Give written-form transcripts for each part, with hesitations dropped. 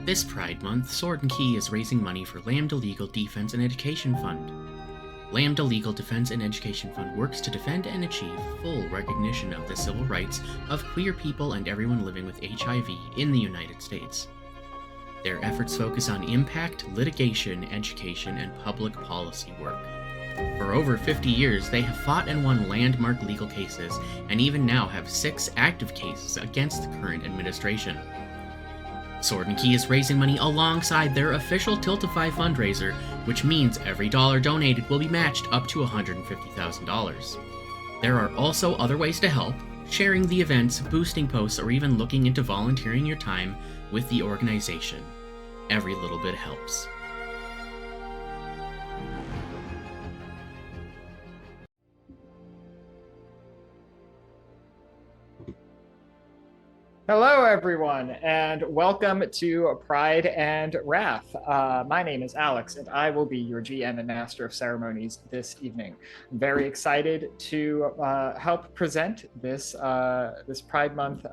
This Pride Month, Sword and Key is raising money for Lambda Legal Defense and Education Fund. Lambda Legal Defense and Education Fund works to defend and achieve full recognition of the civil rights of queer people and everyone living with HIV in the United States. Their efforts focus on impact, litigation, education, and public policy work. For over 50 years, they have fought and won landmark legal cases, and even now have 6 active cases against the current administration. Sword and Key is raising money alongside their official Tiltify fundraiser, which means every dollar donated will be matched up to $150,000. There are also other ways to help: sharing the events, boosting posts, or even looking into volunteering your time with the organization. Every little bit helps. Hello, everyone, and welcome to Pride and Wrath. My name is Alex, and I will be your GM and Master of Ceremonies this evening. I'm very excited to help present this Pride Month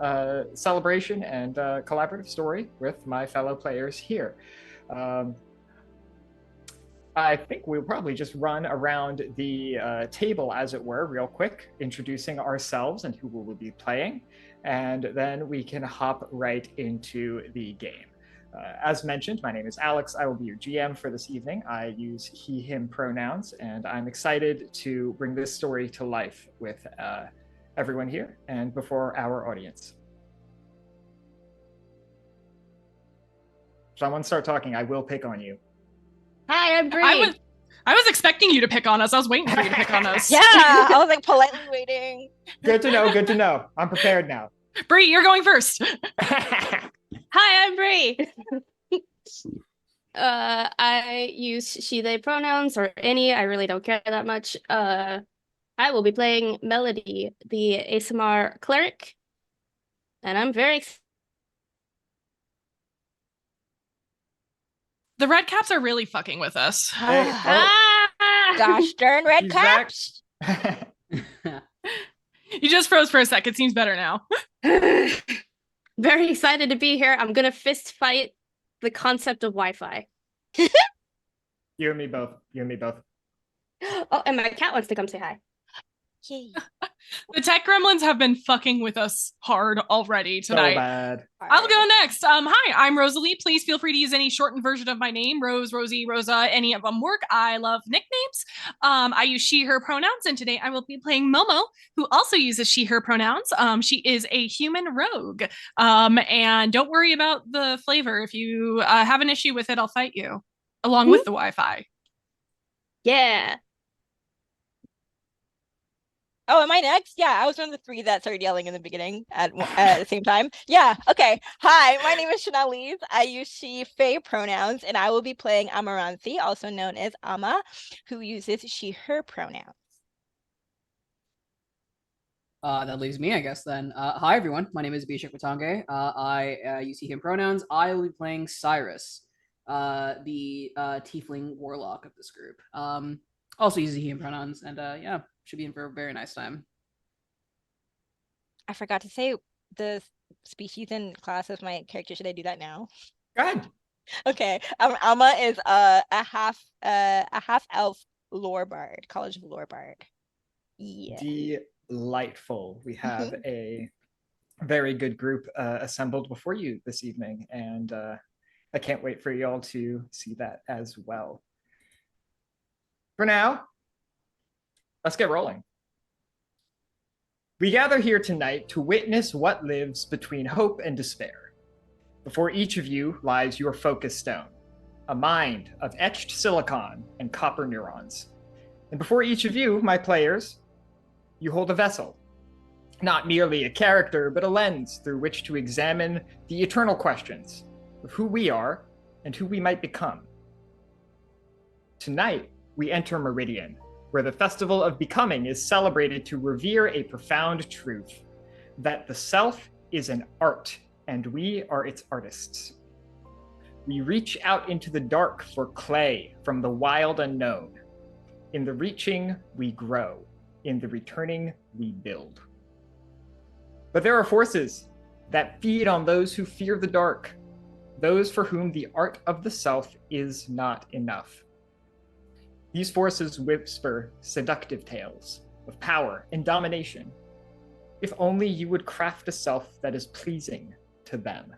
celebration and collaborative story with my fellow players here. I think we'll probably just run around the table, as it were, real quick, introducing ourselves and who we will be playing, and then we can hop right into the game. As mentioned, my name is Alex. I will be your GM for this evening. I use he, him pronouns, and I'm excited to bring this story to life with everyone here and before our audience. Someone start talking. I will pick on you. Hi, I'm Bree. I was expecting you to pick on us. I was waiting for you to pick on us. Yeah, I was like politely waiting. Good to know. Good to know. I'm prepared now. Bree, you're going first. Hi, I'm Bree. I use she, they pronouns or any. I really don't care that much. I will be playing Melody, the ASMR cleric, and I'm very excited. The Redcaps are really fucking with us. Hey, Gosh darn Redcaps. You just froze for a sec. It seems better now. Very excited to be here. I'm gonna fist fight the concept of Wi-Fi. You and me both. You and me both. Oh, and my cat wants to come say hi. The tech gremlins have been fucking with us hard already tonight. So bad. I'll go next. Hi, I'm Rosalie. Please feel free to use any shortened version of my name. Rose, Rosie, Rosa, any of them work. I love nicknames. I use she, her pronouns, and today I will be playing Momo, who also uses she, her pronouns. She is a human rogue. And don't worry about the flavor. If you have an issue with it, I'll fight you, along with the Wi-Fi. Yeah. Oh, am I next? Yeah, I was one of the 3 that started yelling in the beginning at the same time. Yeah, okay. Hi, my name is Chanelle-Lize. I use she, they pronouns, and I will be playing Amaranthe, also known as Ama, who uses she, her pronouns. That leaves me, I guess, then. Hi, everyone. My name is Abhishek. I use he, him pronouns. I will be playing Syris, the tiefling warlock of this group. Also uses he, him pronouns, and yeah. Should be in for a very nice time. I forgot to say the species and class of my character. Should I do that now? Go ahead. Okay. Alma is a half elf lore bard, College of Lore Bard. Yeah. Delightful. We have a very good group assembled before you this evening, and I can't wait for you all to see that as well. For now, let's get rolling. We gather here tonight to witness what lives between hope and despair. Before each of you lies your focus stone, a mind of etched silicon and copper neurons. And before each of you, my players, you hold a vessel. Not merely a character, but a lens through which to examine the eternal questions of who we are and who we might become. Tonight, we enter Meridian, where the Festival of Becoming is celebrated to revere a profound truth, that the self is an art, and we are its artists. We reach out into the dark for clay from the wild unknown. In the reaching, we grow. In the returning, we build. But there are forces that feed on those who fear the dark. those for whom the art of the self is not enough. These forces whisper seductive tales of power and domination. If only you would craft a self that is pleasing to them.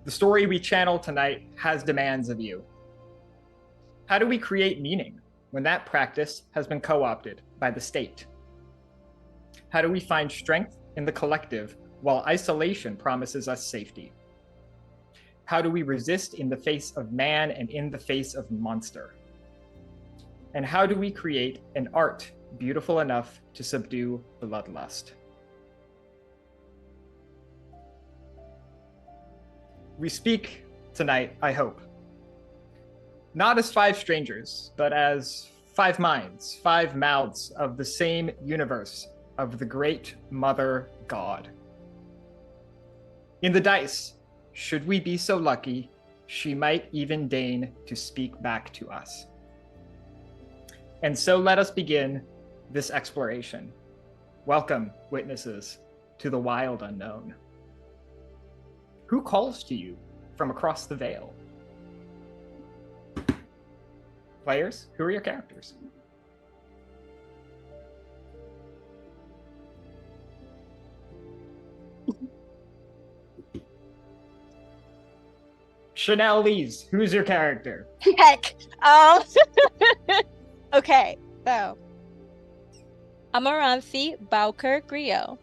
The story we channel tonight has demands of you. How do we create meaning when that practice has been co-opted by the state? How do we find strength in the collective while isolation promises us safety? How do we resist in the face of man and in the face of monster? And how do we create an art beautiful enough to subdue bloodlust? We speak tonight, I hope, not as five strangers, but as five minds, five mouths of the same universe of the great Mother God. In the dice, should we be so lucky, she might even deign to speak back to us. And so let us begin this exploration. Welcome, witnesses, to the wild unknown. Who calls to you from across the veil? Players, who are your characters? Chanelle-Lize, who's your character? Heck. Okay, so Amaranthe-Bowker Griot,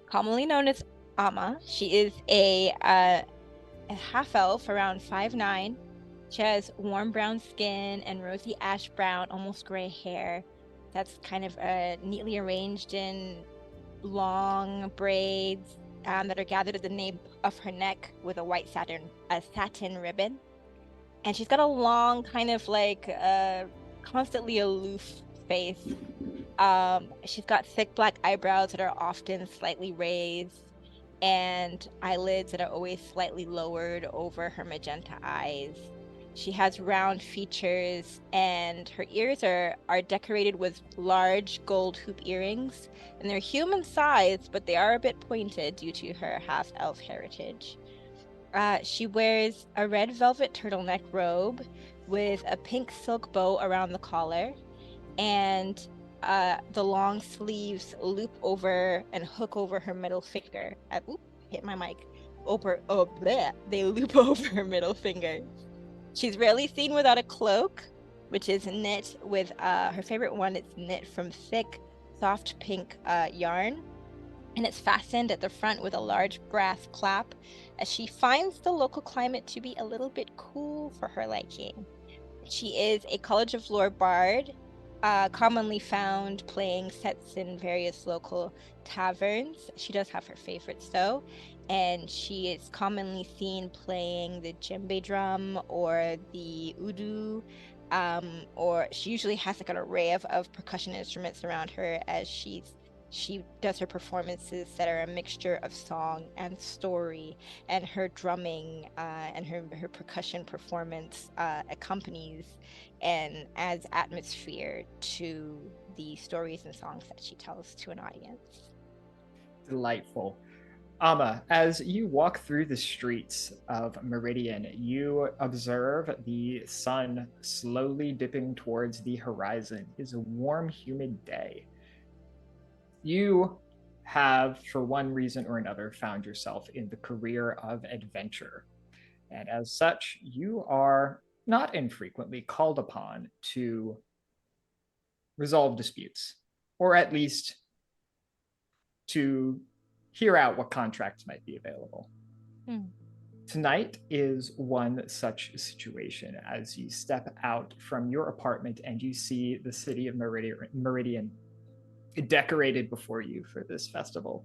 commonly known as Ama. She is a half elf, around 5'9". She has warm brown skin and rosy ash brown, almost gray hair. That's kind of neatly arranged in long braids that are gathered at the nape of her neck with a white satin ribbon. And she's got a long, kind of like constantly aloof face. She's got thick black eyebrows that are often slightly raised, and eyelids that are always slightly lowered over her magenta eyes. She has round features, and her ears are decorated with large gold hoop earrings, and they're human sized, but they are a bit pointed due to her half-elf heritage. She wears a red velvet turtleneck robe with a pink silk bow around the collar, and the long sleeves loop over and hook over her middle finger. Hit my mic. They loop over her middle finger. She's rarely seen without a cloak, which is knit with her favorite one. It's knit from thick, soft pink yarn, and it's fastened at the front with a large brass clasp, as she finds the local climate to be a little bit cool for her liking. She is a College of Lore bard, commonly found playing sets in various local taverns. She does have her favorites though, and she is commonly seen playing the djembe drum or the udu, or she usually has like an array of percussion instruments around her as she does her performances that are a mixture of song and story, and her drumming and her percussion performance accompanies and adds atmosphere to the stories and songs that she tells to an audience. Delightful. Ama, as you walk through the streets of Meridian, you observe the sun slowly dipping towards the horizon. It is a warm, humid day. You have, for one reason or another, found yourself in the career of adventure. And as such, you are not infrequently called upon to resolve disputes, or at least to hear out what contracts might be available. Tonight is one such situation as you step out from your apartment and you see the city of Meridian decorated before you for this festival.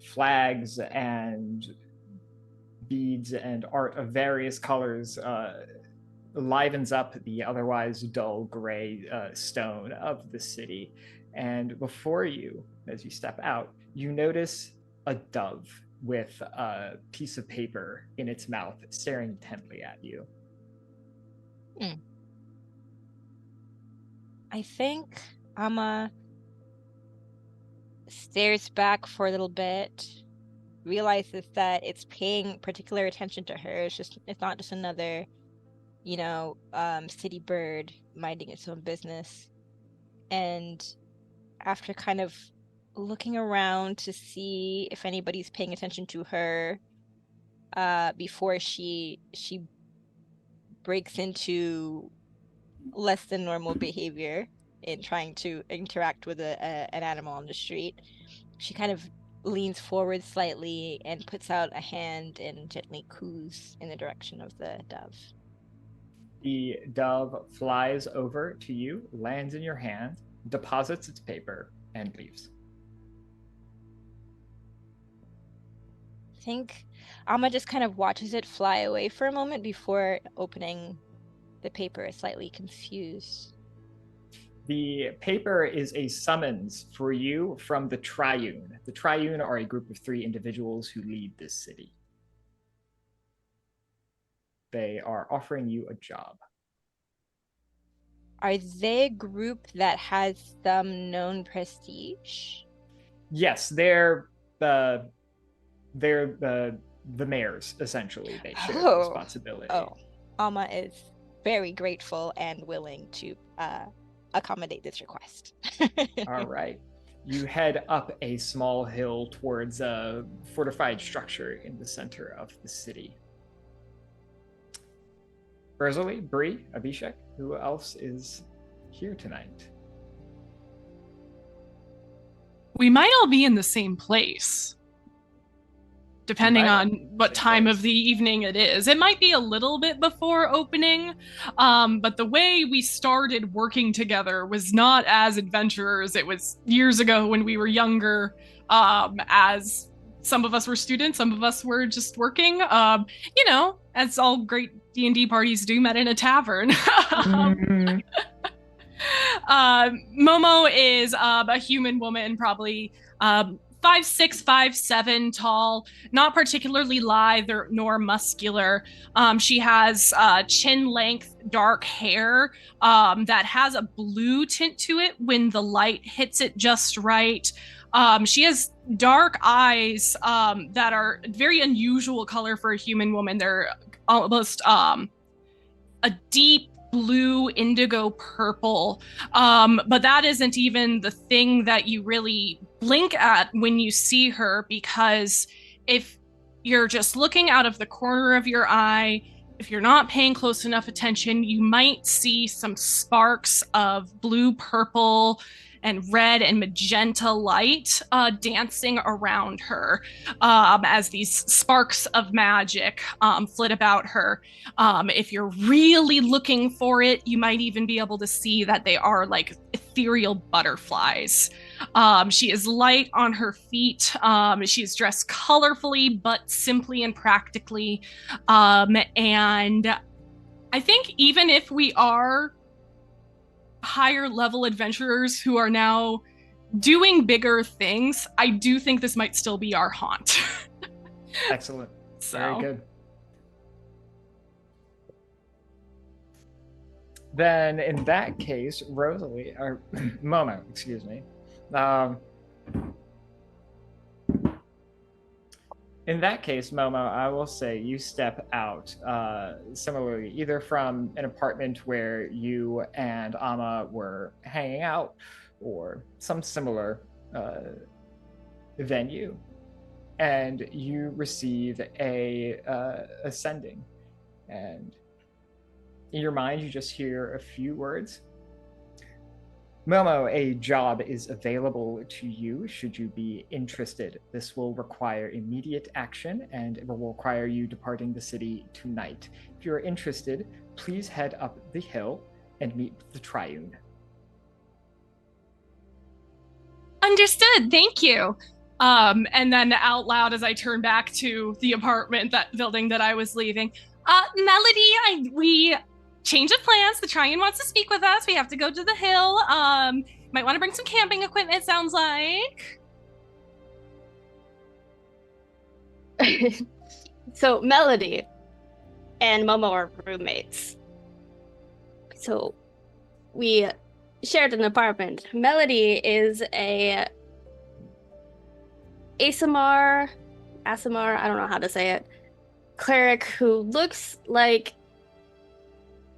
Flags and beads and art of various colors livens up the otherwise dull gray stone of the city. And before you, as you step out, you notice a dove with a piece of paper in its mouth staring intently at you. I think Ama stares back for a little bit realizes that it's paying particular attention to her. It's not just another, city bird minding its own business. And after kind of looking around to see if anybody's paying attention to her, before she breaks into less than normal behavior in trying to interact with an animal on the street, she kind of leans forward slightly and puts out a hand and gently coos in the direction of the dove. The dove flies over to you, lands in your hand, deposits its paper, and leaves. I think Amma just kind of watches it fly away for a moment before opening the paper, slightly confused. The paper is a summons for you from the Triune. The Triune are a group of 3 individuals who lead this city. They are offering you a job. Are they a group that has some known prestige? Yes, they're the mayors, essentially. They share the responsibility. Oh, Amma is very grateful and willing to accommodate this request. All right. You head up a small hill towards a fortified structure in the center of the city. Rosalie, Bree, Abhishek, who else is here tonight? We might all be in the same place, depending on what time of the evening it is. It might be a little bit before opening, but the way we started working together was not as adventurers. It was years ago when we were younger, as some of us were students, some of us were just working, as all great D&D parties do, met in a tavern. Momo is a human woman, probably 5'6", 5'7" tall, not particularly lithe nor muscular. She has chin-length dark hair that has a blue tint to it when the light hits it just right. She has dark eyes that are very unusual color for a human woman. They're almost a deep blue, indigo purple. But that isn't even the thing that you really blink at when you see her, because if you're just looking out of the corner of your eye, if you're not paying close enough attention, you might see some sparks of blue, purple, and red and magenta light dancing around her as these sparks of magic flit about her. If you're really looking for it, you might even be able to see that they are like ethereal butterflies. She is light on her feet. She's dressed colorfully, but simply and practically. And I think even if we are higher level adventurers who are now doing bigger things, I do think this might still be our haunt. Excellent. Very good. Then in that case, Rosalie, or Momo, excuse me. In that case, Momo, I will say you step out similarly, either from an apartment where you and Amma were hanging out, or some similar venue, and you receive a sending. And in your mind, you just hear a few words. Momo, a job is available to you should you be interested. This will require immediate action, and it will require you departing the city tonight. If you're interested, please head up the hill and meet the Triune. Understood. Thank you. And then out loud, as I turn back to the apartment, that building that I was leaving, Melody, we change of plans. The Triune wants to speak with us. We have to go to the hill. Might want to bring some camping equipment, sounds like. So Melody and Momo are roommates. So we shared an apartment. Melody is a ASMR Aasimar, I don't know how to say it, cleric who looks like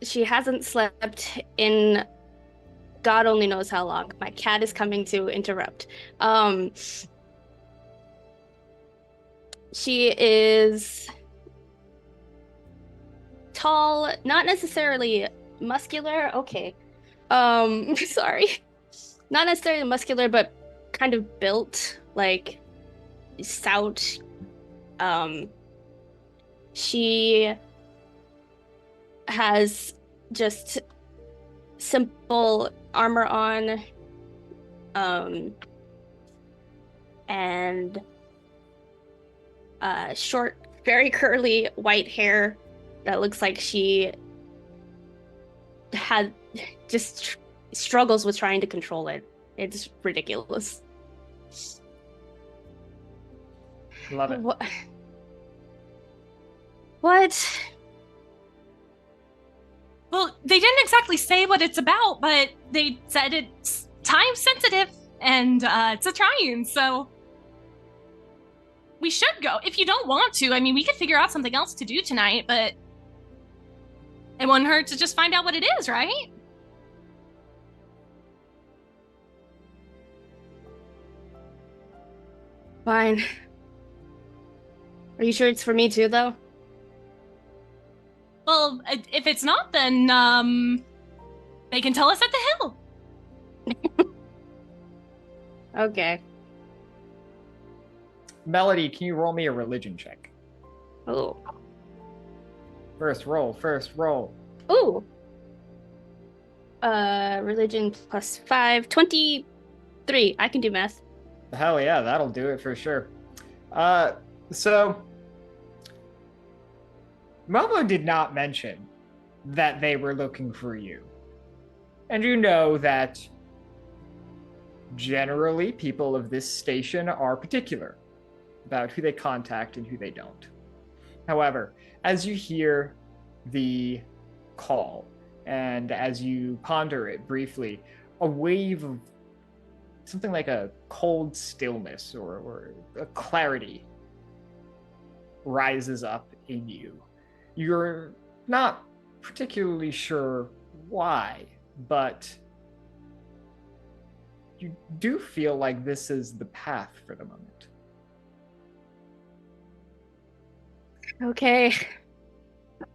she hasn't slept in God only knows how long. My cat is coming to interrupt. She is tall, not necessarily muscular. Okay. Sorry. Not necessarily muscular, but kind of built, like stout. She has just simple armor on, and short, very curly white hair that looks like she had just struggles with trying to control it. It's ridiculous. Love it. What? Well, they didn't exactly say what it's about, but they said it's time sensitive and it's a try-in, so we should go. If you don't want to, I mean, we could figure out something else to do tonight, but it wouldn't hurt to just find out what it is, right? Fine. Are you sure it's for me too, though? Well, if it's not, then they can tell us at the hill. Okay. Melody, can you roll me a religion check? Oh. First roll. Ooh. Religion plus 5, 23. I can do math. Hell yeah, that'll do it for sure. So Momo did not mention that they were looking for you. And you know that generally people of this station are particular about who they contact and who they don't. However, as you hear the call and as you ponder it briefly, a wave of something like a cold stillness or a clarity rises up in you. You're not particularly sure why, but you do feel like this is the path for the moment. Okay.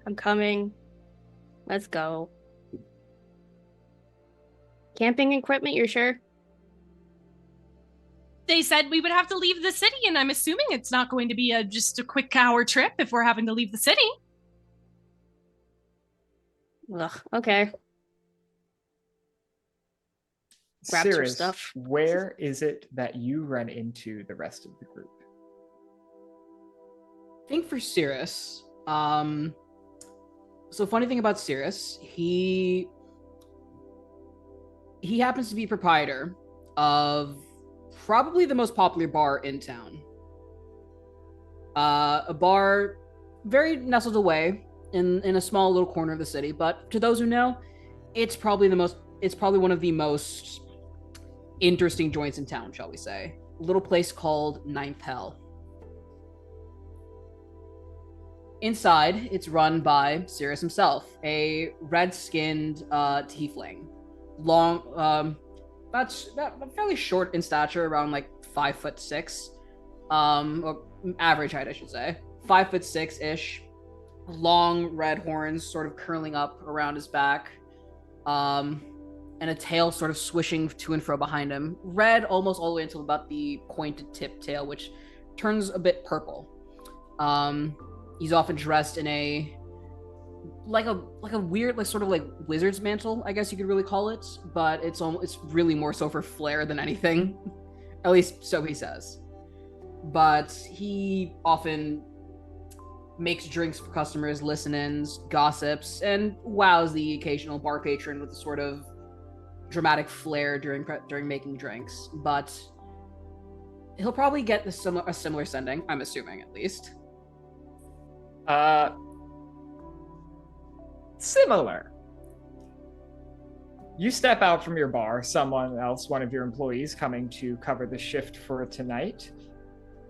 I'm coming. Let's go. Camping equipment, you're sure? They said we would have to leave the city, and I'm assuming it's not going to be just a quick hour trip if we're having to leave the city. Ugh, okay. Grab your Syris, stuff. where is it that you run into the rest of the group? I think for Syris, so funny thing about Syris, he happens to be proprietor of probably the most popular bar in town. A bar very nestled away in a small little corner of the city, but to those who know, it's probably one of the most interesting joints in town, shall we say. A little place called Ninth Hell. Inside, it's run by Syris himself, a red-skinned tiefling. Long, about fairly short in stature, around like 5'6", or average height, I should say. 5'6" long red horns sort of curling up around his back, and a tail sort of swishing to and fro behind him. Red almost all the way until about the pointed tip tail, which turns a bit purple. He's often dressed in a weird, like sort of like wizard's mantle, I guess you could really call it, but it's really more so for flair than anything. At least so he says. But he often makes drinks for customers, listen-ins, gossips, and wows the occasional bar patron with a sort of dramatic flair during making drinks. But he'll probably get a similar sending, I'm assuming, at least. Similar. You step out from your bar, someone else, one of your employees coming to cover the shift for tonight,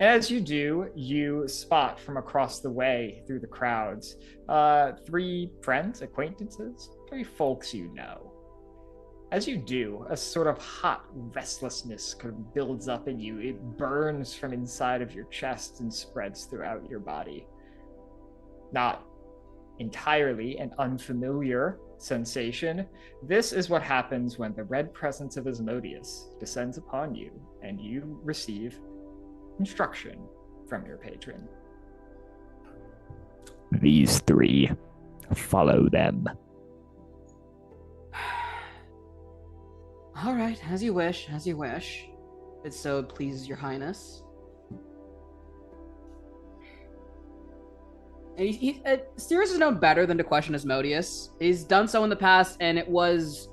As you do, you spot from across the way through the crowds 3 friends, acquaintances, 3 folks you know. As you do, a sort of hot restlessness kind of builds up in you. It burns from inside of your chest and spreads throughout your body. Not entirely an unfamiliar sensation. This is what happens when the red presence of Asmodeus descends upon you and you receive instruction from your patron. These 3, follow them. All right, as you wish, as you wish. If so pleases your highness. And Syris is known better than to question Asmodeus. He's done so in the past, and it was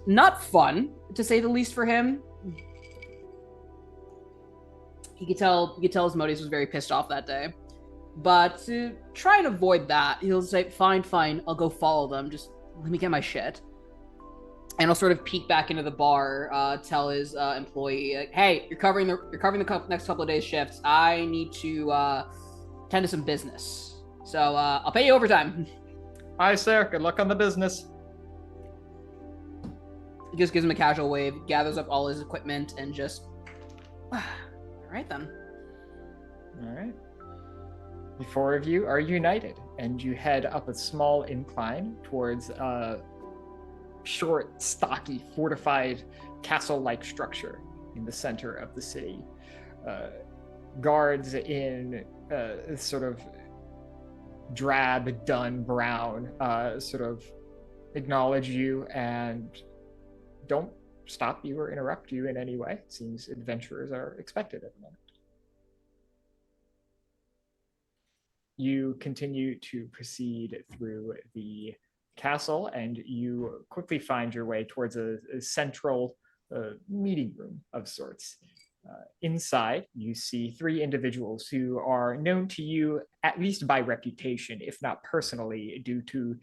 not fun, to say the least, for him. You could tell Asmodeus was very pissed off that day. But to try and avoid that, he'll say, fine, I'll go follow them. Just let me get my shit. And he'll sort of peek back into the bar, tell his employee, like, hey, you're covering the next couple of days' shifts. I need to tend to some business. So I'll pay you overtime. Aye, sir. Good luck on the business. He just gives him a casual wave, gathers up all his equipment, and just... all right, then. All right. The 4 of you are united, and you head up a small incline towards a short, stocky, fortified, castle-like structure in the center of the city. Guards in sort of drab, dun brown sort of acknowledge you and don't stop you or interrupt you in any way. It seems adventurers are expected at the moment. You continue to proceed through the castle, and you quickly find your way towards a central meeting room of sorts. Inside, you see 3 individuals who are known to you, at least by reputation, if not personally, due to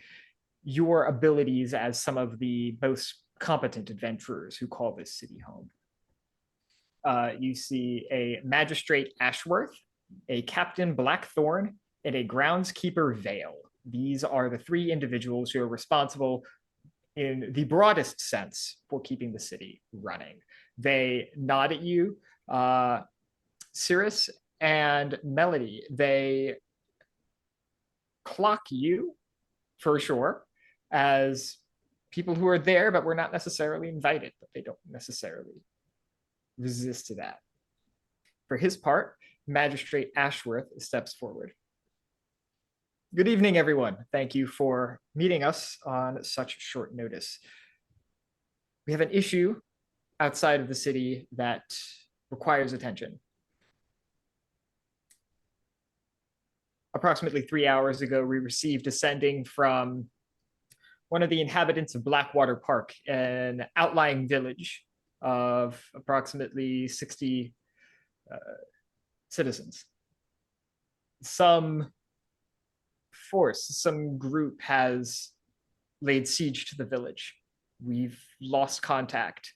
your abilities as some of the most competent adventurers who call this city home. You see a magistrate Ashworth, a captain Blackthorn, and a groundskeeper Vale. These are the 3 individuals who are responsible in the broadest sense for keeping the city running. They nod at you. Syris and Melody, they clock you for sure as people who are there, but were not necessarily invited, but they don't necessarily resist to that. For his part, Magistrate Ashworth steps forward. Good evening, everyone. Thank you for meeting us on such short notice. We have an issue outside of the city that requires attention. Approximately 3 hours ago, we received a sending from one of the inhabitants of Blackwater Park, an outlying village of approximately 60 citizens. Some group has laid siege to the village. We've lost contact,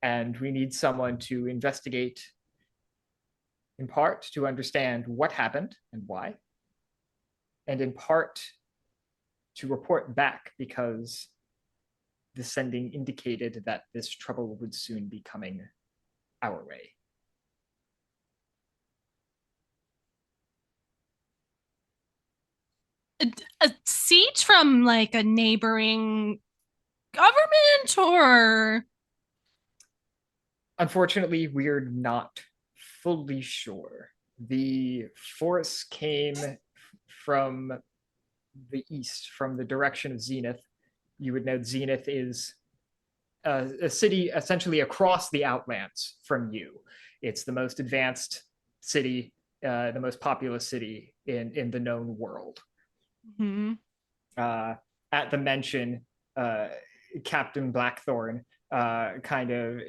and we need someone to investigate, in part to understand what happened and why, and in part to report back because the sending indicated that this trouble would soon be coming our way. A siege from like a neighboring government, or? Unfortunately, we're not fully sure. The force came from the east, from the direction of Zenith. You would know Zenith is a city essentially across the Outlands from you. It's the most advanced city, the most populous city in the known world. Mm-hmm. At the mention, Captain Blackthorn kind of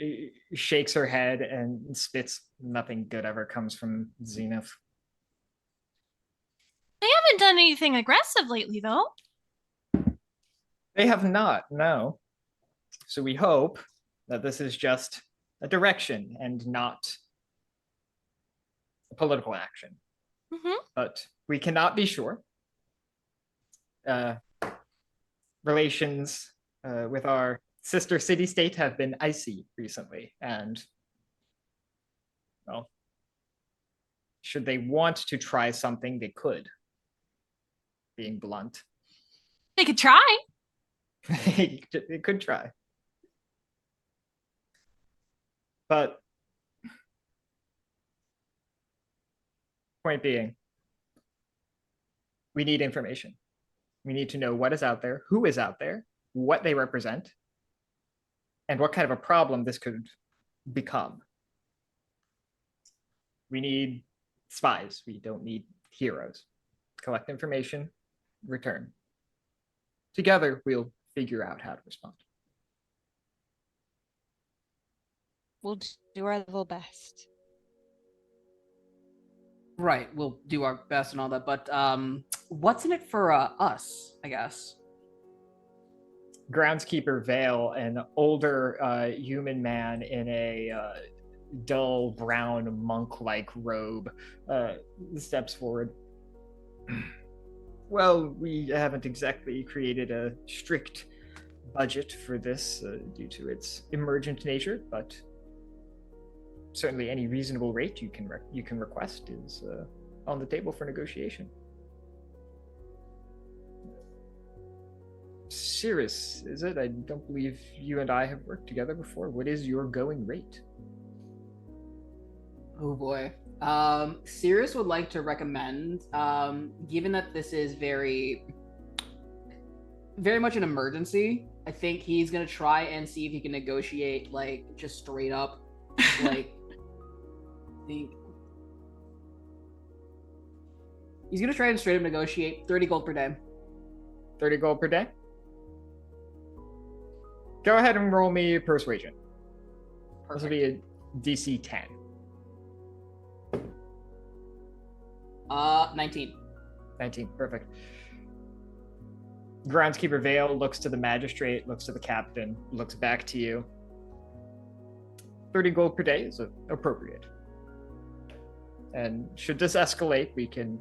shakes her head and spits. Nothing good ever comes from Zenith. They haven't done anything aggressive lately, though. They have not, no. So we hope that this is just a direction and not political action. But we cannot be sure. Relations with our sister city-state have been icy recently, and, well, should they want to try something, they could. Being blunt. They could try. They could try. But point being, we need information. We need to know what is out there, who is out there, what they represent, and what kind of a problem this could become. We need spies. We don't need heroes. Collect information, return. Together, we'll figure out how to respond. We'll do our level best. Right, we'll do our best and all that, but what's in it for us, I guess? Groundskeeper Vale, an older human man in a dull brown monk-like robe, steps forward. Well, we haven't exactly created a strict budget for this due to its emergent nature, but certainly any reasonable rate you can request is on the table for negotiation. Syris, is it? I don't believe you and I have worked together before. What is your going rate? Oh boy. Syris would like to recommend, given that this is very much an emergency, I think he's gonna try and see if he can negotiate, like, just straight up, like, he's gonna try and straight up negotiate 30 gold per day. 30 gold per day? Go ahead and roll me persuasion. This will be a DC 10. 19. 19, perfect. Groundskeeper Vale looks to the magistrate, looks to the captain, looks back to you. 30 gold per day is appropriate. And should this escalate, we can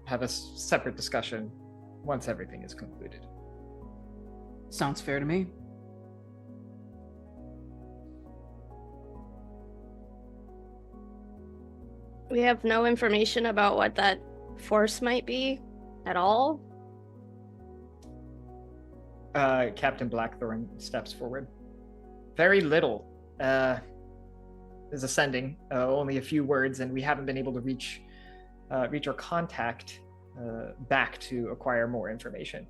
have a separate discussion once everything is concluded. Sounds fair to me. We have no information about what that force might be at all. Captain Blackthorn steps forward. Very little is ascending, only a few words, and we haven't been able to reach our contact back to acquire more information.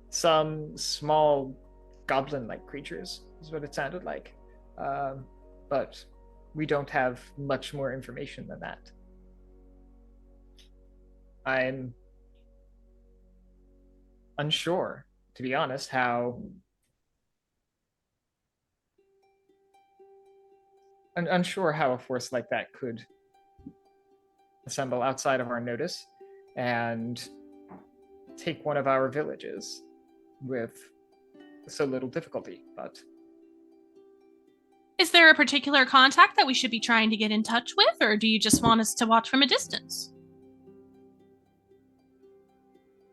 Some small goblin-like creatures is what it sounded like, but we don't have much more information than that. I'm unsure, to be honest, how a force like that could assemble outside of our notice and take one of our villages with so little difficulty, but... Is there a particular contact that we should be trying to get in touch with, or do you just want us to watch from a distance?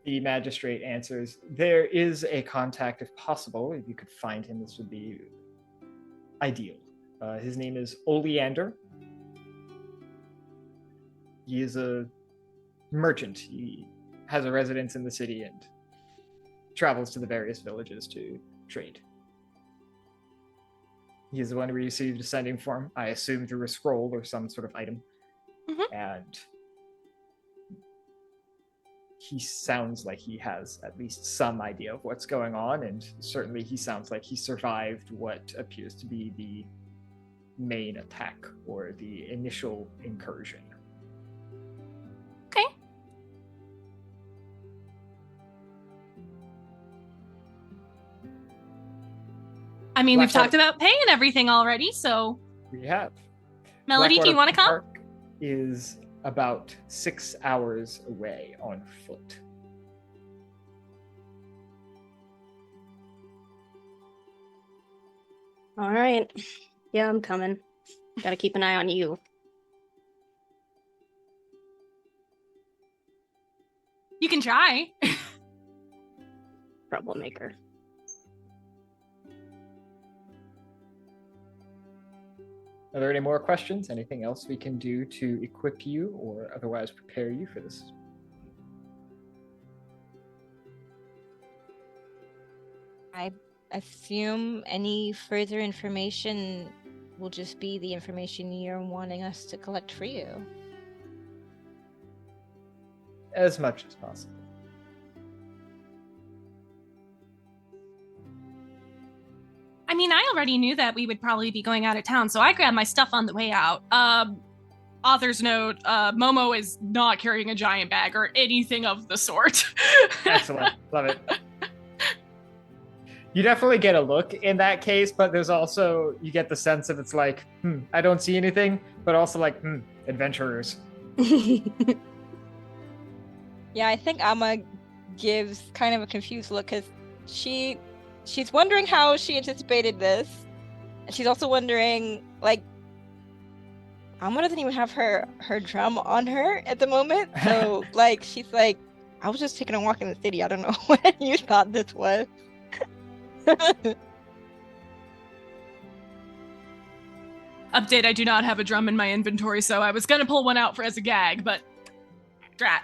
The magistrate answers, there is a contact if possible. If you could find him, this would be ideal. His name is Oleander. He is a merchant. He has a residence in the city and travels to the various villages to trade. He is the one who received a sending form, I assume through a scroll or some sort of item. Mm-hmm. And he sounds like he has at least some idea of what's going on, and certainly he sounds like he survived what appears to be the main attack or the initial incursion. Okay. I mean, we've talked about pay and everything already, so... We have. Melody, do you want to come? Park is about 6 hours away on foot. All right. Yeah, I'm coming. Gotta keep an eye on you. You can try. Troublemaker. Are there any more questions? Anything else we can do to equip you or otherwise prepare you for this? I assume any further information will just be the information you're wanting us to collect for you. As much as possible. I mean, I already knew that we would probably be going out of town, so I grabbed my stuff on the way out. Author's note, Momo is not carrying a giant bag or anything of the sort. Excellent. Love it. You definitely get a look in that case, but there's also, you get the sense of it's like, I don't see anything, but also like, adventurers. Yeah, I think Amma gives kind of a confused look because she's wondering how she anticipated this. And she's also wondering, like, Amma doesn't even have her drum on her at the moment. So, like, she's like, I was just taking a walk in the city. I don't know what you thought this was. Update, I do not have a drum in my inventory, so I was gonna pull one out as a gag, but drat.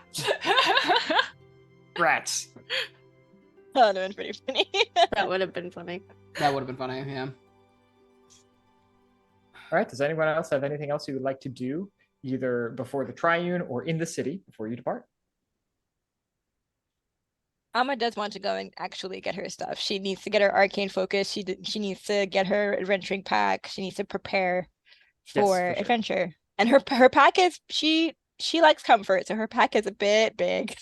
Rats. Oh, that would have been pretty funny. That would have been funny. That would have been funny, yeah. All right, does anyone else have anything else you would like to do, either before the Triune or in the city before you depart? Amma does want to go and actually get her stuff. She needs to get her arcane focus. She needs to get her adventuring pack. She needs to prepare for sure. adventure. And her pack is she likes comfort, so her pack is a bit big.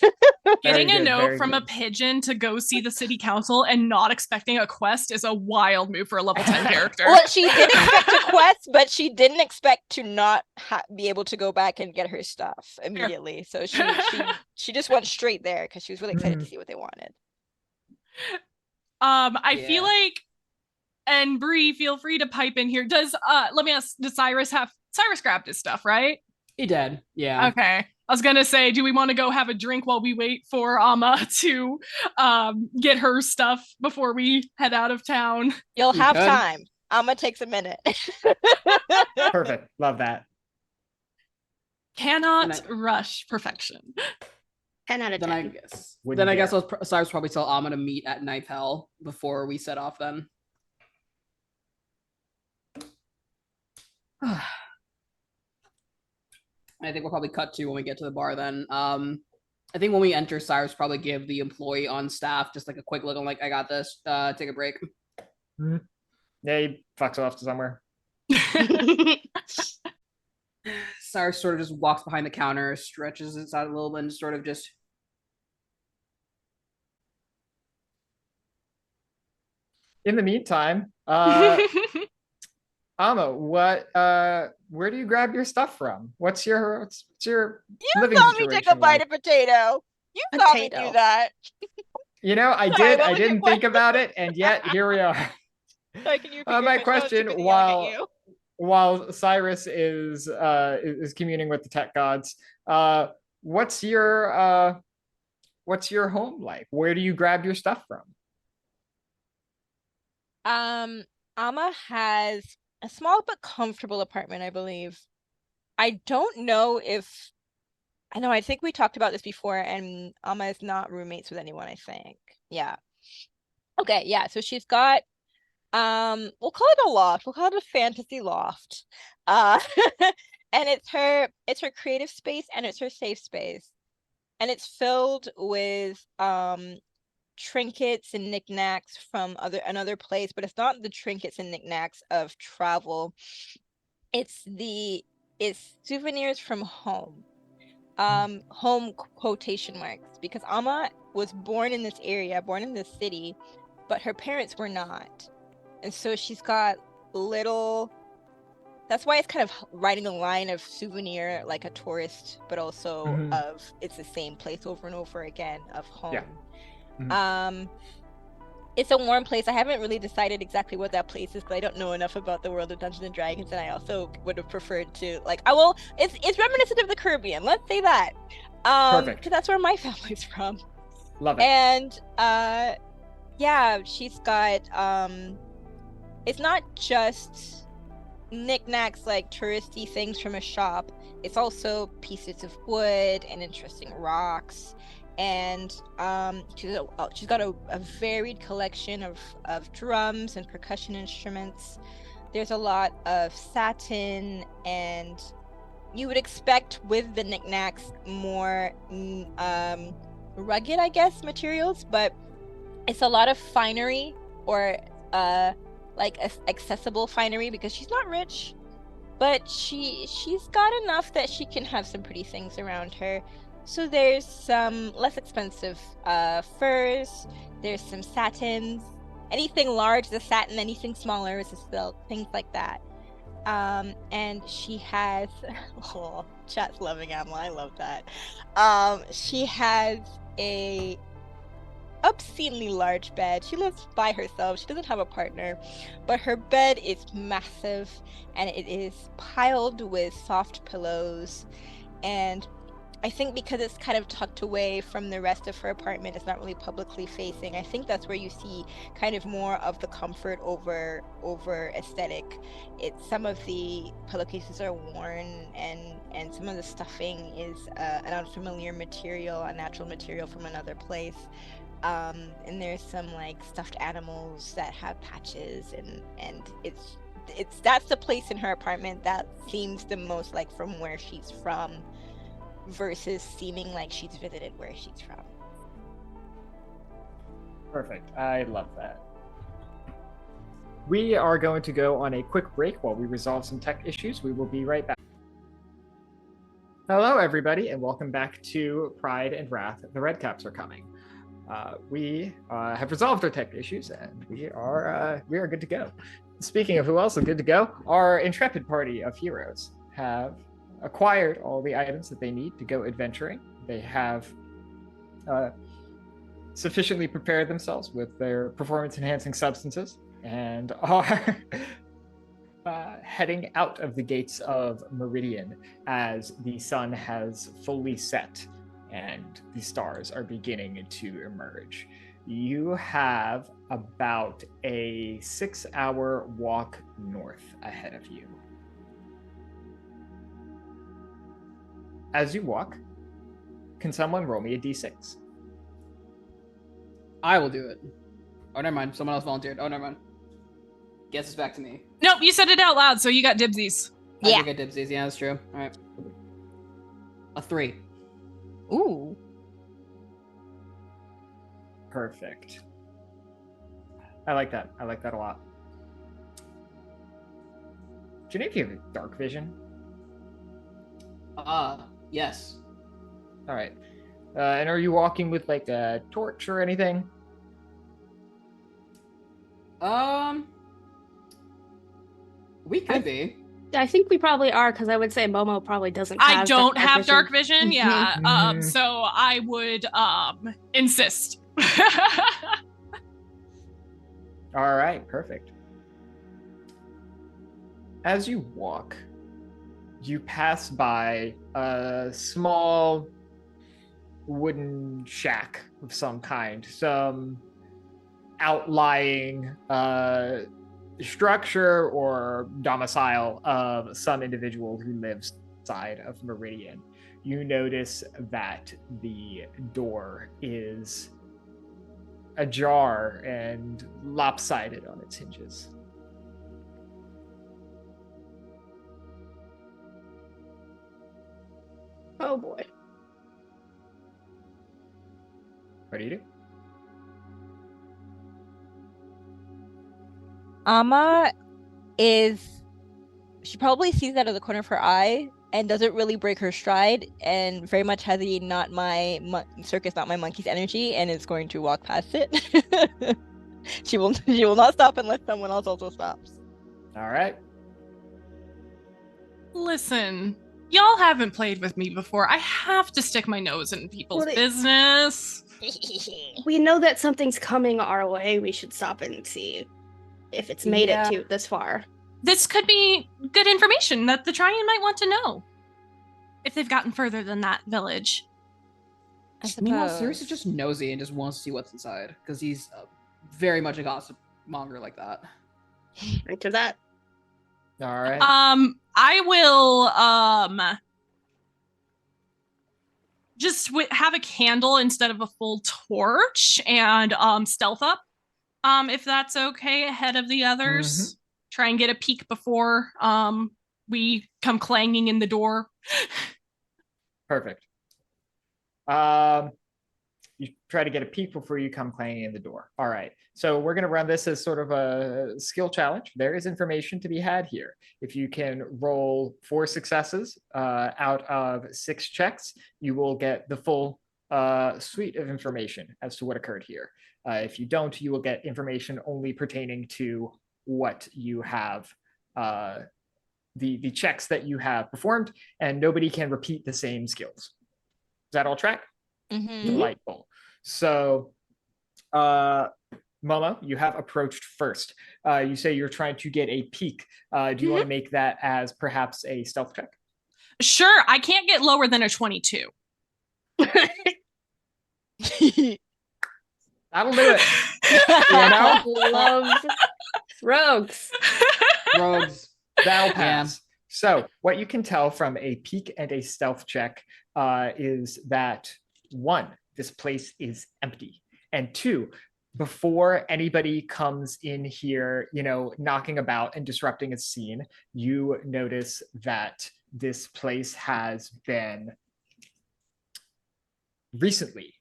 Getting a good, note very from a good. pigeon to go see the city council and not expecting a quest is a wild move for a level 10 character. Well, she did expect a quest, but she didn't expect to not be able to go back and get her stuff immediately. So she just went straight there because she was really excited to see what they wanted. I feel like, and Bree, feel free to pipe in here. Does let me ask, does Syris grabbed his stuff, right? He did, yeah. Okay. I was gonna say, do we want to go have a drink while we wait for Amma to get her stuff before we head out of town? You'll have could. time. Amma takes a minute. Perfect. Love that. Cannot rush perfection. 10 out of 10. Then I guess. Wouldn't Then I guess dare. Cyrus probably tell Amma to meet at Ninth Hell before we set off. Then. I think we'll probably cut to when we get to the bar. Then. I think when we enter, Cyrus probably give the employee on staff just like a quick look. I'm like, I got this. Take a break. Yeah, he fucks off to somewhere. Cyrus sort of just walks behind the counter, stretches his out a little bit, and sort of just. In the meantime, Amma, where do you grab your stuff from? What's your You living saw me take a situation bite like? of potato. You saw me Potato. do that. You know, I Sorry, did. what I was your didn't think question? about it, and yet here we are. Sorry, can you repeat My your question? I was too question, busy yelling at you. while Syris is communing with the tech gods, what's your home like? Where do you grab your stuff from? Amma has a small but comfortable apartment, I believe. I don't know if I think we talked about this before, and Amma is not roommates with anyone, I think. Yeah. Okay, yeah. So she's got we'll call it a loft. We'll call it a fantasy loft. And it's her creative space and it's her safe space. And it's filled with trinkets and knickknacks from another place, but it's not the trinkets and knickknacks of travel. It's souvenirs from home. Home quotation marks, because Amma was born in this area, born in this city, but her parents were not. And so she's got that's why it's kind of riding the line of souvenir, like a tourist, but also of it's the same place over and over again of home. Yeah. It's a warm place. I haven't really decided exactly what that place is, but I don't know enough about the world of Dungeons and Dragons, and I also would have preferred to it's reminiscent of the Caribbean. Let's say that. Perfect. Because that's where my family's from. Love it. And yeah, she's got it's not just knickknacks like touristy things from a shop. It's also pieces of wood and interesting rocks. And she's got a varied collection of drums and percussion instruments. There's a lot of satin, and you would expect with the knickknacks more rugged, I guess, materials, but it's a lot of finery, or accessible finery, because she's not rich, but she's got enough that she can have some pretty things around her. So there's some less expensive furs, there's some satins, anything large is a satin, anything smaller is a silk, things like that. And she has, oh, chat's loving Emma, I love that. She has a obscenely large bed. She lives by herself, she doesn't have a partner, but her bed is massive, and it is piled with soft pillows, and I think because it's kind of tucked away from the rest of her apartment, it's not really publicly facing. I think that's where you see kind of more of the comfort over aesthetic. It's some of the pillowcases are worn, and some of the stuffing is an unfamiliar material, a natural material from another place. And there's some like stuffed animals that have patches, and that's the place in her apartment that seems the most like from where she's from, versus seeming like she's visited where she's from. Perfect. I love that. We are going to go on a quick break while we resolve some tech issues. We will be right back. Hello, everybody, and welcome back to Pride and Wrath. The Redcaps are coming. We have resolved our tech issues, and we are good to go. Speaking of who else is good to go, our intrepid party of heroes have acquired all the items that they need to go adventuring. They have sufficiently prepared themselves with their performance-enhancing substances and are heading out of the gates of Meridian as the sun has fully set and the stars are beginning to emerge. You have about a 6-hour walk north ahead of you. As you walk, can someone roll me a d6? I will do it. Oh, never mind. Someone else volunteered. Oh, never mind. Guess it's back to me. Nope, you said it out loud, so you got dibsies. I Yeah. do get dibsies. Yeah, that's true. All right. A 3. Ooh. Perfect. I like that. I like that a lot. Do you know if you have dark vision? Yes. All right. And are you walking with like a torch or anything? We could be. I think we probably are, because I would say Momo probably doesn't have I don't dark have vision. dark vision, yeah. Mhm. So I would insist. All right, perfect. As you walk, you pass by a small wooden shack of some kind, some outlying structure or domicile of some individual who lives outside of Meridian. You notice that the door is ajar and lopsided on its hinges. Oh boy. What do you do? She probably sees that out of the corner of her eye and doesn't really break her stride, and very much has the not my circus, not my monkey's energy, and is going to walk past it. She will not stop unless someone else also stops. All right. Listen, Y'all haven't played with me before. I have to stick my nose in people's business. We know that something's coming our way. We should stop and see if it's made it to this far. This could be good information that the Trian might want to know. If they've gotten further than that village. Meanwhile, Syris is just nosy and just wants to see what's inside, because he's very much a gossip monger like that. Into that. All right. I will just have a candle instead of a full torch and stealth up, if that's okay, ahead of the others. Try and get a peek before we come clanging in the door. Perfect. You try to get a peek before you come clanging in the door. All right. So we're going to run this as sort of a skill challenge. There is information to be had here. If you can roll 4 successes out of 6 checks, you will get the full suite of information as to what occurred here. If you don't, you will get information only pertaining to what you have, the checks that you have performed, and nobody can repeat the same skills. Is that all track? Delightful. So, Momo, you have approached first. You say you're trying to get a peek. Do you want to make that as perhaps a stealth check? Sure, I can't get lower than a 22. That'll do it. You know? Love rogues. Rogues. That'll pass. So what you can tell from a peek and a stealth check is that 1, this place is empty. And 2, before anybody comes in here, knocking about and disrupting a scene, you notice that this place has been recently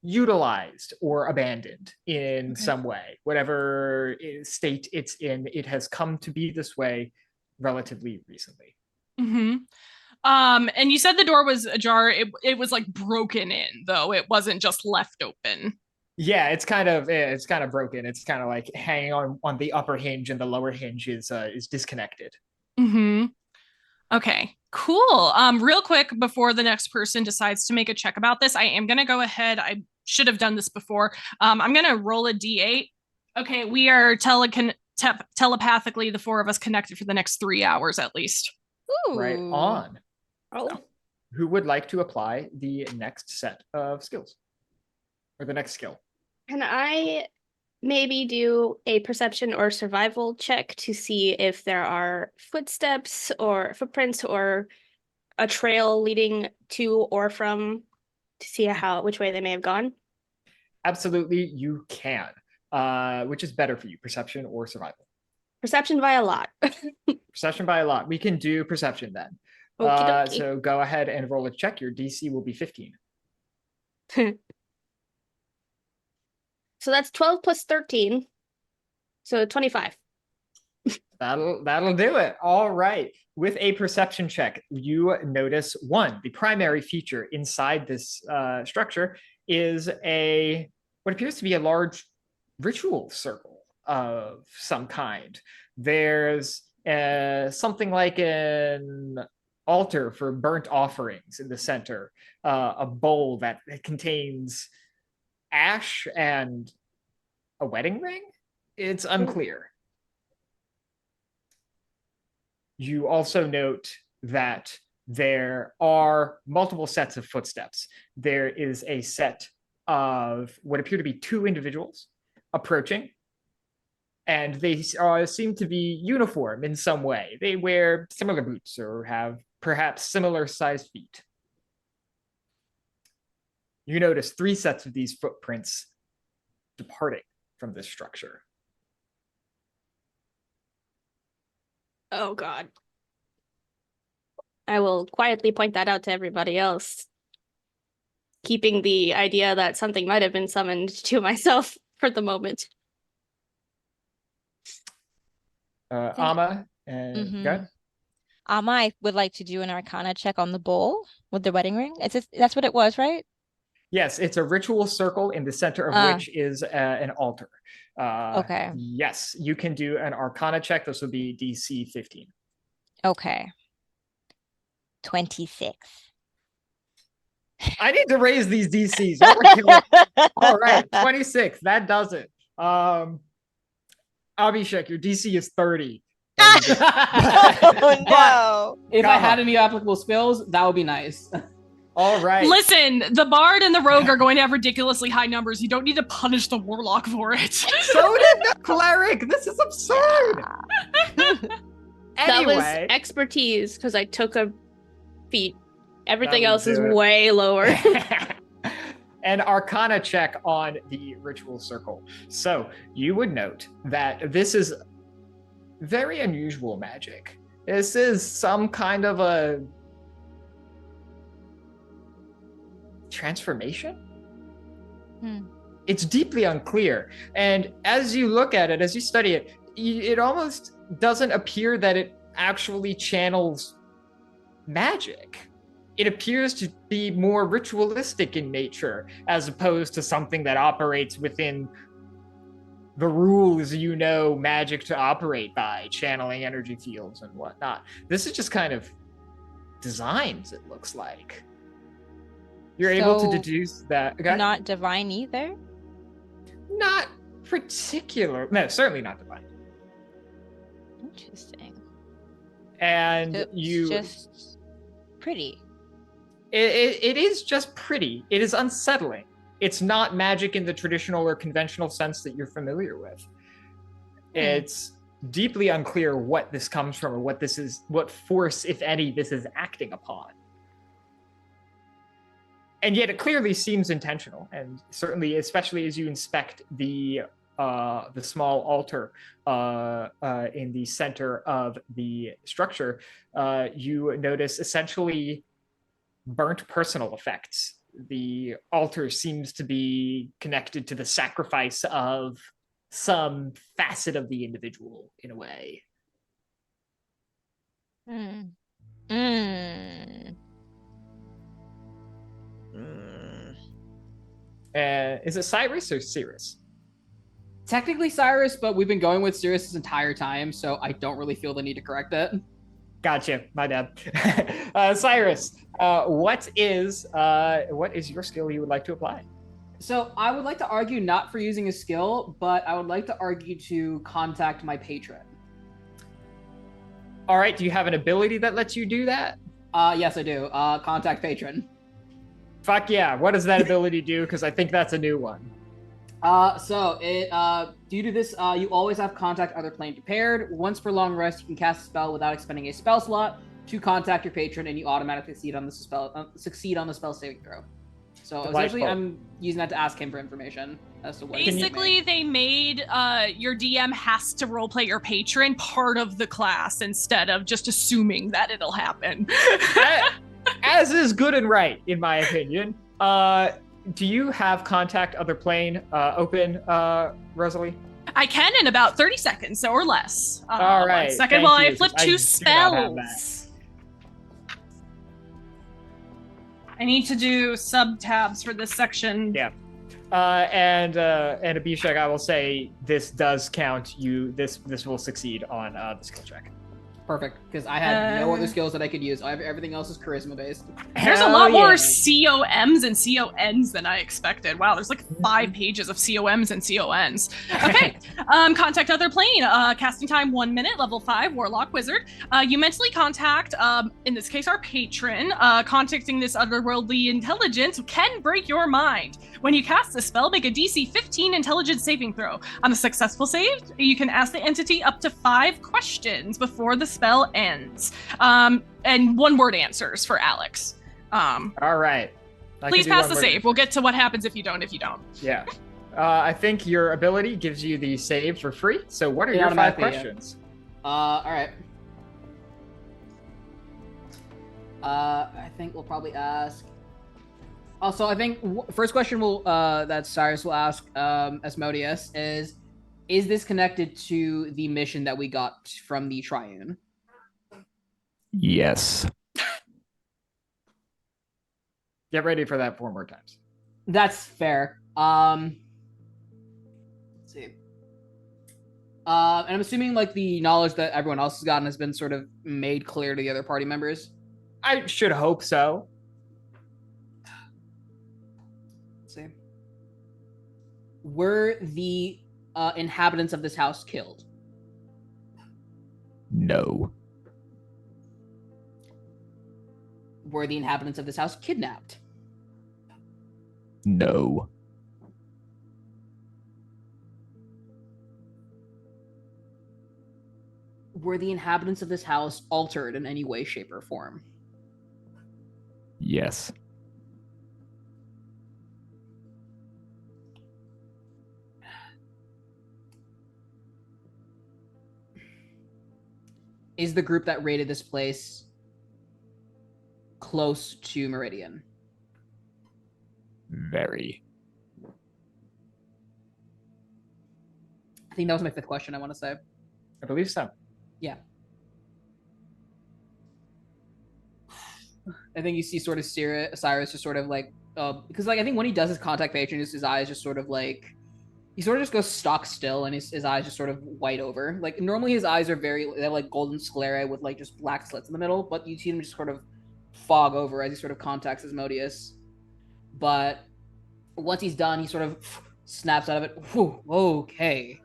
utilized or abandoned in some way. Whatever state it's in, it has come to be this way relatively recently. And you said the door was ajar. It was like broken in, though. It wasn't just left open. Yeah, it's kind of broken. It's kind of like hanging on the upper hinge, and the lower hinge is disconnected. Okay, cool. Real quick before the next person decides to make a check about this, I am gonna go ahead. I should have done this before. I'm gonna roll a d8. Okay, we are telepathically, the 4 of us, connected for the next 3 hours at least. Ooh. Right on. Oh. Who would like to apply the next set of skills? Or the next skill? Can I maybe do a perception or survival check to see if there are footsteps or footprints or a trail leading to or from, to see which way they may have gone? Absolutely, you can. Which is better for you, perception or survival? Perception by a lot. Perception by a lot. We can do perception then. So go ahead and roll a check. Your DC will be 15. So that's 12 plus 13. So 25. That'll do it. All right. With a perception check, you notice the primary feature inside this structure is what appears to be a large ritual circle of some kind. There's something like an altar for burnt offerings in the center, a bowl that contains ash and a wedding ring. It's unclear. You also note that there are multiple sets of footsteps. There is a set of what appear to be 2 individuals approaching, and they seem to be uniform in some way. They wear similar boots or have perhaps similar sized feet. You notice 3 sets of these footprints departing from this structure. Oh, God. I will quietly point that out to everybody else, keeping the idea that something might have been summoned to myself for the moment. Ama and Gut. Ama, I would like to do an Arcana check on the bowl with the wedding ring. That's what it was, right? Yes, it's a ritual circle in the center of which is an altar. Okay. Yes, you can do an Arcana check. This would be DC 15. Okay. 26. I need to raise these DCs. Y'all are killing it. All right, 26. That does it. Abhishek, your DC is 30. Oh no. If I had any applicable spells, that would be nice. All right. Listen, the bard and the rogue are going to have ridiculously high numbers. You don't need to punish the warlock for it. So did the cleric. This is absurd. That was Anyway, expertise because I took a feat. Everything That will else is do it. way lower. an Arcana check on the ritual circle. So you would note that this is very unusual magic. This is some kind of a transformation? It's deeply unclear. And as you look at it, as you study it, it almost doesn't appear that it actually channels magic. It appears to be more ritualistic in nature, as opposed to something that operates within the rules you know magic to operate by, channeling energy fields and whatnot. This is just kind of designs, it looks like. You're able to So, deduce that. Okay? Not divine either. Not particular. No, certainly not divine. Interesting. And It's you just pretty. it is just pretty. It is unsettling. It's not magic in the traditional or conventional sense that you're familiar with. It's deeply unclear what this comes from or what this is, what force, if any, this is acting upon. And yet it clearly seems intentional, and certainly, especially as you inspect the small altar in the center of the structure, you notice essentially burnt personal effects. The altar seems to be connected to the sacrifice of some facet of the individual in a way. Is it Syris or Syris? Technically Syris, but we've been going with Syris this entire time, so I don't really feel the need to correct it. Gotcha, my bad. Syris, what is your skill you would like to apply? So I would like to argue not for using a skill, but I would like to argue to contact my patron. All right, do you have an ability that lets you do that? Yes, I do. Contact patron. Fuck yeah, what does that ability do? Because I think that's a new one. So it due to this, you always have contact other plane prepared. Once per long rest, you can cast a spell without expending a spell slot to contact your patron, and you automatically succeed on the spell saving throw. So essentially, I'm using that to ask him for information as to what. Basically, they made your DM has to roleplay your patron part of the class instead of just assuming that it'll happen. As is good and right, in my opinion. Do you have contact other plane open, Rosalie? I can in about 30 seconds or less. All right. 1 second while I flip two do not have that. spells. I need to do sub tabs for this section. Yeah. And Abhishek, I will say this does count. This will succeed on the skill check. Perfect, because I had no other skills that I could use. Everything else is charisma based. There's a lot more COMs and CONs than I expected. Wow, there's like 5 pages of COMs and CONs. Okay, contact other plane. Casting time 1 minute, level 5, warlock wizard. You mentally contact, in this case, our patron. Contacting this otherworldly intelligence can break your mind. When you cast the spell, make a DC 15 intelligence saving throw. On a successful save, you can ask the entity up to 5 questions before the spell ends. And 1-word answers for Alex. All right. Please pass the save. We'll get to what happens if you don't. Yeah. I think your ability gives you the save for free. So what are your 5 questions? All right. I think we'll probably ask. Also, I think first question that Syris will ask Asmodeus is this connected to the mission that we got from the Triune? Yes. Get ready for that 4 more times. That's fair. Let's see. And I'm assuming like the knowledge that everyone else has gotten has been sort of made clear to the other party members. I should hope so. Let's see. Were the inhabitants of this house killed? No. Were the inhabitants of this house kidnapped? No. Were the inhabitants of this house altered in any way, shape, or form? Yes. Is the group that raided this place close to Meridian? Very. I think that was my 5th question, I want to say. I believe so. Yeah. I think you see sort of Syris just sort of like, because like I think when he does his contact patron, his eyes just sort of like, he sort of just goes stock still and his eyes just sort of white over. Like normally his eyes are they have like golden sclerae with like just black slits in the middle, but you see them just sort of fog over as he sort of contacts Asmodeus. But once he's done, he sort of snaps out of it. Whew, okay.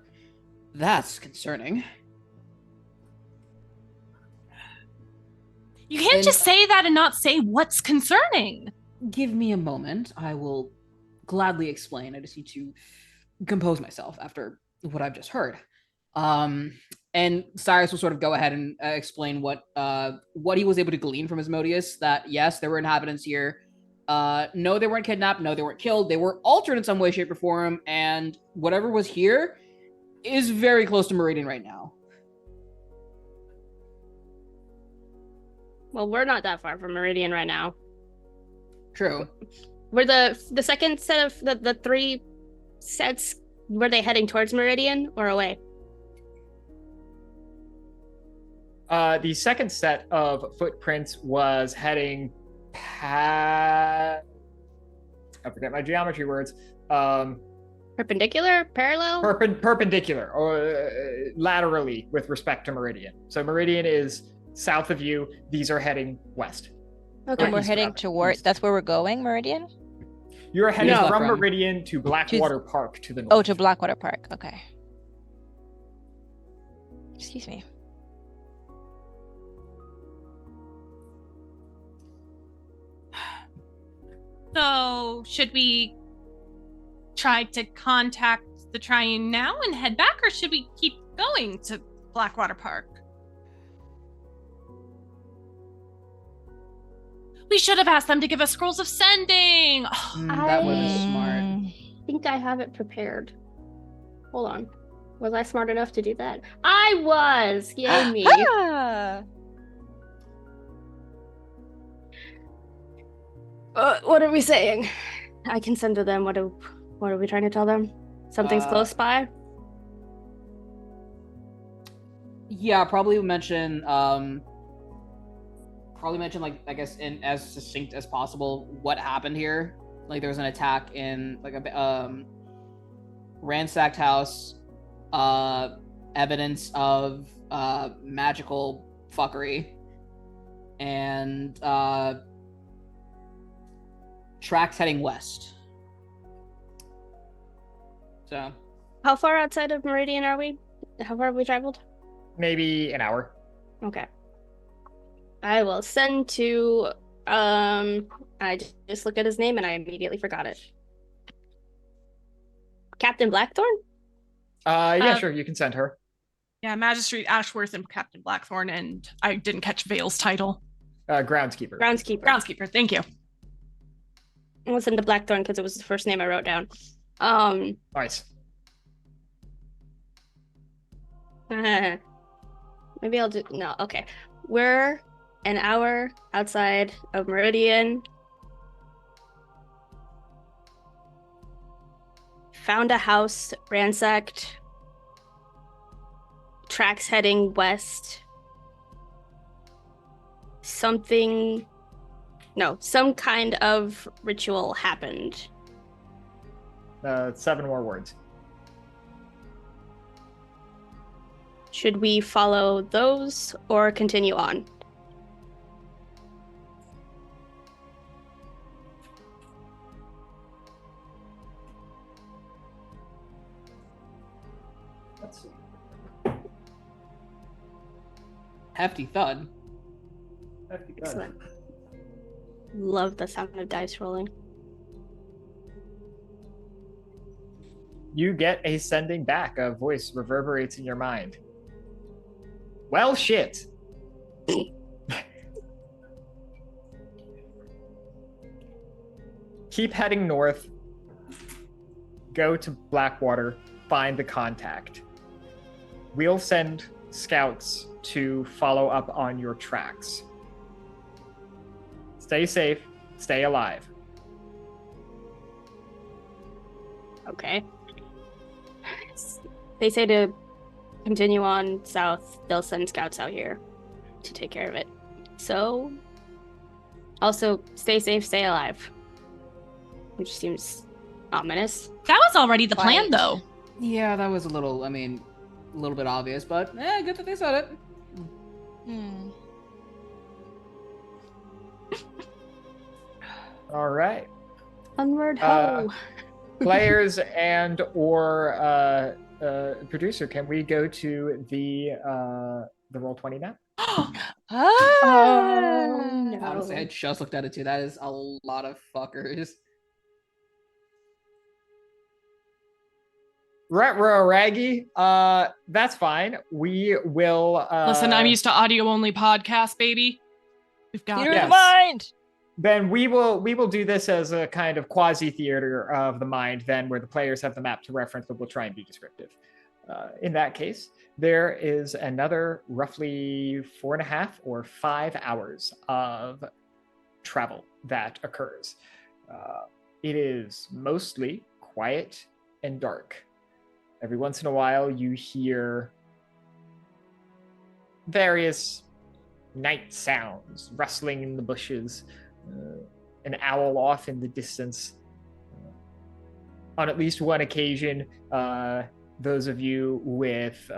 That's concerning. You can't just say that and not say what's concerning. Give me a moment. I will gladly explain. I just need to compose myself after what I've just heard. And Syris will sort of go ahead and explain what he was able to glean from Asmodeus, that yes, there were inhabitants here. No, they weren't kidnapped. No, they weren't killed. They were altered in some way, shape, or form. And whatever was here is very close to Meridian right now. Well, we're not that far from Meridian right now. True. Were the second set of the 3 sets, were they heading towards Meridian or away? The second set of footprints was heading past... I forget my geometry words. Perpendicular? Parallel? Perpendicular, or laterally with respect to Meridian. So Meridian is south of you. These are heading west. Okay. And we're east, heading rather. toward, East. that's where we're going, Meridian? You're heading No. from From- Meridian to Blackwater Park to the north. Oh, to Blackwater Park. Okay. Excuse me. So, should we try to contact the Triune now and head back, or should we keep going to Blackwater Park? We should have asked them to give us scrolls of sending. That would have been smart. I think I have it prepared. Hold on. Was I smart enough to do that? I was! Yay me. Ah! What are we saying? I can send to them. What are we trying to tell them? Something's close by? Yeah, probably mention like, I guess in as succinct as possible what happened here. Like there was an attack in like a ransacked house, evidence of magical fuckery, and tracks heading west. So How far outside of Meridian are we? How far have we traveled? Maybe an hour. Okay. I will send to I just looked at his name and I immediately forgot it. Captain Blackthorn? Yeah, sure, you can send her. Yeah, Magistrate Ashworth and Captain Blackthorn, and I didn't catch Vale's title. Groundskeeper. Groundskeeper, thank you. I'll send to Blackthorn because it was the first name I wrote down. Nice. Maybe I'll do no, okay. We're an hour outside of Meridian. Found a house ransacked. Tracks heading west. Some kind of ritual happened. 7 more words. Should we follow those or continue on? Let's see. Hefty thud. Excellent. Love the sound of dice rolling. You get a sending back. A voice reverberates in your mind. Well, shit. Keep heading north. Go to Blackwater. Find the contact. We'll send scouts to follow up on your tracks. Stay safe. Stay alive. Okay. They say to continue on south. They'll send scouts out here to take care of it. So, also stay safe, stay alive. Which seems ominous. That was already the plan, Right. though. Yeah, that was a little bit obvious, but good that they said it. Hmm. All right. Onward Uh, ho! Players and or producer, can we go to the Roll20 now? Oh, no. Honestly, I just looked at it too. That is a lot of fuckers. Retro Raggy, that's fine. We will Listen, I'm used to audio only podcast, baby. We've got Theater Yes. of the mind. Then we will do this as a kind of quasi theater of the mind, then where the players have the map to reference, but we'll try and be descriptive. In that case, there is another roughly 4.5 or 5 hours of travel that occurs. It is mostly quiet and dark. Every once in a while, you hear various night sounds, rustling in the bushes, an owl off in the distance. On at least one occasion, those of you with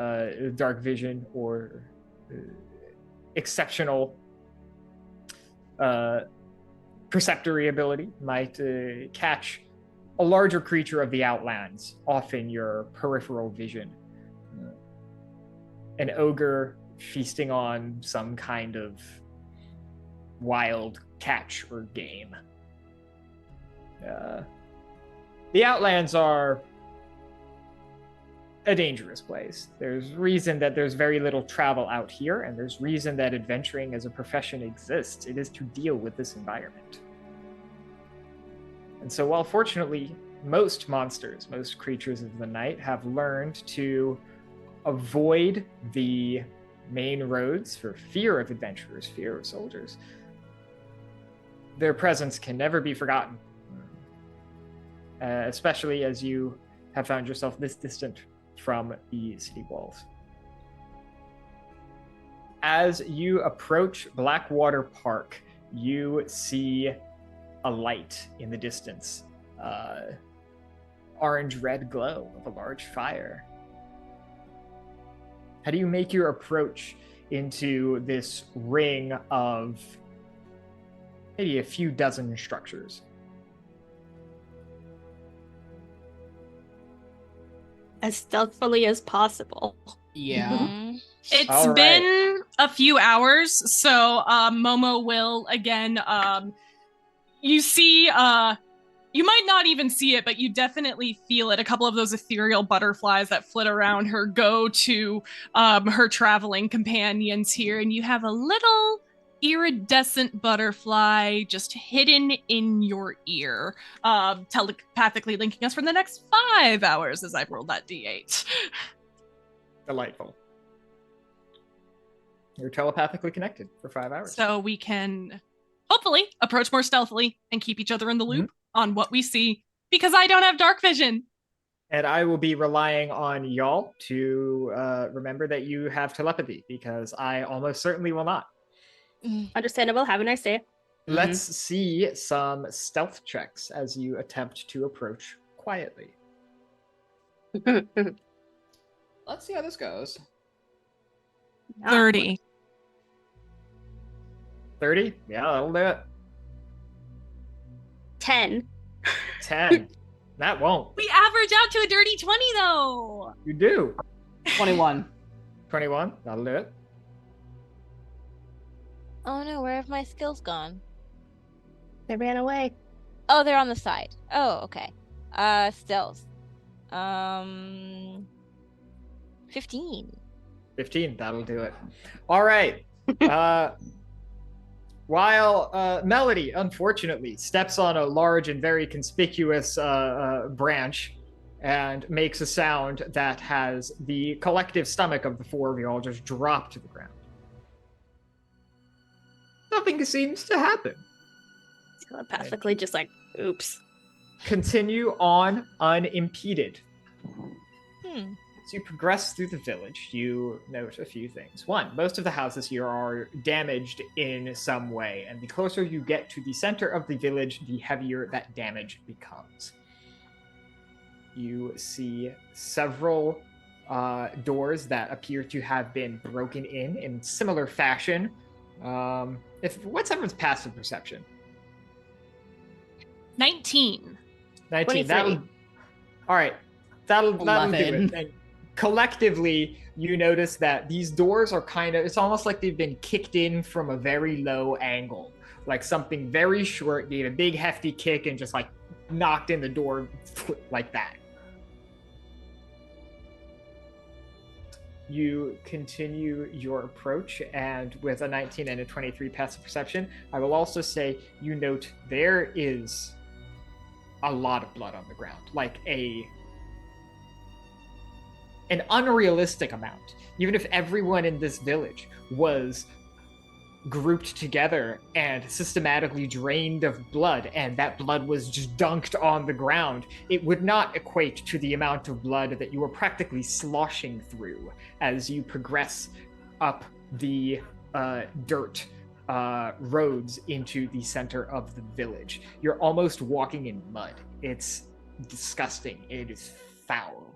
dark vision or exceptional perceptory ability might catch a larger creature of the outlands off in your peripheral vision. An ogre feasting on some kind of wild catch or game. The outlands are a dangerous place. There's reason that there's very little travel out here, and there's reason that adventuring as a profession exists. It is to deal with this environment. And so while fortunately most monsters, most creatures of the night have learned to avoid the main roads for fear of adventurers, fear of soldiers, their presence can never be forgotten, especially as you have found yourself this distant from the city walls. As you approach Blackwater Park, you see a light in the distance, orange-red glow of a large fire. How do you make your approach into this ring of maybe a few dozen structures? As stealthily as possible. Yeah. Mhm. It's All right. been a few hours, so Momo will again. You see, you might not even see it, but you definitely feel it. A couple of those ethereal butterflies that flit around her go to her traveling companions here, and you have a little iridescent butterfly just hidden in your ear, telepathically linking us for the next 5 hours as I've rolled that d8. Delightful. You're telepathically connected for 5 hours. So we can hopefully approach more stealthily and keep each other in the loop on what we see, because I don't have dark vision. And I will be relying on y'all to remember that you have telepathy, because I almost certainly will not. Understandable. Have a nice day. Let's see some stealth checks as you attempt to approach quietly. Let's see how this goes. 30. 30? Yeah, that'll do it. 10. 10. That won't. We average out to a dirty 20 though. You do. 21. 21. That'll do it. Oh no, where have my skills gone? They ran away. Oh, they're on the side. Oh, okay. Stealth. 15. 15. That'll do it. All right. While Melody, unfortunately, steps on a large and very conspicuous branch and makes a sound that has the collective stomach of the four of you all just drop to the ground. Nothing seems to happen. Telepathically, just like, oops. Continue on unimpeded. Hmm. As you progress through the village, you note a few things. One, most of the houses here are damaged in some way, and the closer you get to the center of the village, the heavier that damage becomes. You see several doors that appear to have been broken in similar fashion. What's everyone's passive perception? 19. 19. 23. All right. That'll do 11. it. And collectively, you notice that these doors are it's almost like they've been kicked in from a very low angle. Like something very short gave a big hefty kick and just like knocked in the door like that. You continue your approach, and with a 19 and a 23 passive perception, I will also say you note there is a lot of blood on the ground, like an unrealistic amount. Even if everyone in this village was grouped together and systematically drained of blood, and that blood was just dunked on the ground, it would not equate to the amount of blood that you are practically sloshing through as you progress up the dirt roads into the center of the village. You're almost walking in mud. It's disgusting. It is foul.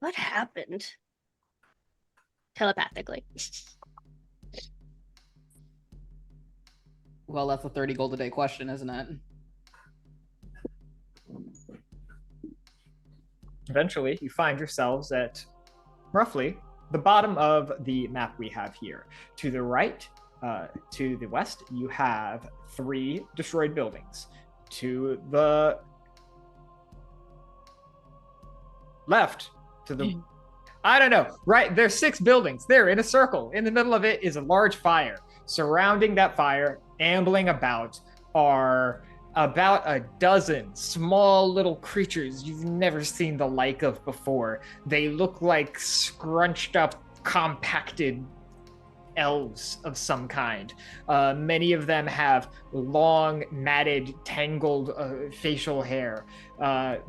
What happened? Telepathically. Well, that's a 30 gold a day question, isn't it? Eventually, you find yourselves at roughly the bottom of the map we have here. To the right, to the west, you have 3 destroyed buildings. To the left, I don't know, right, there's 6 buildings. They're in a circle. In the middle of it is a large fire. Surrounding that fire, ambling about, are about a dozen small little creatures you've never seen the like of before. They look like scrunched up, compacted elves of some kind. Many of them have long, matted, tangled facial hair.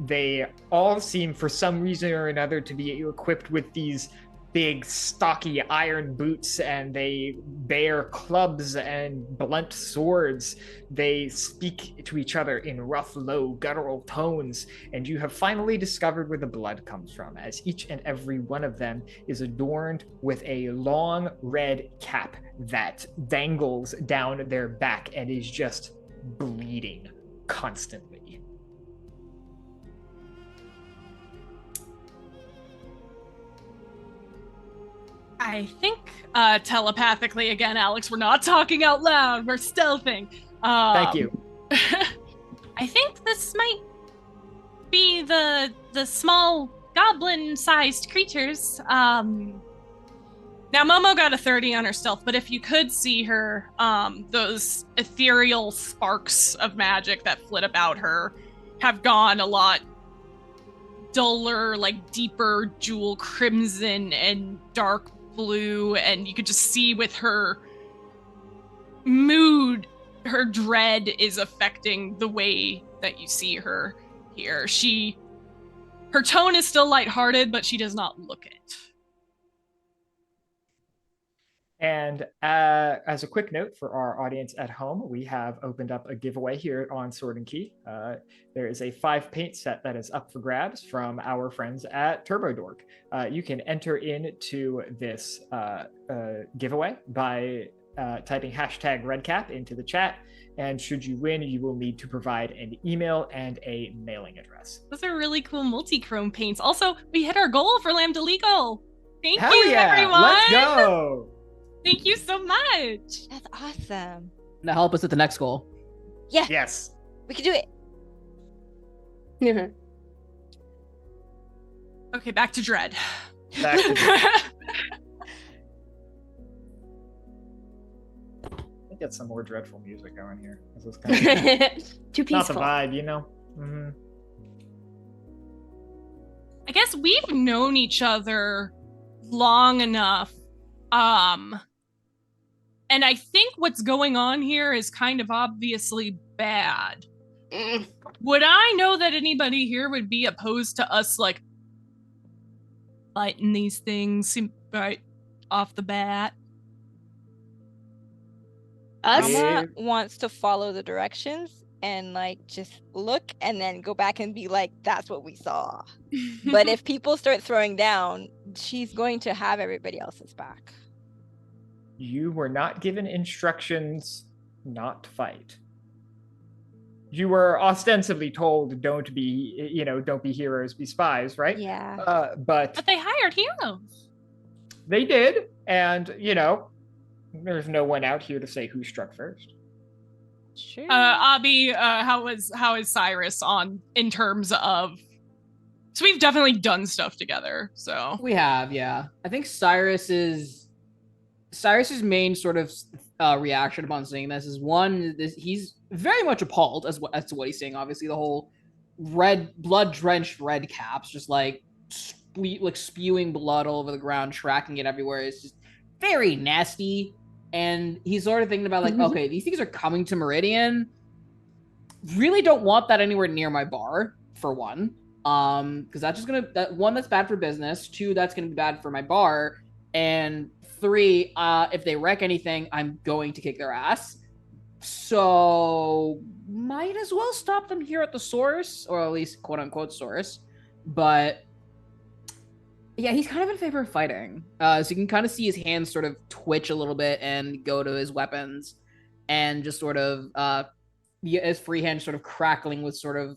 They all seem, for some reason or another, to be equipped with these big, stocky iron boots, and they bear clubs and blunt swords. They speak to each other in rough, low, guttural tones, and you have finally discovered where the blood comes from, as each and every one of them is adorned with a long red cap that dangles down their back and is just bleeding constantly. I think telepathically, again, Alex, we're not talking out loud. We're stealthing. Thank you. I think this might be the small goblin-sized creatures. Now, Momo got a 30 on her stealth, but if you could see her, those ethereal sparks of magic that flit about her have gone a lot duller, like deeper jewel crimson and dark blue, and you could just see with her mood, her dread is affecting the way that you see her here. Her tone is still lighthearted, but she does not look it. And as a quick note for our audience at home, we have opened up a giveaway here on Sword and Key. There is a 5 paint set that is up for grabs from our friends at Turbo Dork. You can enter into this giveaway by typing hashtag Redcap into the chat. And should you win, you will need to provide an email and a mailing address. Those are really cool multi-chrome paints. Also, we hit our goal for Lambda Legal. Thank Hell you, yeah! everyone. Let's go! Thank you so much. That's awesome. Now help us with the next goal. Yeah, Yes. we can do it. Okay, back to Dread. Back to Dread. Get some more dreadful music going here. This is kind of Too not the peaceful. vibe, you know. Mm-hmm. I guess we've known each other long enough. And I think what's going on here is kind of obviously bad. Mm. Would I know that anybody here would be opposed to us, like, fighting these things right off the bat? Us? Mama wants to follow the directions and like just look and then go back and be like, that's what we saw. But if people start throwing down, she's going to have everybody else's back. You were not given instructions not to fight. You were ostensibly told don't be heroes, be spies, right? Yeah. But But they hired heroes. they did, and there's no one out here to say who struck first. Sure. Abby, how is Syris on in terms of? So we've definitely done stuff together. So We have, yeah. I think Cyrus's main sort of reaction upon seeing this is he's very much appalled as to what he's seeing. Obviously, the whole blood-drenched Redcaps, just like spewing blood all over the ground, tracking it everywhere. It's just very nasty. And he's sort of thinking about like, okay, these things are coming to Meridian. Really don't want that anywhere near my bar, for one. Because that's just that's bad for business. 2, that's gonna be bad for my bar. And 3, if they wreck anything, I'm going to kick their ass. So might as well stop them here at the source, or at least quote unquote source. But yeah, he's kind of in favor of fighting. So you can kind of see his hands sort of twitch a little bit and go to his weapons, and just sort of his free hand sort of crackling with sort of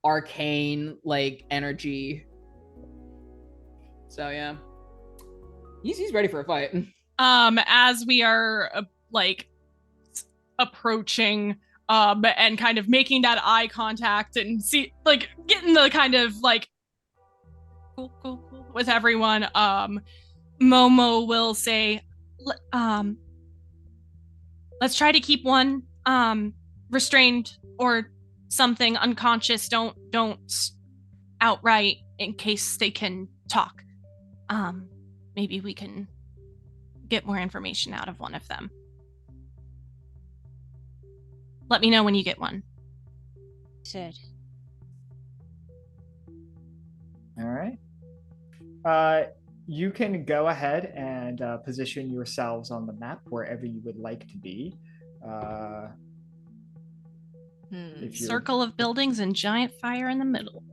arcane like energy. So yeah, he's ready for a fight. as we are approaching and kind of making that eye contact and getting the kind of cool with everyone, Momo will say, let's try to keep one restrained or something, unconscious. Don't outright, in case they can talk. Maybe we can get more information out of one of them. Let me know when you get one. Should. All right. You can go ahead and position yourselves on the map wherever you would like to be. If you're... Circle of buildings and giant fire in the middle.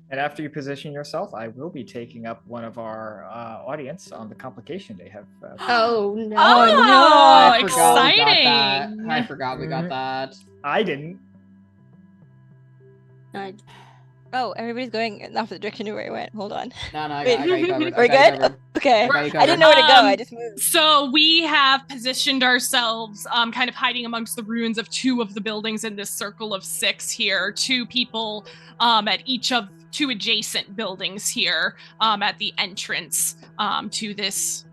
And after you position yourself, I will be taking up one of our audience on the complication they have. Oh no! Oh, I forgot we got exciting! that. I forgot we got that. I didn't. Oh, everybody's going off the direction of where I went. Hold on. No, I Wait, got you covered. We're good? Okay. I I didn't know where to go. I just moved. So we have positioned ourselves kind of hiding amongst the ruins of 2 of the buildings in this circle of 6 here. 2 people at each of 2 adjacent buildings here at the entrance to this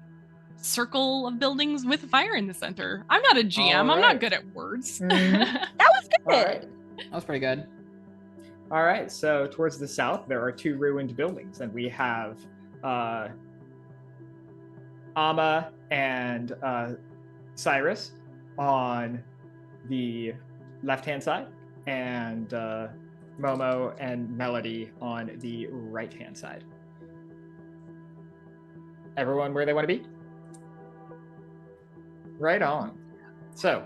circle of buildings with fire in the center. I'm not a GM. All I'm right. not good at words. That was good. All right. That was pretty good. All right. So towards the south, there are 2 ruined buildings, and we have Amma and Syris on the left-hand side, and Momo and Melody on the right-hand side. Everyone where they want to be? Right on. So,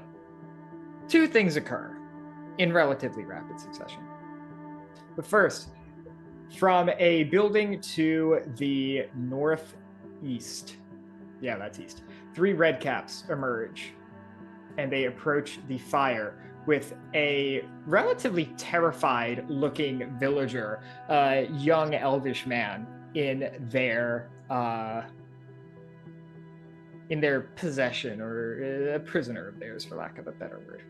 2 things occur in relatively rapid succession. But first, from a building to the northeast, yeah, that's east. 3 Redcaps emerge, and they approach the fire with a relatively terrified-looking villager, a young elvish man in their possession, or a prisoner of theirs, for lack of a better word.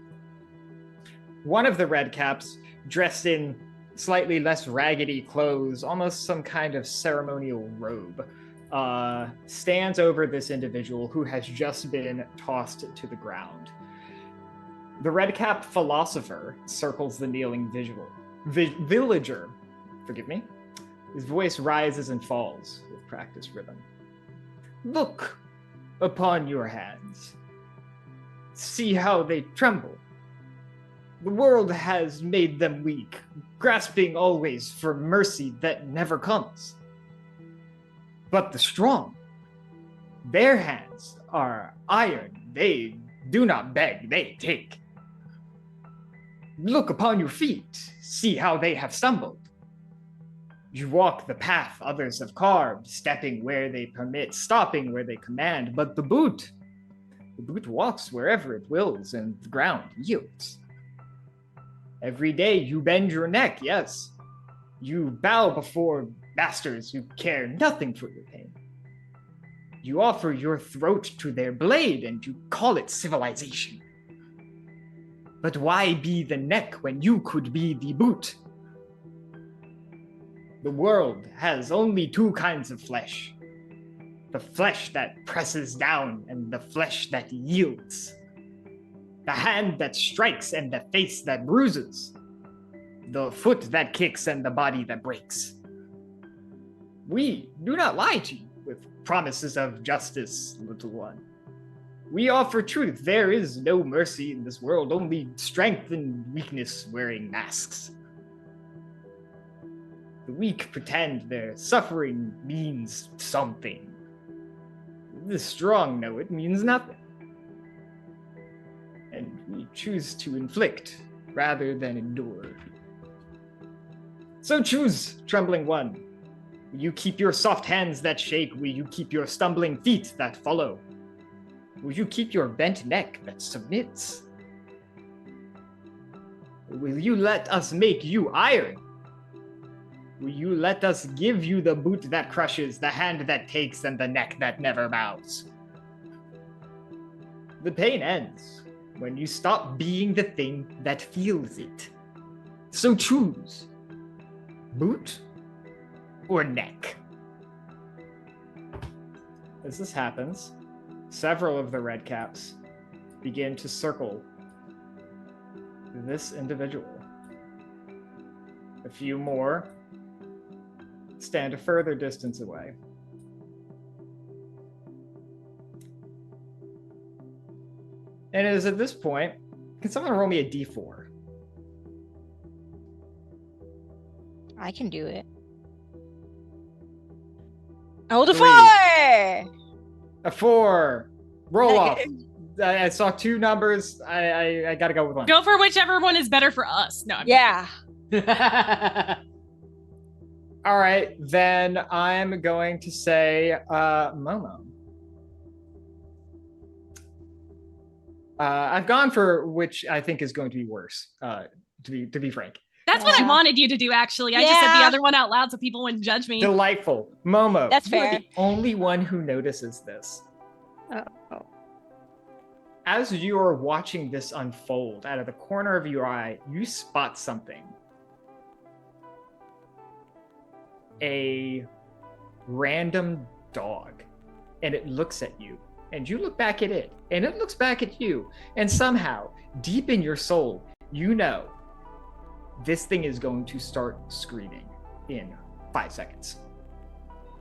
One of the Redcaps, dressed in slightly less raggedy clothes, almost some kind of ceremonial robe, stands over this individual who has just been tossed to the ground. The Redcap philosopher circles the kneeling villager. Forgive me. His voice rises and falls with practiced rhythm. Look upon your hands. See how they tremble. The world has made them weak, grasping always for mercy that never comes. But the strong, their hands are iron. They do not beg, they take. Look upon your feet. See how they have stumbled. You walk the path others have carved, stepping where they permit, stopping where they command. But the boot walks wherever it wills, and the ground yields. Every day you bend your neck, yes. You bow before masters who care nothing for your pain. You offer your throat to their blade, and you call it civilization. But why be the neck when you could be the boot? The world has only 2 kinds of flesh. The flesh that presses down and the flesh that yields. The hand that strikes and the face that bruises. The foot that kicks and the body that breaks. We do not lie to you with promises of justice, little one. We offer truth. There is no mercy in this world, only strength and weakness wearing masks. The weak pretend their suffering means something. The strong know it means nothing. And we choose to inflict rather than endure. So choose, trembling one. Will you keep your soft hands that shake? Will you keep your stumbling feet that follow? Will you keep your bent neck that submits? Or will you let us make you iron? Will you let us give you the boot that crushes, the hand that takes, and the neck that never bows? The pain ends when you stop being the thing that feels it. So choose, boot or neck. As this happens, several of the Redcaps begin to circle this individual. A few more stand a further distance away. And it is at this point, can someone roll me a d4? I can do it. I rolled a 3. 4! A 4. Roll off. I saw 2 numbers. I gotta go with one. Go for whichever one is better for us. No. Yeah. All right, then I'm going to say Momo. I've gone for which I think is going to be worse, to be frank. That's what I wanted you to do, actually. I just said the other one out loud so people wouldn't judge me. Delightful. Momo. That's you are fair. the only one who notices this. Oh. As you are watching this unfold, out of the corner of your eye, you spot something. A random dog. And it looks at you. And you look back at it. And it looks back at you. And somehow, deep in your soul, you know this thing is going to start screaming in 5 seconds.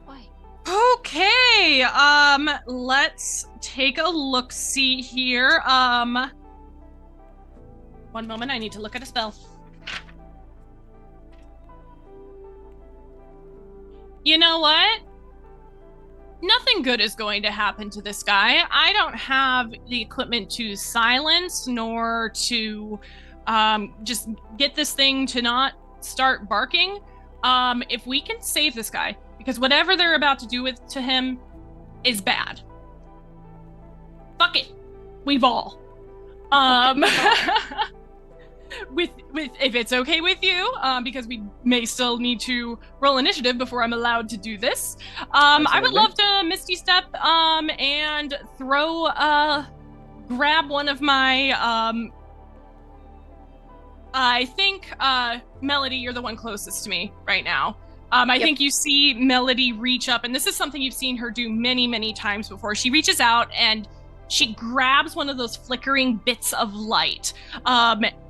Why? Okay, let's take a look-see here. One moment, I need to look at a spell. You know what? Nothing good is going to happen to this guy. I don't have the equipment to silence nor to just get this thing to not start barking. If we can save this guy, because whatever they're about to do to him is bad. fuck it, we ball. With if it's okay with you, because we may still need to roll initiative before I'm allowed to do this. I would love to Misty Step and throw grab one of my I think Melody, you're the one closest to me right now. I think you see Melody reach up, and this is something you've seen her do many, many times before. She reaches out and she grabs one of those flickering bits of light.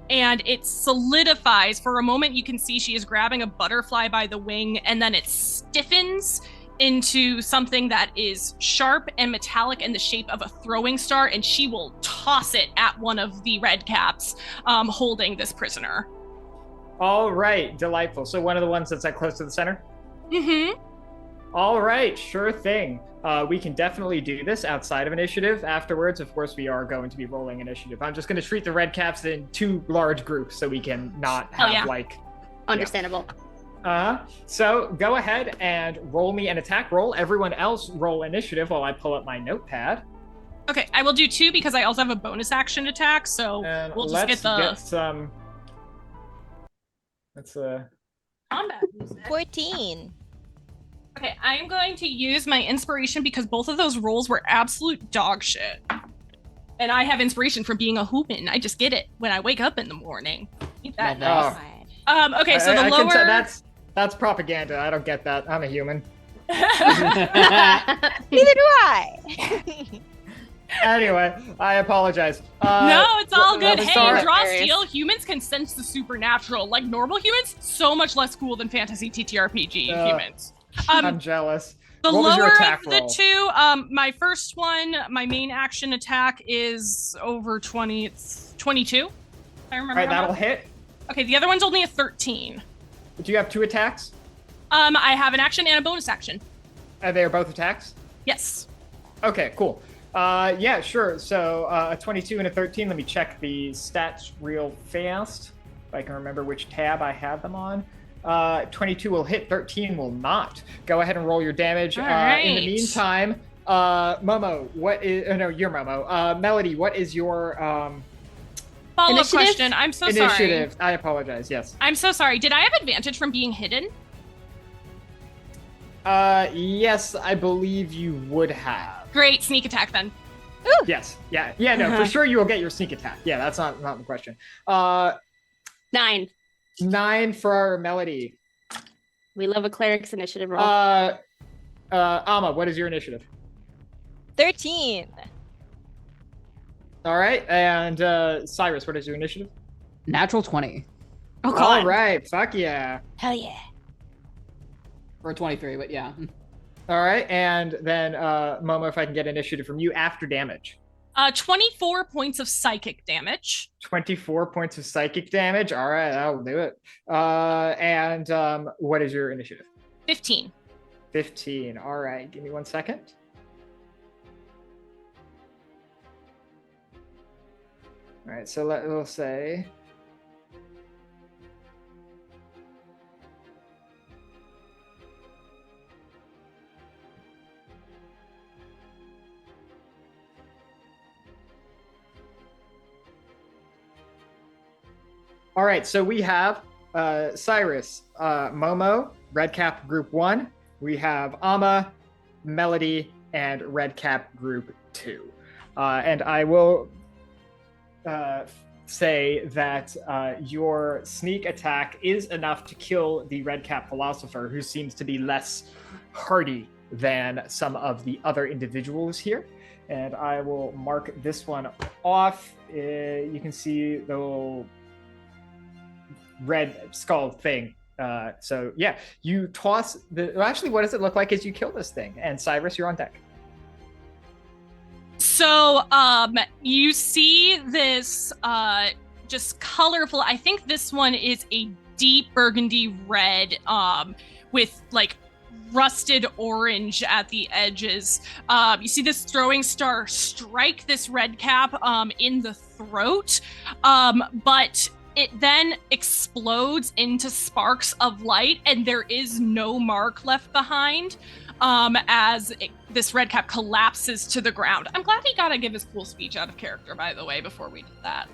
And it solidifies. For a moment, you can see she is grabbing a butterfly by the wing, and then it stiffens into something that is sharp and metallic in the shape of a throwing star, and she will toss it at one of the Redcaps holding this prisoner. All right, delightful. So one of the ones that's like close to the center? Mm-hmm. All right, sure thing. We can definitely do this outside of initiative. Afterwards, of course, we are going to be rolling initiative. I'm just going to treat the Redcaps in 2 large groups so we can not have Understandable. So go ahead and roll me an attack roll. Everyone else roll initiative while I pull up my notepad. Okay, I will do 2 because I also have a bonus action attack, so And we'll just get some... That's combat music. 14. Okay, I am going to use my inspiration because both of those rolls were absolute dog shit. And I have inspiration from being a human. I just get it when I wake up in the morning. Eat that. Okay, so the lower... That's propaganda. I don't get that. I'm a human. Neither do I. Anyway, I apologize. No, it's all good. Hey, sorry. draw steel. Humans can sense the supernatural. Like normal humans, so much less cool than fantasy TTRPG humans. I'm jealous. The What was your lower attack of the roll? 2, my first one, my main action attack is over 20. It's 22. I remember. All right, that'll hit. Okay, the other one's only a 13. Do you have 2 attacks? I have an action and a bonus action. They are both attacks? Yes. Okay, cool. Yeah, sure. So a 22 and a 13. Let me check the stats real fast, if I can remember which tab I have them on. 22 will hit, 13 will not. Go ahead and roll your damage. All In the right. meantime, Momo, what is... no, you're Momo. Melody, what is your Follow-up Initiative? question. I'm so sorry. initiative? I apologize, yes. I'm so sorry. Did I have advantage from being hidden? Yes, I believe you would have. Great, sneak attack then. Yes, yeah, no, for sure you will get your sneak attack. Yeah, that's not the question. 9. 9 for our Melody. We love a cleric's initiative roll. Amma, what is your initiative? 13. All right, and Syris, what is your initiative? Natural 20. Oh, All right, fuck yeah. Hell yeah. Or 23, but yeah. All right, and then Momo, if I can get initiative from you after damage. 24 points of psychic damage. 24 points of psychic damage. All right, I'll do it. And what is your initiative? 15. 15. All right, give me 1 second. All right, so we'll say... All right, so we have Syris, Momo, Redcap Group 1. We have Amma, Melody, and Redcap Group 2. And I will say that your sneak attack is enough to kill the Redcap philosopher, who seems to be less hardy than some of the other individuals here. And I will mark this one off. You can see the little red skull thing. So yeah, you toss the... Actually, what does it look like as you kill this thing? And Syris, you're on deck. So you see this just colorful, I think this one is a deep burgundy red with like rusted orange at the edges. You see this throwing star strike this Redcap in the throat, but it then explodes into sparks of light and there is no mark left behind. this red cap collapses to the ground. I'm glad he got to give his cool speech out of character, by the way, before we did that.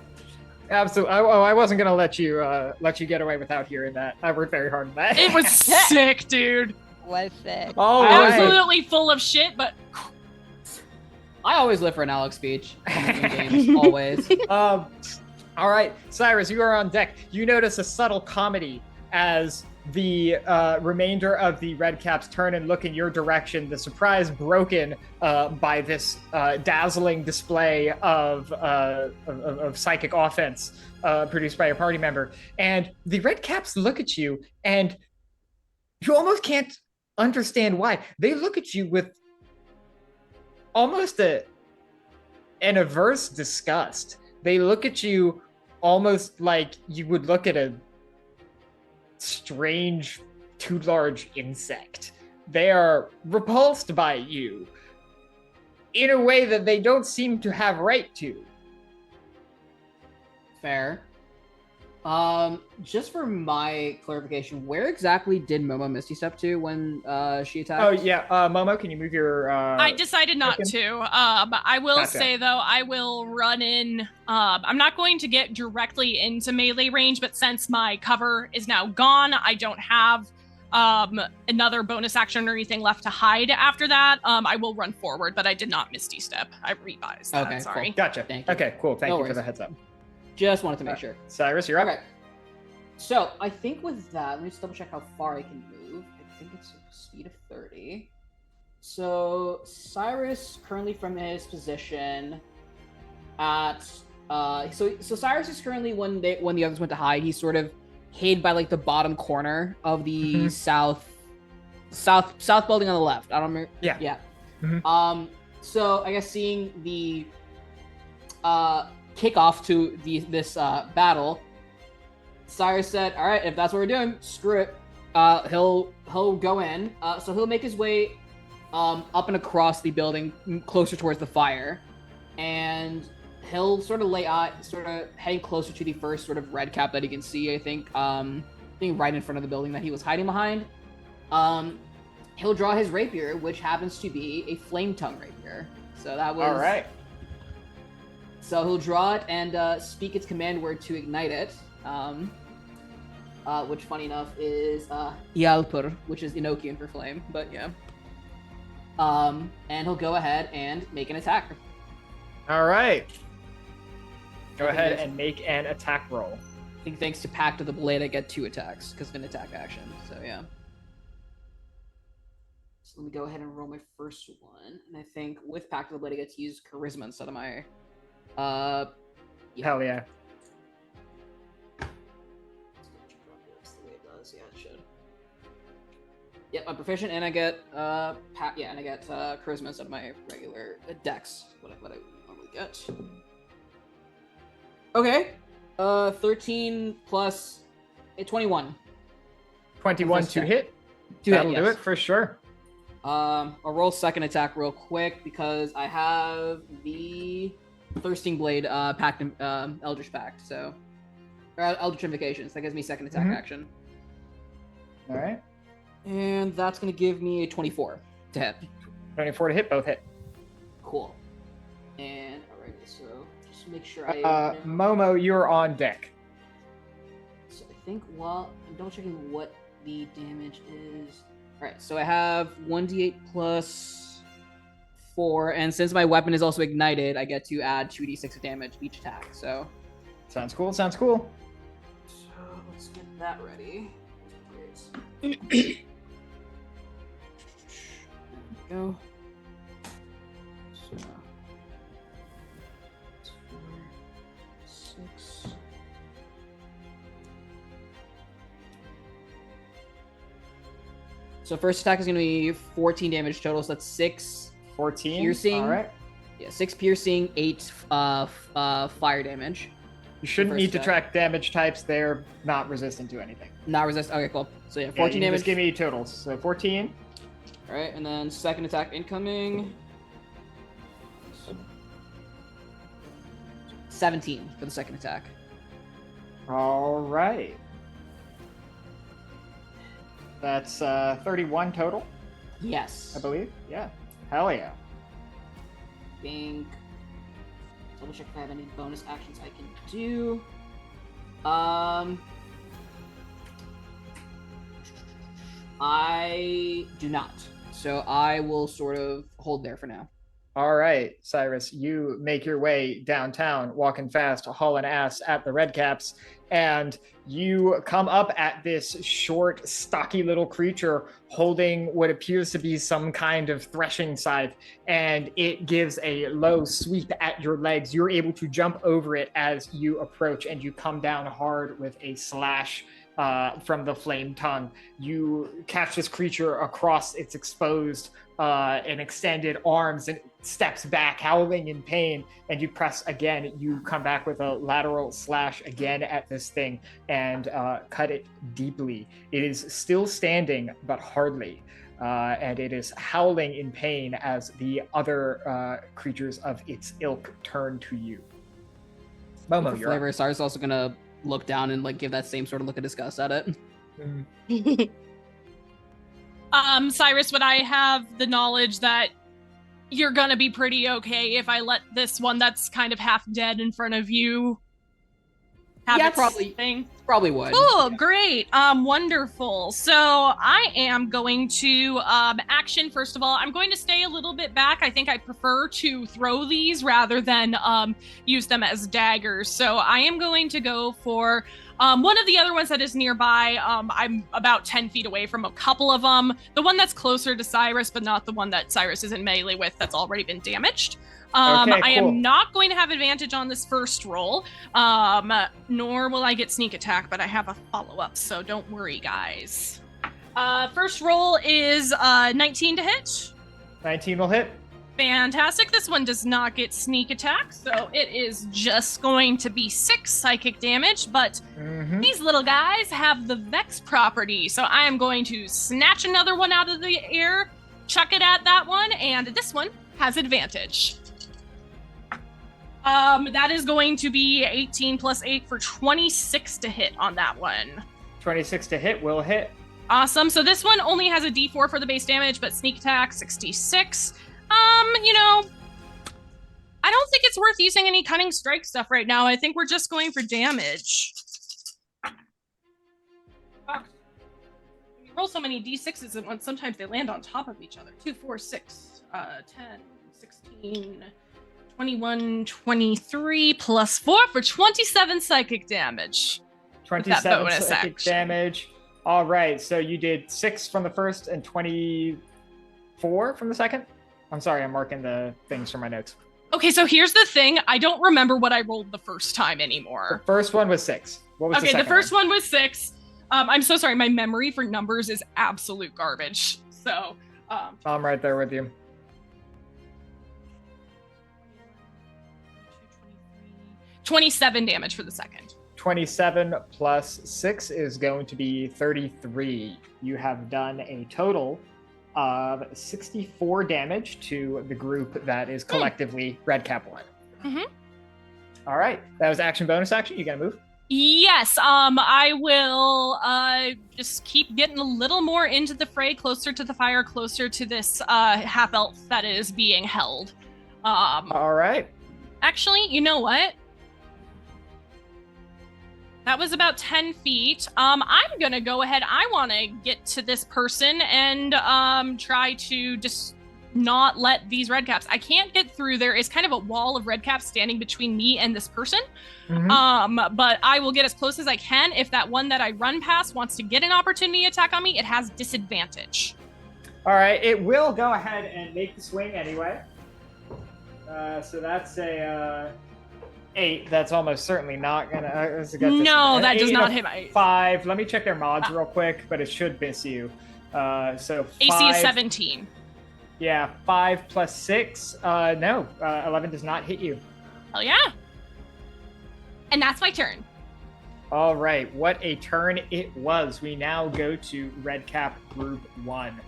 Absolutely. I wasn't gonna let you get away without hearing that. I worked very hard on that. It was sick, dude. Was sick. Oh, Absolutely full of shit, but I always live for an Alex speech. In games, always. All right, Syris, you are on deck. You notice a subtle comedy as the remainder of the Redcaps turn and look in your direction. The surprise broken by this dazzling display of psychic offense produced by a party member. And the Redcaps look at you, and you almost can't understand why. They look at you with almost an averse disgust. They look at you almost like you would look at a strange, too large insect. They are repulsed by you in a way that they don't seem to have right to. Fair. Just for my clarification, where exactly did Momo Misty step to when she attacked? Oh yeah, Momo, can you move your? I decided not token? to. I will Gotcha. say though, I will run in. I'm not going to get directly into melee range, but since my cover is now gone, I don't have another bonus action or anything left to hide after that. I will run forward, but I did not Misty Step. I revised that. Okay, Sorry. cool. Gotcha. Thank you. Okay, cool. Thank No you for worries. the heads up. Just wanted to make sure. Syris, you're up. Okay. So I think with that, let me just double check how far I can move. I think it's a speed of 30. So Syris currently from his position at so Syris is currently when the others went to hide, he's sort of hid by like the bottom corner of the south building on the left. I don't remember. Yeah. So I guess seeing the kickoff to this battle, Syris said, "All right, if that's what we're doing, screw it." He'll go in. So he'll make his way up and across the building, closer towards the fire, and he'll sort of heading closer to the first sort of red cap that he can see. I think right in front of the building that he was hiding behind. He'll draw his rapier, which happens to be a flame tongue rapier. So that was All right. So he'll draw it and speak its command word to ignite it, which, funny enough, is Ialpur, which is Enochian for flame, but yeah. And he'll go ahead and make an attack. All right. Go Okay, ahead yes. and make an attack roll. I think thanks to Pact of the Blade, I get 2 attacks because of an attack action, so yeah. So let me go ahead and roll my first one, and I think with Pact of the Blade, I get to use Charisma instead of my... Hell yeah. That's the way it does. Yeah, it should. Yep, I'm proficient, and I get charisma instead of my regular dex. What I normally get. Okay. 13 plus 21. 21 First to attack. hit. To hit, That'll do yes. it for sure. I'll roll second attack real quick because I have the Thirsting Blade Pact, Eldritch Pact, so Eldritch Invocation. So that gives me second attack action, All right. and that's gonna give me a 24 to hit. 24 to hit, both hit. Cool. And alrighty, so just make sure I. Momo, you're on deck. So I think while I'm double checking what the damage is. Alright, so I have 1d8 plus 4, and since my weapon is also ignited, I get to add 2d6 of damage each attack. So Sounds cool. Sounds cool. let's get that ready. There we go. So, 4, 6. So first attack is going to be 14 damage total, so that's 6 14. piercing. All right. Yeah, 6 piercing, 8 fire damage. You shouldn't First need to attack. track damage types. They're not resistant to anything. Not resist. Okay, cool. So yeah, Yeah, 14 you can damage. Just give me totals. So 14. All right, and then second attack incoming. 17 for the second attack. All right. That's 31 total. Yes. I believe. Yeah. Hell yeah. Think. Double check if I have any bonus actions I can do. I do not. So I will sort of hold there for now. All right, Syris, you make your way downtown, walking fast, hauling ass at the Redcaps, and you come up at this short, stocky little creature holding what appears to be some kind of threshing scythe, and it gives a low sweep at your legs. You're able to jump over it as you approach, and you come down hard with a slash from the flame tongue. You catch this creature across its exposed and extended arms and steps back, howling in pain, and you press again. You come back with a lateral slash again at this thing and cut it deeply. It is still standing, but hardly. And it is howling in pain as the other creatures of its ilk turn to you. Momo, For you're flavor, Cyrus is also gonna look down and like give that same sort of look of disgust at it. Syris, would I have the knowledge that you're gonna be pretty okay if I let this one that's kind of half dead in front of you have Yeah, its probably. thing? Probably would. Cool, great, wonderful. So I am going to action. First of all, I'm going to stay a little bit back. I think I prefer to throw these rather than use them as daggers. So I am going to go for one of the other ones that is nearby. I'm about 10 feet away from a couple of them. The one that's closer to Syris, but not the one that Syris is in melee with that's already been damaged. Okay, I am cool. not going to have advantage on this first roll, nor will I get sneak attack, but I have a follow-up, so don't worry, guys. First roll is 19 to hit. 19 will hit. Fantastic. This one does not get sneak attack, so it is just going to be 6 psychic damage, but these little guys have the Vex property, so I am going to snatch another one out of the air, chuck it at that one, and this one has advantage. That is going to be 18 plus 8 for 26 to hit on that one. 26 to hit will hit. Awesome. So this one only has a D4 for the base damage, but sneak attack 66. I don't think it's worth using any cunning strike stuff right now. I think we're just going for damage. You roll so many D6s at once, sometimes they land on top of each other. 2, 4, 6, 10, 16, 21, 23, plus 4 for 27 psychic damage. 27 psychic damage. All right, so you did 6 from the first and 24 from the second? I'm sorry, I'm marking the things for my notes. Okay, so here's the thing. I don't remember what I rolled the first time anymore. The first one was 6. What was the second the first one was 6. I'm so sorry. My memory for numbers is absolute garbage. So, I'm right there with you. 27 damage for the second. 27 plus 6 is going to be 33. You have done a total of 64 damage to the group that is collectively Redcap 1. All right. That was action, bonus action. You gonna move? Yes. I will just keep getting a little more into the fray, closer to the fire, closer to this half elf that is being held. All right. Actually, you know what? That was about 10 feet. I'm going to go ahead. I want to get to this person and try to just not let these redcaps. I can't get through. There is kind of a wall of redcaps standing between me and this person. But I will get as close as I can. If that one that I run past wants to get an opportunity attack on me, it has disadvantage. All right. It will go ahead and make the swing anyway. So that's a... 8. That's almost certainly not gonna. No, that does not hit my 5. Let me check their mods real quick, but it should miss you. So 5, AC is 17. Yeah, 5 plus 6. No, 11 does not hit you. Hell yeah! And that's my turn. All right, what a turn it was. We now go to Redcap Group 1.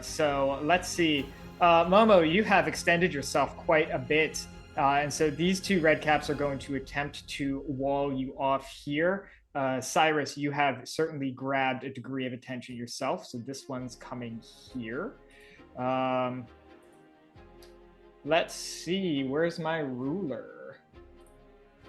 So let's see. Momo, you have extended yourself quite a bit. And so these two redcaps are going to attempt to wall you off here. Syris, you have certainly grabbed a degree of attention yourself, so this one's coming here. Let's see, where's my ruler?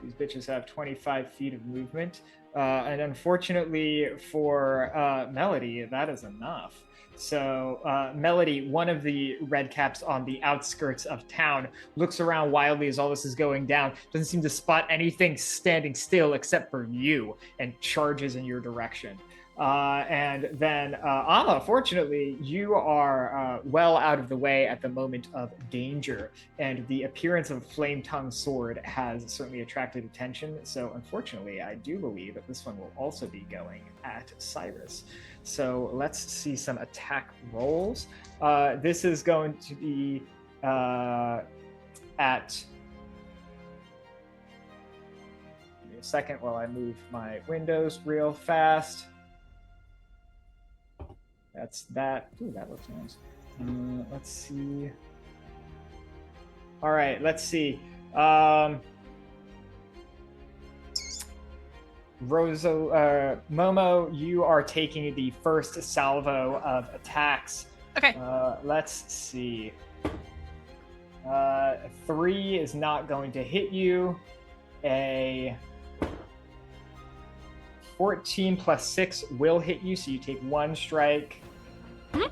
These bitches have 25 feet of movement. And unfortunately for Melody, that is enough. So Melody, one of the Redcaps on the outskirts of town, looks around wildly as all this is going down, doesn't seem to spot anything standing still except for you, and charges in your direction. And then Amma, fortunately, you are well out of the way at the moment of danger, and the appearance of a flame-tongued sword has certainly attracted attention. So unfortunately, I do believe that this one will also be going at Syris. So let's see some attack rolls. This is going to be at... Give me a second while I move my windows real fast. That's that. Ooh, that looks nice. Let's see. All right, let's see. Momo, you are taking the first salvo of attacks. Okay. Let's see. 3 is not going to hit you. A 14 plus 6 will hit you, so you take 1 strike. Mm-hmm.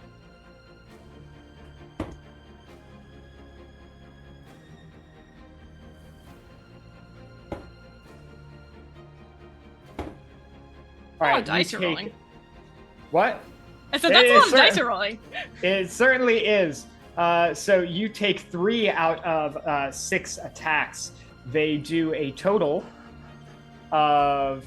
All right, dice are rolling. What? I said that's a lot of dice are rolling. It certainly is. So you take 3 out of 6 attacks. They do a total of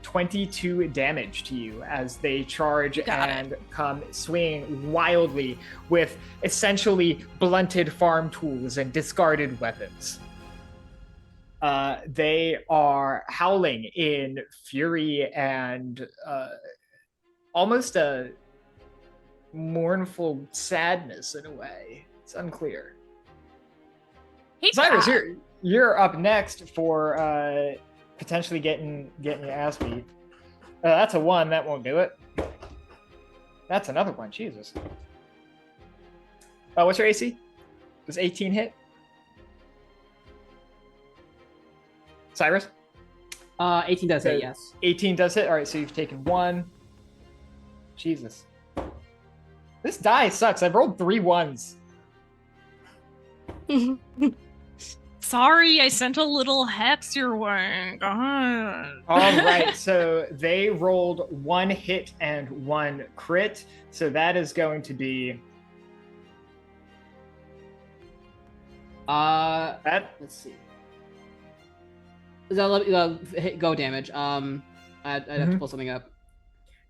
22 damage to you as they charge and come swinging wildly with essentially blunted farm tools and discarded weapons. They are howling in fury and almost a mournful sadness in a way. It's unclear. Hey, Syris, you're up next for potentially getting your ass beat. That's a 1. That won't do it. That's another one. Jesus. What's your AC? Does 18 hit? Syris? 18 does hit, yes. 18 does hit. All right, so you've taken 1. Jesus. This die sucks. I've rolled 3 1s. Sorry, I sent a little hex your way. God. All right, so they rolled 1 hit and 1 crit. So that is going to be... let's see. Is that go damage? I'd have to pull something up.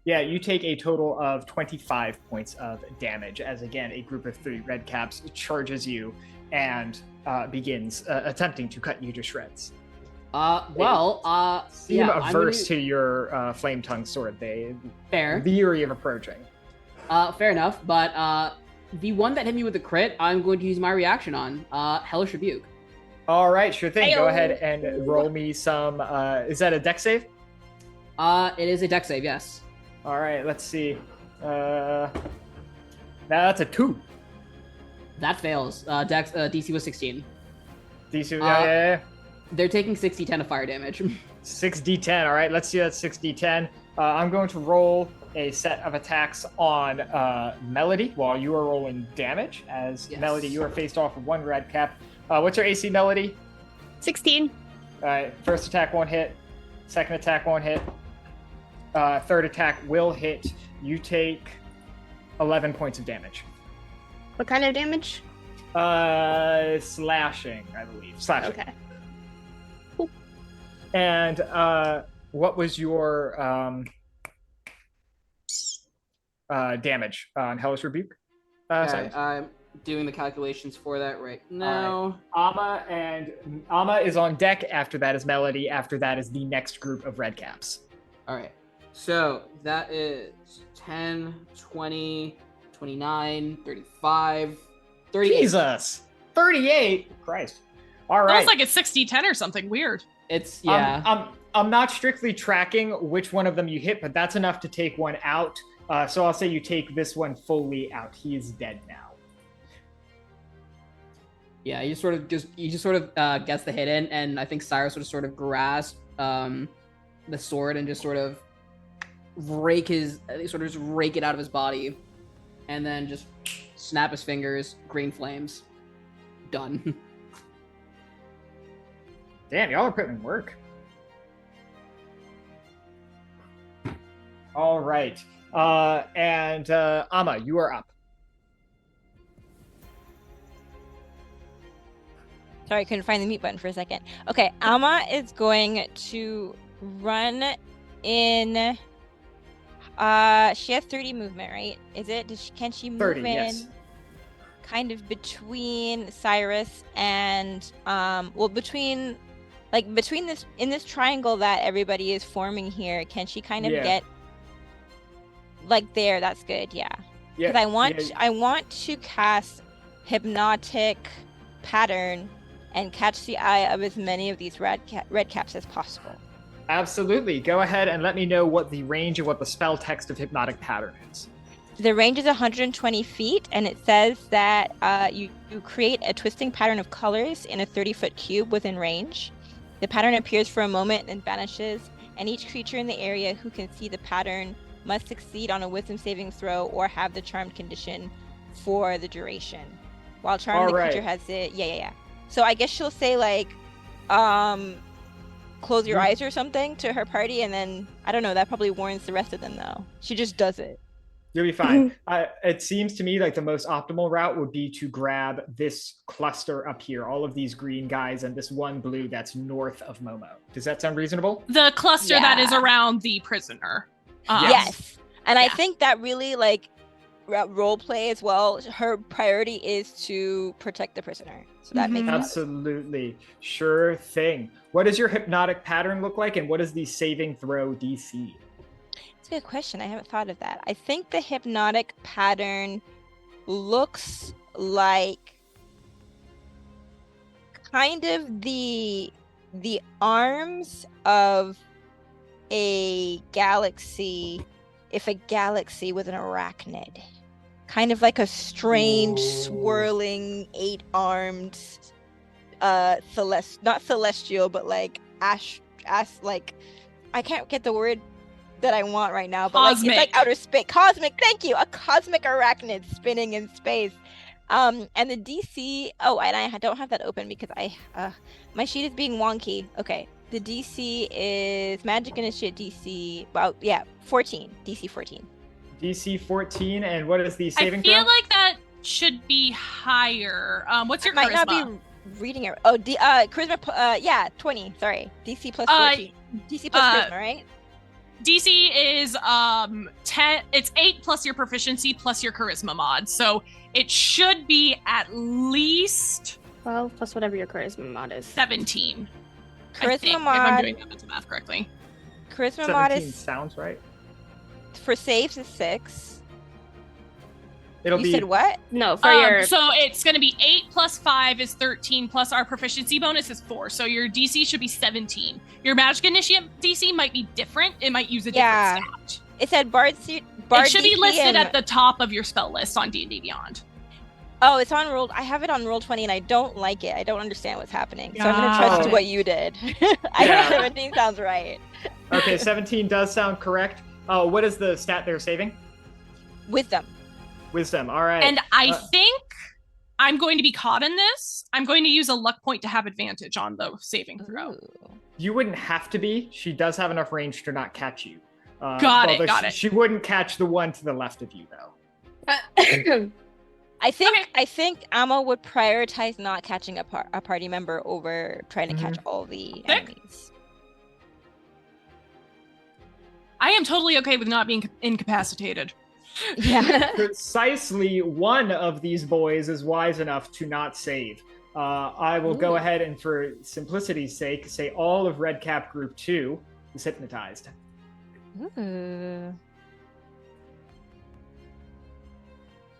Yeah, you take a total of 25 points of damage as, again, a group of 3 Redcaps charges you and begins attempting to cut you to shreds. Seem averse to your flame-tongued sword. They leery of approaching. Fair enough, but the one that hit me with the crit, I'm going to use my reaction on. Hellish Rebuke. All right, sure thing. Go ahead and roll me some... is that a dex save? It is a dex save, yes. All right, let's see. That's a 2. That fails. DC was 16. DC, yeah. They're taking 6d10 of fire damage. 6d10, all right. Let's see that 6d10. I'm going to roll a set of attacks on Melody while you are rolling damage. As Melody, you are faced off with 1 Redcap. What's your AC, Melody? 16. All right, first attack won't hit. Second attack won't hit. Third attack will hit. You take 11 points of damage. What kind of damage? Slashing, I believe. Slashing. Okay. Cool. And what was your damage on Hellish Rebuke? Okay, I'm doing the calculations for that right now. Right. Amma is on deck. After that is Melody. After that is the next group of Redcaps. All right. So that is 10, 20, 29, 35, 38. Jesus! 38? Christ. All right. Feels like it's 60-10 or something weird. It's yeah. I'm not strictly tracking which one of them you hit, but that's enough to take one out. So I'll say you take this one fully out. He is dead now. Yeah, he just sort of gets the hit in, and I think Syris would sort of grasp the sword and just sort of rake it out of his body, and then just snap his fingers, green flames, done. Damn, y'all are putting in work. All right. And Amma, you are up. Sorry, I couldn't find the mute button for a second. Okay, Amma is going to run in. She has 30 movement, right? Is it? Can she move 30, in? yes. Kind of between Syris and between this triangle that everybody is forming here. Can she kind of get like there? That's good, yeah. Yeah. Because I want to cast hypnotic pattern and catch the eye of as many of these redcaps as possible. Absolutely. Go ahead and let me know what the range and what the spell text of hypnotic pattern is. The range is 120 feet, and it says that you create a twisting pattern of colors in a 30-foot cube within range. The pattern appears for a moment and vanishes, and each creature in the area who can see the pattern must succeed on a wisdom saving throw or have the charmed condition for the duration. While charmed, the creature has it. Yeah. So I guess she'll say like, close your eyes or something to her party, and then I don't know. That probably warns the rest of them though. She just does it. You'll be fine. It seems to me like the most optimal route would be to grab this cluster up here, all of these green guys, and this one blue that's north of Momo. Does that sound reasonable? The cluster that is around the prisoner. Yes. And I think that really like role play as well. Her priority is to protect the prisoner. So that makes sense. Absolutely. Sure thing. What does your hypnotic pattern look like, and what is the saving throw DC? That's a good question. I haven't thought of that. I think the hypnotic pattern looks like kind of the arms of a galaxy, if a galaxy was an arachnid. Kind of like a strange, swirling, 8-armed, not celestial, but like like, I can't get the word that I want right now, but like, it's like outer space. Cosmic, thank you! A cosmic arachnid spinning in space. And the DC, and I don't have that open because my sheet is being wonky. Okay, the DC is Magic Initiate DC, 14, DC 14. DC 14, and what is the saving throw? I feel like that should be higher. What's your charisma? Might not be reading it. Charisma, 20, sorry. DC plus 14. DC plus charisma, right? DC is 10, it's 8 plus your proficiency plus your charisma mod. So it should be at least 12 plus whatever your charisma mod is. 17. Charisma mod. If I'm doing that mental math correctly. Charisma mod is sounds right. For saves is 6. You said what? No, for your. So it's going to be 8 plus 5 is 13 plus our proficiency bonus is 4. So your DC should be 17. Your Magic Initiate DC might be different. It might use a different stat. It said Bard it should be listed at the top of your spell list on D&D Beyond. Oh, it's on roll. I have it on roll 20, and I don't like it. I don't understand what's happening. So I'm gonna trust what you did. I think 17 sounds right. Okay, 17 does sound correct. What is the stat they're saving? Wisdom. All right. And I think I'm going to be caught in this. I'm going to use a luck point to have advantage on the saving throw. Ooh. You wouldn't have to be. She does have enough range to not catch you. Got it. She wouldn't catch the one to the left of you, though. I think Amma would prioritize not catching a party member over trying to catch all the enemies. I am totally okay with not being incapacitated. Yeah. Precisely one of these boys is wise enough to not save. I will go ahead and, for simplicity's sake, say all of Redcap Group 2 is hypnotized. Ooh.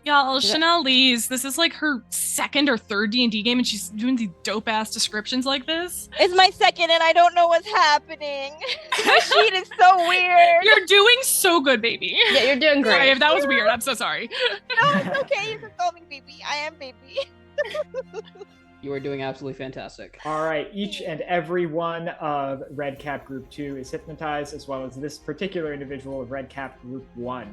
Y'all, Chanelle-Lize, this is like her second or third D&D game, and she's doing these dope-ass descriptions like this. It's my second, and I don't know what's happening. My sheet is so weird. You're doing so good, baby. Yeah, you're doing great. Sorry if that was weird. I'm so sorry. No, it's okay. You can call me baby. I am baby. You are doing absolutely fantastic. All right, each and every one of Redcap Group 2 is hypnotized, as well as this particular individual of Redcap Group 1.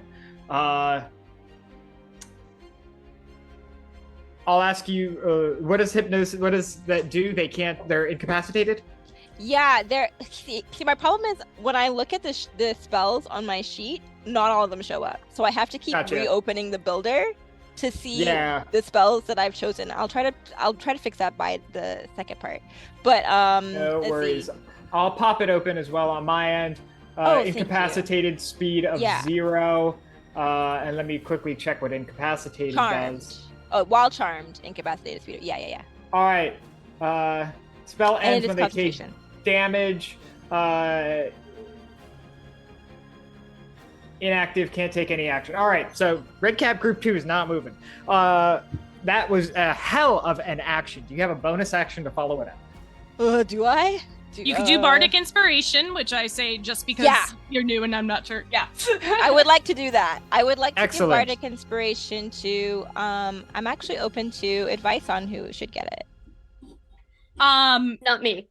I'll ask you, what does hypnosis, what does that do? They're incapacitated? Yeah, see, my problem is when I look at the spells on my sheet, not all of them show up. So I have to keep reopening the builder to see the spells that I've chosen. I'll try to fix that by the second part. But no worries. I'll pop it open as well on my end. Incapacitated speed of 0. And let me quickly check what incapacitated does. Oh, while charmed, incapacitated speed. Yeah. All right. Spell ends when they take damage. Inactive, can't take any action. All right, so Redcap Group 2 is not moving. That was a hell of an action. Do you have a bonus action to follow it up? Do I? You could do Bardic Inspiration, which I say just because you're new and I'm not sure. Yeah. I would like to do that. I would like to give Bardic Inspiration to, I'm actually open to advice on who should get it. Not me.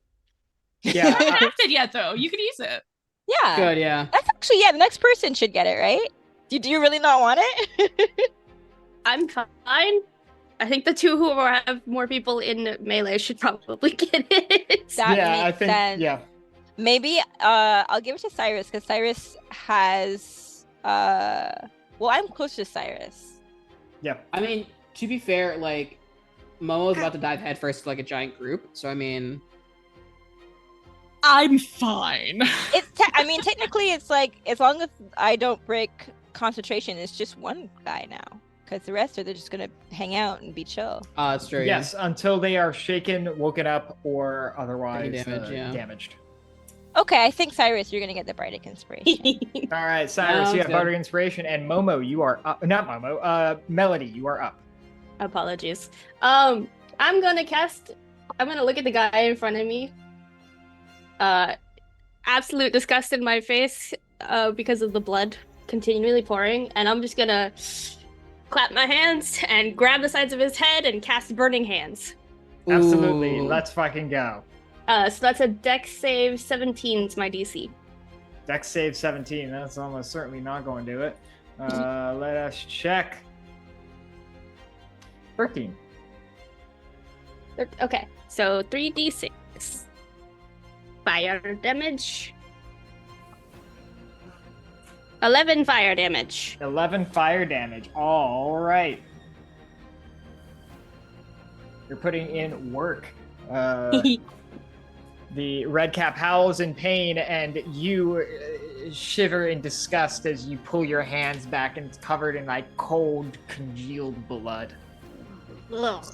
Yeah. You haven't acted yet, though. You could use it. Yeah. Good, yeah. That's actually, the next person should get it, right? Do you really not want it? I'm fine. I think the two who have more people in melee should probably get it. That makes sense. Yeah. Maybe I'll give it to Syris because Syris has well, I'm close to Syris. Yeah. I mean, to be fair, like Momo's about to dive headfirst to like a giant group, so I mean I'm fine. I mean, technically it's like as long as I don't break concentration, it's just one guy now. Because the rest are they're just gonna hang out and be chill. That's true. Yes, until they are shaken, woken up, or otherwise damaged. Okay, I think Syris, you're gonna get the Bardic Inspiration. All right, Syris, you have Bardic Inspiration, and Momo, you are up. Not Momo. Melody, you are up. Apologies. I'm gonna look at the guy in front of me. Absolute disgust in my face because of the blood continually pouring, and I'm just gonna clap my hands and grab the sides of his head and cast Burning Hands. Absolutely. Let's fucking go. So that's a Dex save 17 is my DC. Dex save 17. That's almost certainly not going to do it. Let us check. 13. Okay, so 3d6. Fire damage. 11 fire damage. 11 fire damage. All right. You're putting in work. The Redcap howls in pain, and you shiver in disgust as you pull your hands back, and it's covered in like cold, congealed blood. Ugh.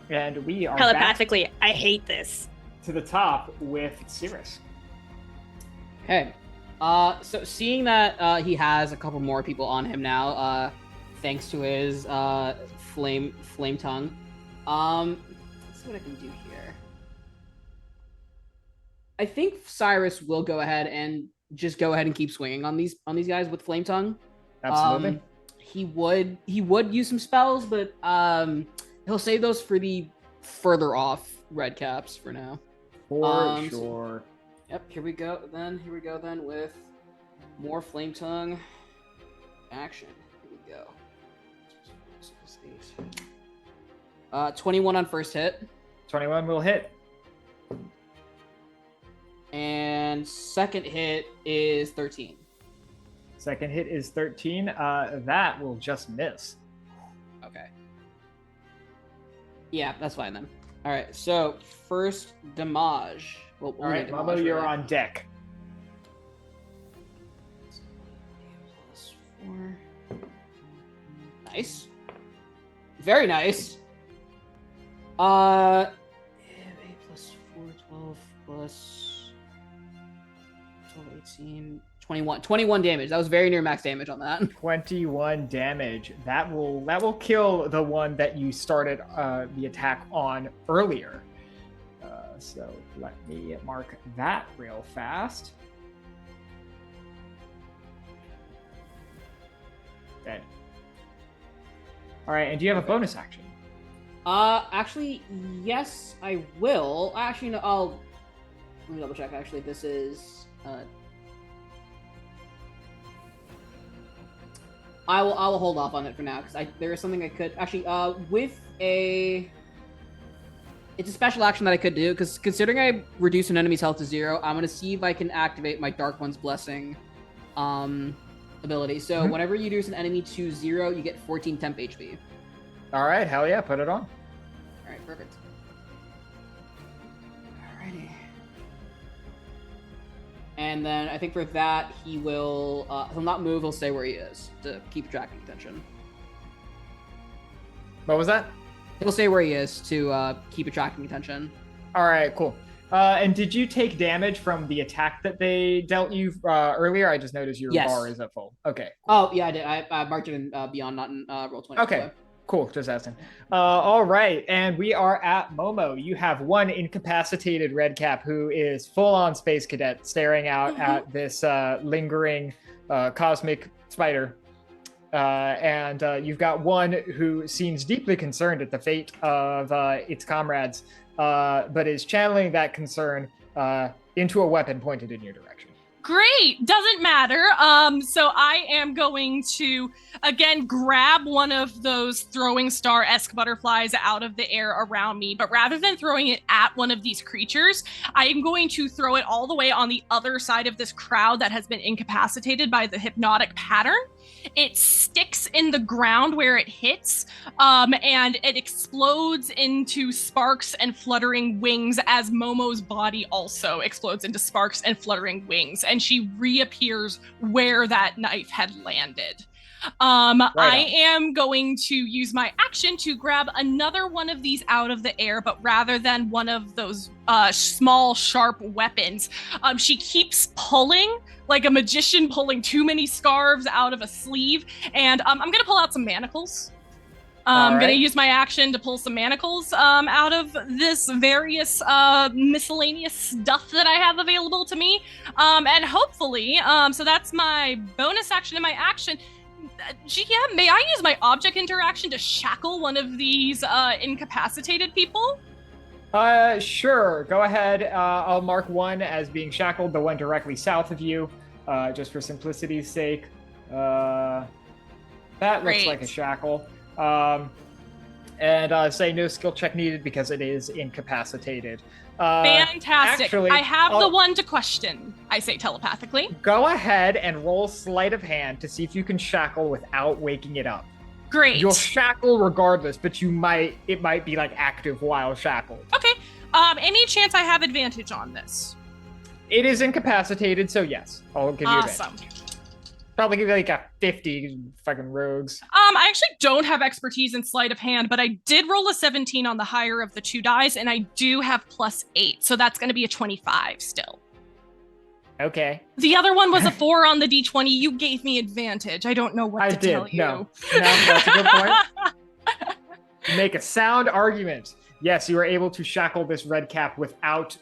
And we are telepathically. I hate this. To the top with Syris. Okay. So seeing that he has a couple more people on him now, thanks to his flame tongue. Let's see what I can do here. I think Syris will go ahead and keep swinging on these guys with flame tongue. Absolutely. He would use some spells, but he'll save those for the further off Redcaps for now. For sure. Yep, here we go then with more flame tongue action. Here we go. 21 on first hit. 21 will hit. And second hit is 13. Second hit is 13. That will just miss. Okay. Yeah, that's fine then. All right, so first damage. Well, all right, Momo, you're on deck. +4. Nice. Very nice. 8 + 4, 12 + 12, 18, 21 damage. That was very near max damage on that. 21 damage. That will kill the one that you started the attack on earlier. So let me mark that real fast. Okay. All right, and do you have a bonus action? Actually, yes, I will. Actually, no, let me double check. Actually, this is, I will hold off on it for now, because there is something I could, actually, it's a special action that I could do, because considering I reduce an enemy's health to 0, I'm going to see if I can activate my Dark One's Blessing ability. So whenever you reduce an enemy to 0, you get 14 temp HP. All right, hell yeah, put it on. All right, perfect. Alrighty. And then I think for that, he'll not move, he'll stay where he is to keep tracking attention. What was that? He'll stay where he is to keep attracting attention. All right, cool. And did you take damage from the attack that they dealt you earlier? I just noticed your bar is at full. Okay. Oh, yeah, I did. I marked it in Beyond, not in Roll20. Okay, cool. Just asking. All right, and we are at Momo. You have one incapacitated Redcap who is full-on space cadet staring out at this lingering cosmic spider. And you've got one who seems deeply concerned at the fate of its comrades, but is channeling that concern into a weapon pointed in your direction. Great, doesn't matter. So I am going to, again, grab one of those throwing star-esque butterflies out of the air around me, but rather than throwing it at one of these creatures, I am going to throw it all the way on the other side of this crowd that has been incapacitated by the hypnotic pattern. It sticks in the ground where it hits, and it explodes into sparks and fluttering wings as Momo's body also explodes into sparks and fluttering wings, and she reappears where that knife had landed. I am going to use my action to grab another one of these out of the air, but rather than one of those small, sharp weapons, she keeps pulling like a magician pulling too many scarves out of a sleeve, and I'm going to pull out some manacles. I'm going to use my action to pull some manacles out of this various miscellaneous stuff that I have available to me, and hopefully, so that's my bonus action and my action. GM, may I use my object interaction to shackle one of these incapacitated people? Sure. Go ahead. I'll mark one as being shackled, the one directly south of you, just for simplicity's sake. That looks like a shackle. And say no skill check needed because it is incapacitated. Fantastic. Actually, I have the one to question, I say telepathically. Go ahead and roll sleight of hand to see if you can shackle without waking it up. Great. You'll shackle regardless, but it might be like active while shackled. Okay. Any chance I have advantage on this? It is incapacitated, so yes, I'll give you advantage. Awesome. Probably give you like a 50 fucking rogues. I actually don't have expertise in sleight of hand, but I did roll a 17 on the higher of the 2 dice, and I do have +8, so that's going to be a 25 still. Okay. The other one was a 4 on the D20. You gave me advantage. I don't know what to tell you. No, that's a good point. Make a sound argument. Yes, you were able to shackle this Redcap without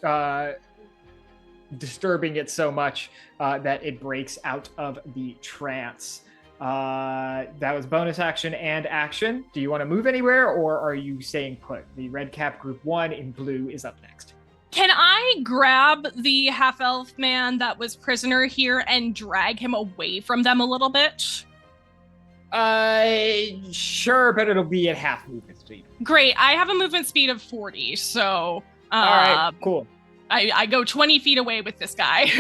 disturbing it so much that it breaks out of the trance. That was bonus action and action. Do you want to move anywhere, or are you staying put? The Redcap Group 1 in blue is up next. Can I grab the half-elf man that was prisoner here and drag him away from them a little bit? Sure, but it'll be at half movement speed. Great. I have a movement speed of 40, so... All right, cool. I go 20 feet away with this guy.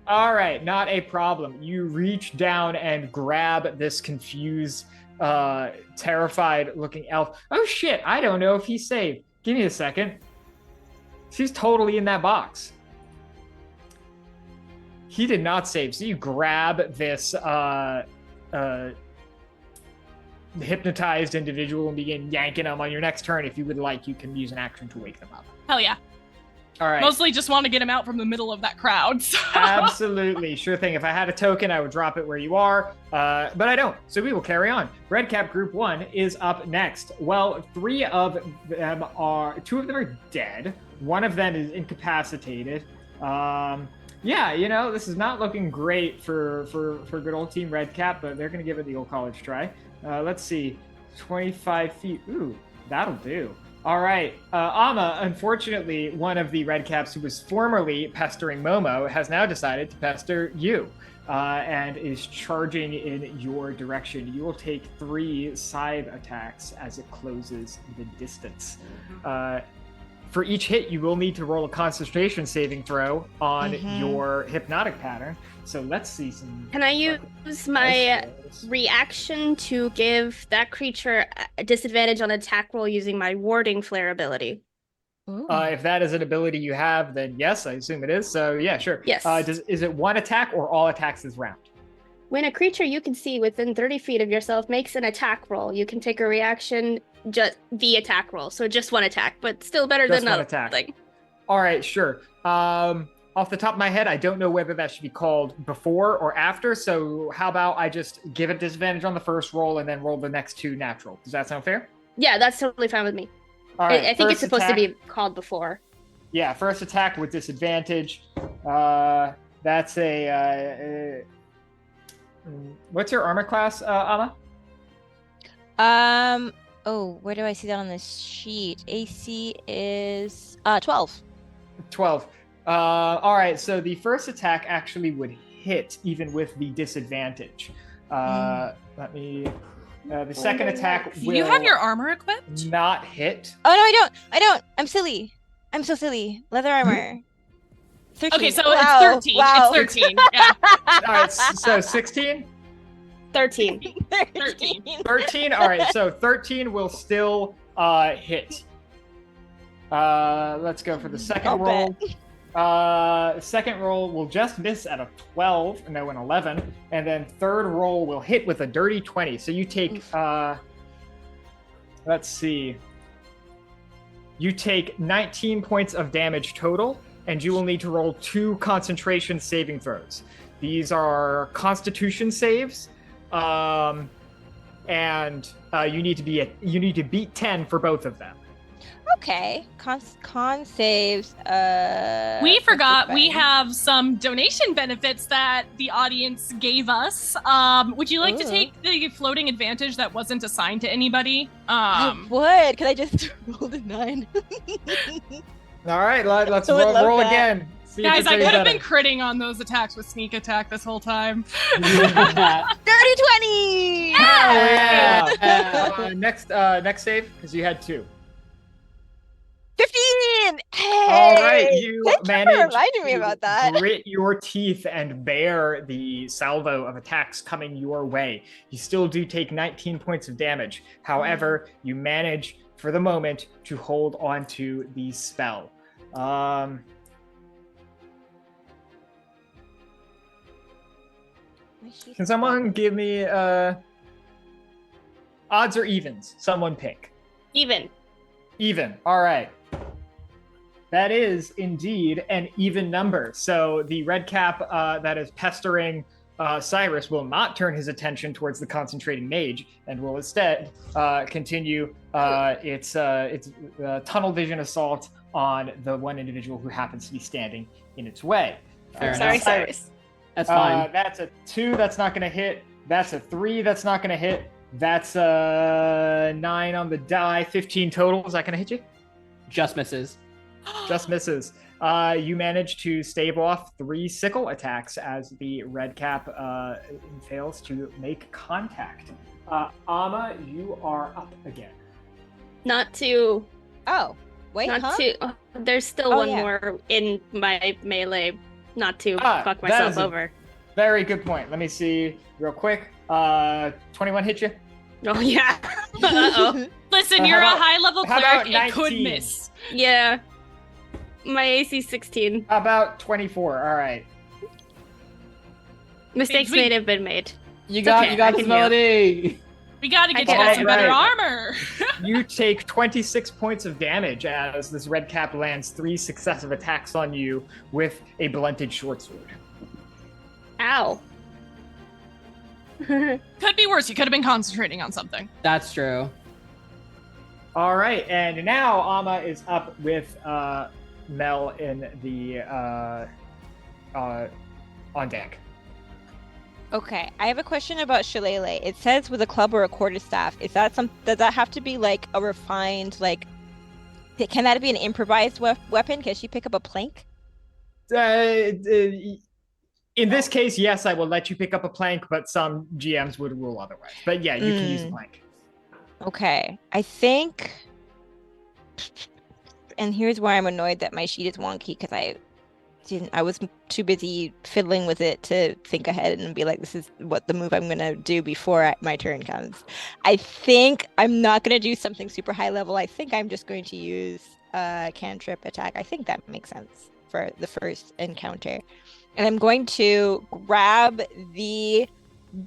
All right, not a problem. You reach down and grab this confused, terrified-looking elf. Oh, shit, I don't know if he's saved. Give me a second. She's totally in that box. He did not save, so you grab this hypnotized individual and begin yanking them on your next turn. If you would like, you can use an action to wake them up. Hell yeah. All right. Mostly just want to get him out from the middle of that crowd. So. Absolutely. Sure thing. If I had a token, I would drop it where you are, but I don't. So we will carry on. Redcap Group 1 is up next. Well, two of them are dead. One of them is incapacitated. Yeah, this is not looking great for good old Team Redcap, but they're going to give it the old college try. Let's see. 25 feet. Ooh, that'll do. All right. Ama, unfortunately, one of the Redcaps who was formerly pestering Momo has now decided to pester you and is charging in your direction. You will take 3 scythe attacks as it closes the distance. For each hit, you will need to roll a concentration saving throw on your hypnotic pattern. So let's see some... Can I use my reaction to give that creature a disadvantage on attack roll using my warding flare ability? If that is an ability you have, then yes, I assume it is. So yeah, sure. Yes. Is it one attack or all attacks this round? When a creature you can see within 30 feet of yourself makes an attack roll, you can take a reaction, just the attack roll. So just one attack, but still better Just than one nothing. All right, sure. Off the top of my head, I don't know whether that should be called before or after. So how about I just give it disadvantage on the first roll and then roll the next 2 natural? Does that sound fair? Yeah, that's totally fine with me. All right. I think it's supposed to be called before. Yeah, first attack with disadvantage. That's a... what's your armor class, Ama? Oh, where do I see that on this sheet? AC is 12. 12. All right, so the first attack actually would hit even with the disadvantage. Let me... the second attack will... You have your armor equipped? Not hit. Oh, no, I don't. I'm silly. I'm so silly. Leather armor. 13. Okay, so Wow. it's 13. Wow. It's 13. Yeah. All right, so 16? 13. 13. 13? All right, so 13 will still hit. Let's go for the second roll. Second roll will just miss at a 12, no, an 11, and then third roll will hit with a dirty 20. So you take, let's see, you take 19 points of damage total, and you will need to roll 2 concentration saving throws. These are Constitution saves, and you need to beat 10 for both of them. Okay. Con saves. We forgot we have some donation benefits that the audience gave us. Would you like to take the floating advantage that wasn't assigned to anybody? I would. Could I just roll a 9? All right, let's I would love roll that. again. See if Guys, it's I any could have better. been critting on those attacks with sneak attack this whole time. Dirty 20! Yeah. Next save, because you had 2. 15! Hey! All right, you Thank you for managed reminding me to about that. grit your teeth and bear the salvo of attacks coming your way. You still do take 19 points of damage. However, you manage, for the moment, to hold on to the spell. Can someone give me odds or evens? Someone pick. Even. Even. All right. That is indeed an even number. So the red cap that is pestering Syris will not turn his attention towards the concentrating mage and will instead continue its tunnel vision assault on the one individual who happens to be standing in its way. Fair Sorry, enough. Cyrus. That's fine. That's a 2. That's not going to hit. That's a 3. That's not going to hit. That's a 9 on the die. 15 total. Is that going to hit you? Just misses. Just misses. You manage to stave off 3 sickle attacks as the red cap fails to make contact. Ama, you are up again. Not to. Oh, wait, Not huh? to. There's still Oh, one yeah. more in my melee. Not to Ah, fuck that myself is a- over. Very good point. Let me see real quick. 21 hit you? Oh yeah. Uh-oh. Listen, How you're about- a high-level how about cleric. It could 19? miss. Yeah. My AC 16. How about 24? All right. Mistakes Sweet. may have been made. You It's got okay, you got I this can heal. melody. We gotta get I you get some it. better Right. armor. You take 26 points of damage as this red cap lands 3 successive attacks on you with a blunted short sword. Ow. Could be worse. You could have been concentrating on something. That's true. All right, and now Ama is up with Mel in the on deck. Okay, I have a question about Shillelagh. It says with a club or a quarterstaff. Is that does that have to be like a refined, like, can that be an improvised weapon? Can she pick up a plank? In this case, yes, I will let you pick up a plank, but some GMs would rule otherwise. But yeah, you can use a plank. Okay, I think, and here's where I'm annoyed that my sheet is wonky because I was too busy fiddling with it to think ahead and be like, this is what the move I'm gonna do before my turn comes. I think I'm not gonna do something super high level. I think I'm just going to use a cantrip attack. I think that makes sense for the first encounter. And I'm going to grab the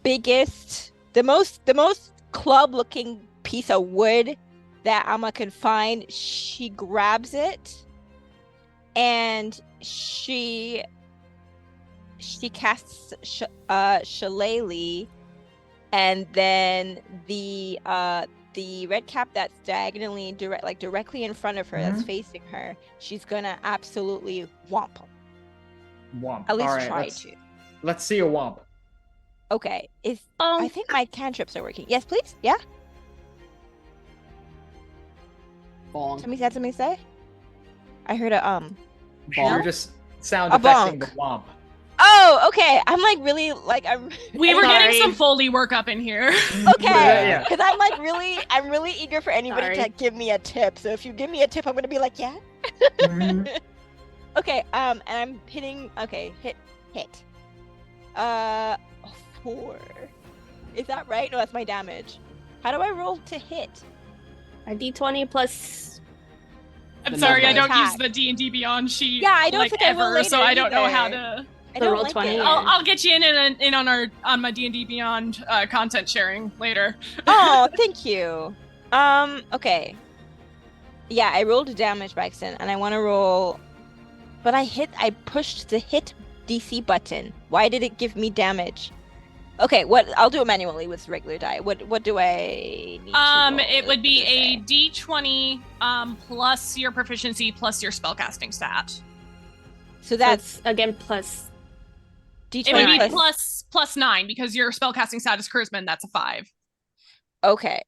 biggest, the most club looking piece of wood that Amma can find. She grabs it and she casts Shillelagh, and then the red cap that's diagonally directly in front of her, that's facing her, she's gonna absolutely whomp. Womp. At least All right, try to. Let's see a womp. Okay, I think my cantrips are working. Yes, please. Yeah. Bonk. Somebody had something to say. I heard a You're Bonk. just sound A effecting the bonk. womp. Oh, okay. I'm like really like I'm. We were getting Sorry. some Foley work up in here. Okay, Yeah. because I'm really eager for anybody to Sorry. give me a tip. So if you give me a tip, I'm gonna be like, yeah. Mhm. Okay, and I'm hitting. Okay, hit. 4. Is that right? No, that's my damage. How do I roll to hit? A D20 plus. I'm The sorry, I number. don't use Attack. the D&D Beyond sheet. Yeah, I don't like, think I will ever, so later I don't know how either. to. I The don't roll like 20, it. yeah. I'll get you in on my D&D Beyond content sharing later. Oh, thank you. Okay. Yeah, I rolled a damage by accident, and I want to roll, but I pushed the hit DC button. Why did it give me damage? Okay, I'll do it manually with regular die. What do I need to roll? It would be What a does it D20 plus your proficiency plus your spellcasting stat. say? So that's again plus. D20 It would be plus. plus 9 because your spellcasting stat is charisma, and that's a 5. Okay,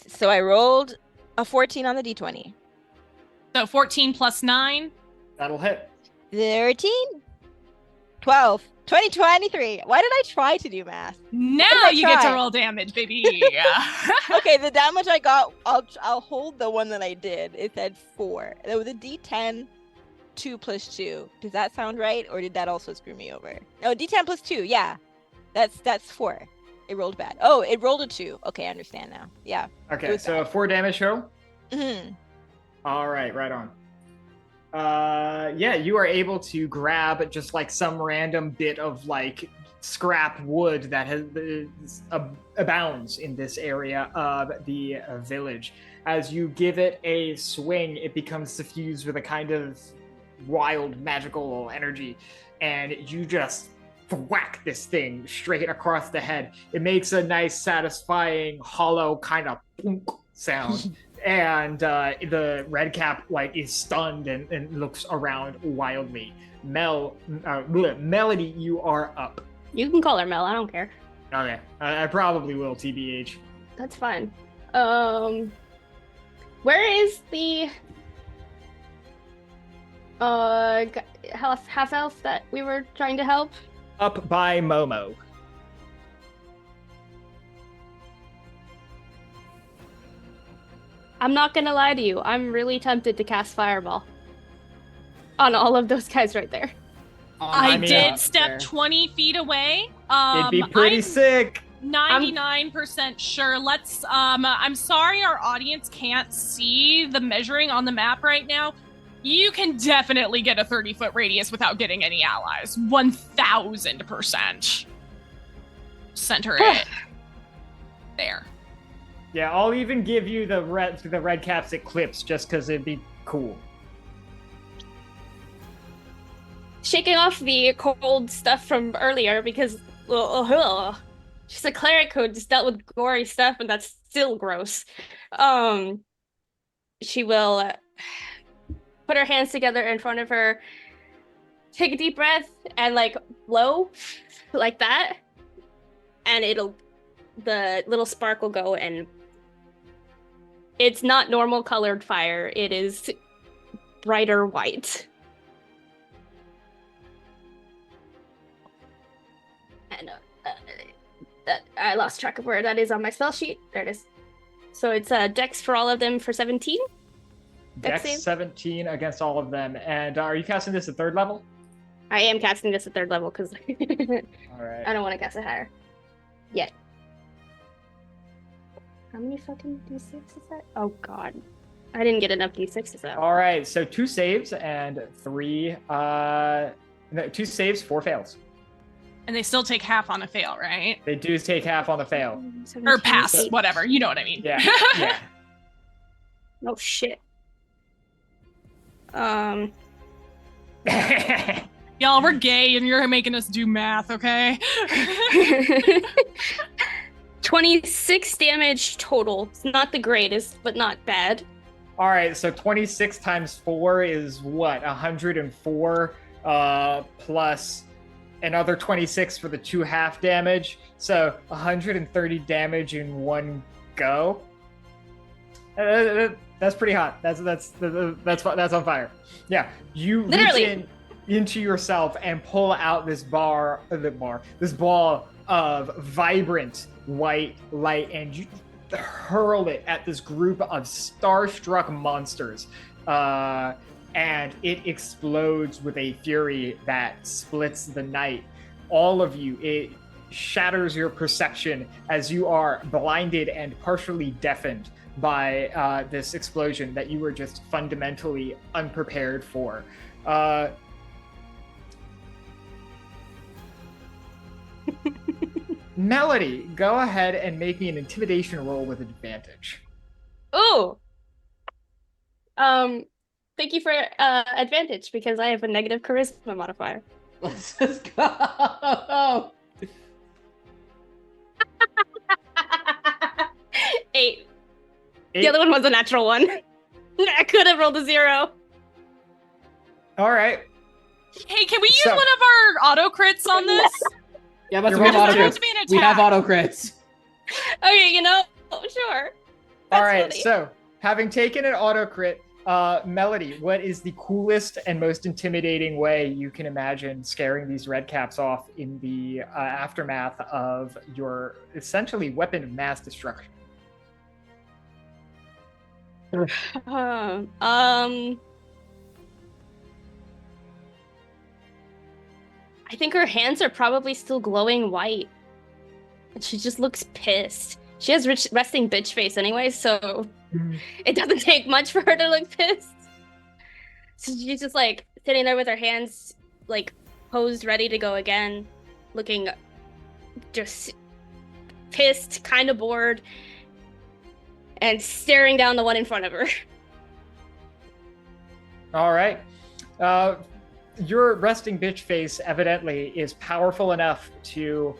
so I rolled a 14 on the D20. So 14 plus 9. That'll hit. 13, 12, 20, 23. Why did I try to do math? Now I you get to try? roll damage, baby. Okay, the damage I got, I'll hold the one that I did. It said 4. It was a D10, 2 plus 2. Does that sound right, or did that also screw me over? No, D10 plus 2. Yeah, that's 4. It rolled bad. Oh, it rolled a 2. Okay, I understand now. Yeah. Okay, was so 4 damage show. hmm All right, right on. Yeah, you are able to grab just like some random bit of like scrap wood that abounds in this area of the village. As you give it a swing, it becomes suffused with a kind of wild magical energy, and you just whack this thing straight across the head. It makes a nice, satisfying, hollow kind of boonk sound. And the red cap like is stunned and looks around wildly. Melody, you are up. You can call her Mel. I don't care. Okay, I probably will, TBH. That's fine. Where is the half elf that we were trying to help? Up by Momo. I'm not gonna lie to you. I'm really tempted to cast Fireball on all of those guys right there. I mean, did step fair. 20 feet away. It'd be pretty I'm sick. 99% sure. Let's I'm sorry our audience can't see the measuring on the map right now. You can definitely get a 30-foot radius without getting any allies. 1000%. Center it. There. Yeah, I'll even give you the Redcaps Eclipse just because it'd be cool. Shaking off the cold stuff from earlier because she's a cleric who just dealt with gory stuff and that's still gross. She will put her hands together in front of her, take a deep breath, and like blow like that, and the little spark will go, and it's not normal colored fire. It is brighter white. And I lost track of where that is on my spell sheet. There it is. So it's Dex for all of them for 17. Dex 17 against all of them. And are you casting this at 3rd level? I am casting this at 3rd level because All right. I don't want to cast it higher yet. How many fucking d6 is that? Oh god, I didn't get enough d6s though. All right, so 2 saves and 3 2 saves, 4 fails. And they still take half on a fail, right? They do take half on the fail. 17, Or pass, 8. whatever. You know what I mean. Yeah. Yeah. Oh shit. Y'all, we're gay and you're making us do math, okay? 26 damage total. It's not the greatest, but not bad. All right, so 26 times 4 is what? 104 plus another 26 for the 2 half damage. So 130 damage in one go. That's pretty hot. That's on fire. Yeah, you Literally. reach into yourself and pull out this ball of vibrant white light, and you hurl it at this group of starstruck monsters. And it explodes with a fury that splits the night. All of you, it shatters your perception as you are blinded and partially deafened by this explosion that you were just fundamentally unprepared for. Melody, go ahead and make me an intimidation roll with advantage. Ooh. Thank you for advantage because I have a negative charisma modifier. Let's just go. 8. The other one was a natural 1. I could have rolled a 0. All right. Hey, can we use one of our auto crits on this? Yeah, but You're we have welcome. auto There has crits. to be an We have attack. auto crits. Okay, sure. All That's right, funny. so having taken an auto crit, Melody, what is the coolest and most intimidating way you can imagine scaring these Redcaps off in the aftermath of your essentially weapon of mass destruction? I think her hands are probably still glowing white. And she just looks pissed. She has resting bitch face anyway, so it doesn't take much for her to look pissed. So she's just like sitting there with her hands like posed, ready to go again, looking just pissed, kind of bored, and staring down the one in front of her. All right. Your resting bitch face evidently is powerful enough to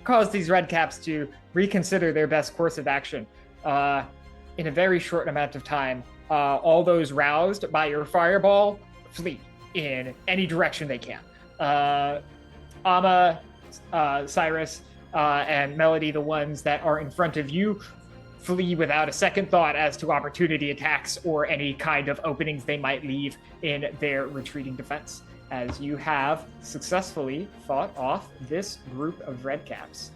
cause these Redcaps to reconsider their best course of action. In a very short amount of time, all those roused by your fireball flee in any direction they can. Amma, Syris, and Melody, the ones that are in front of you, flee without a second thought as to opportunity attacks or any kind of openings they might leave in their retreating defense, as you have successfully fought off this group of Redcaps.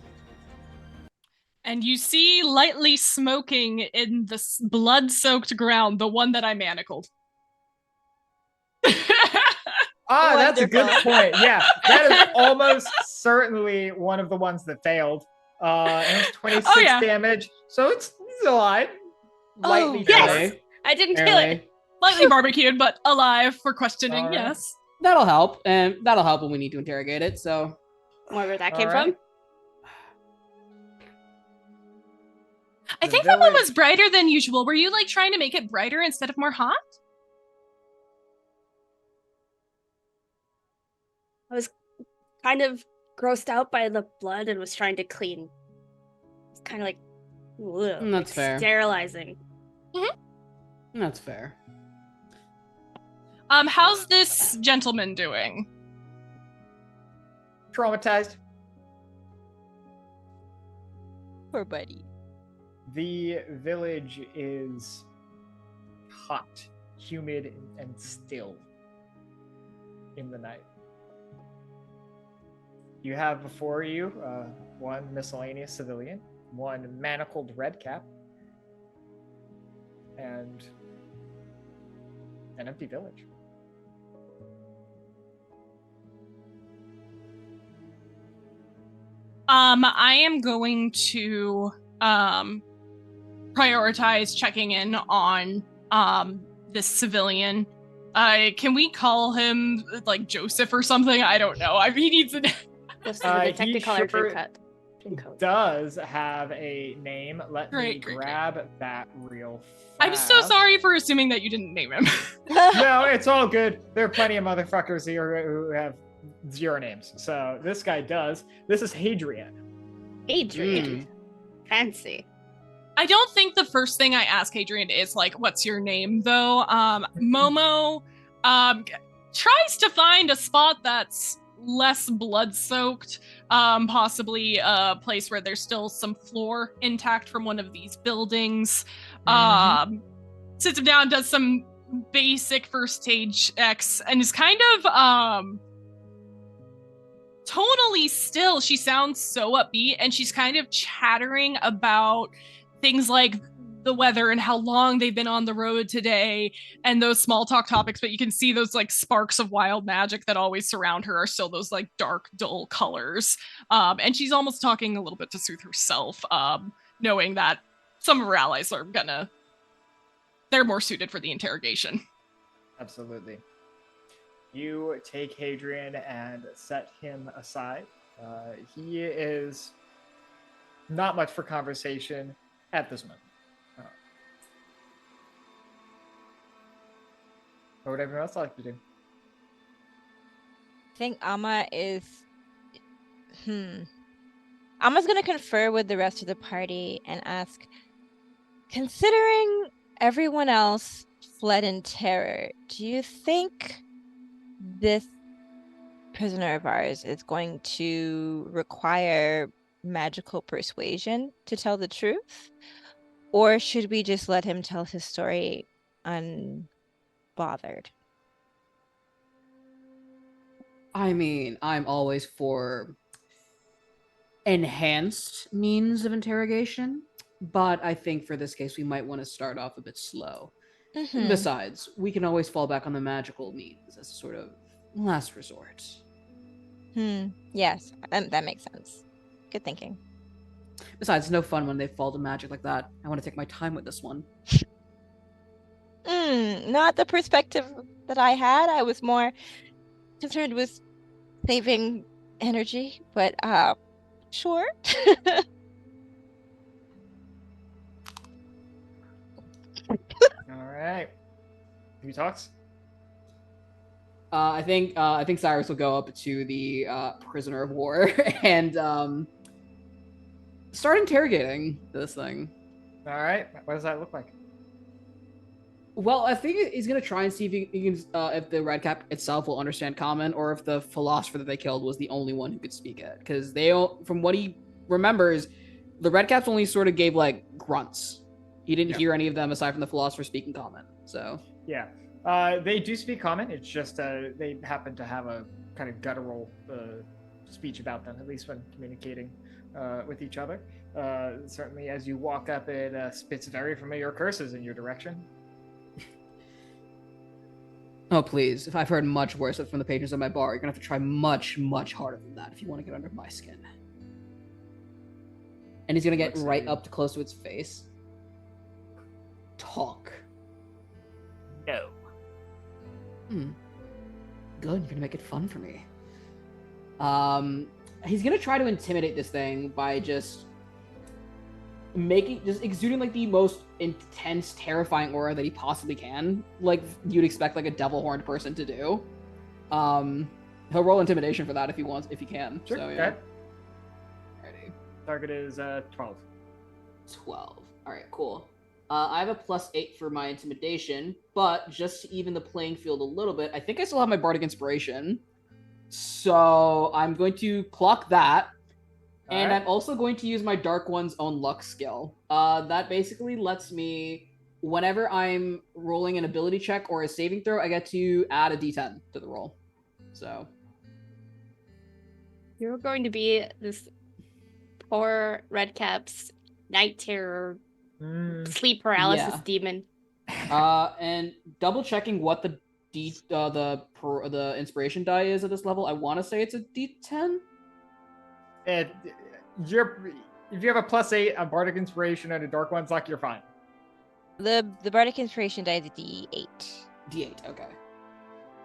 And you see lightly smoking in the blood-soaked ground, the one that I manacled. That's a good Wonderful. point. Yeah, that is almost certainly one of the ones that failed. And it's 26 damage, so it's alive. Lightly yes! charged. I didn't kill Barely. it. Lightly barbecued, but alive for questioning, All right. yes. That'll help, and that'll help when we need to interrogate it. So, Wherever that came All right. from. I think that one was brighter than usual. Were you like trying to make it brighter instead of more hot? I was kind of grossed out by the blood and was trying to clean. It's kind of like, ugh, That's like fair. sterilizing. That's fair. How's this gentleman doing? Traumatized. Poor buddy. The village is hot, humid, and still in the night. You have before you one miscellaneous civilian, one manacled redcap, and an empty village. I am going to prioritize checking in on this civilian. Can we call him like Joseph or something? I don't know. He needs a Just the Technicolor sure dream code. does have a name. Let me Great. grab that real fast. I'm so sorry for assuming that you didn't name him. No, it's all good. There are plenty of motherfuckers here who have 0 names. So this guy does. This is Hadrian. Adrian. Fancy. I don't think the first thing I ask Hadrian is like, what's your name, though? Momo tries to find a spot that's less blood-soaked, possibly a place where there's still some floor intact from one of these buildings. Sits him down, does some basic first aid checks, and is kind of tonally still. She sounds so upbeat, and she's kind of chattering about things like the weather and how long they've been on the road today and those small talk topics, but you can see those like sparks of wild magic that always surround her are still those like dark, dull colors. And she's almost talking a little bit to soothe herself, knowing that some of her allies are they're more suited for the interrogation. Absolutely. You take Hadrian and set him aside. He is not much for conversation at this moment. What would everyone else like to do? I think Amma is... Amma's going to confer with the rest of the party and ask, considering everyone else fled in terror, do you think this prisoner of ours is going to require magical persuasion to tell the truth? Or should we just let him tell his story unbothered? I mean, I'm always for enhanced means of interrogation, but I think for this case we might want to start off a bit slow. Besides, we can always fall back on the magical means as a sort of last resort. Yes, that makes sense. Good thinking. Besides, it's no fun when they fall to magic like that. I want to take my time with this one. Not the perspective that I had. I was more concerned with saving energy, but sure. All right. Who talks? I think Syris will go up to the prisoner of war and start interrogating this thing. All right. What does that look like? Well, I think he's gonna try and see if he can, if the Redcap itself will understand Common, or if the philosopher that they killed was the only one who could speak it. Because they, from what he remembers, the Redcaps only sort of gave like grunts. He didn't hear any of them aside from the philosopher speaking Common. So yeah, they do speak Common. It's just they happen to have a kind of guttural speech about them, at least when communicating with each other. Certainly, as you walk up, it spits very familiar curses in your direction. Oh, please. If I've heard much worse from the patrons of my bar, you're going to have to try much, much harder than that if you want to get under my skin. And he's going to get right up to close to its face. Talk. No. Good. You're going to make it fun for me. He's going to try to intimidate this thing by just just exuding like the most intense, terrifying aura that he possibly can, like you'd expect like a devil horned person to do. He'll roll intimidation for that if he wants, if he can. Sure. So yeah. Okay. Alrighty. Target is 12. 12. All right, cool. I have a +8 for my intimidation, but just to even the playing field a little bit, I think I still have my bardic inspiration. So I'm going to clock that. And I'm also going to use my Dark One's own luck skill. That basically lets me, whenever I'm rolling an ability check or a saving throw, I get to add a d10 to the roll. So. You're going to be this poor Redcaps night terror, sleep paralysis demon. And double checking what the the inspiration die is at this level. I want to say it's a d10. If you have a +8, a bardic inspiration, and a dark one's luck, you're fine. The bardic inspiration die is a D8. D8, okay.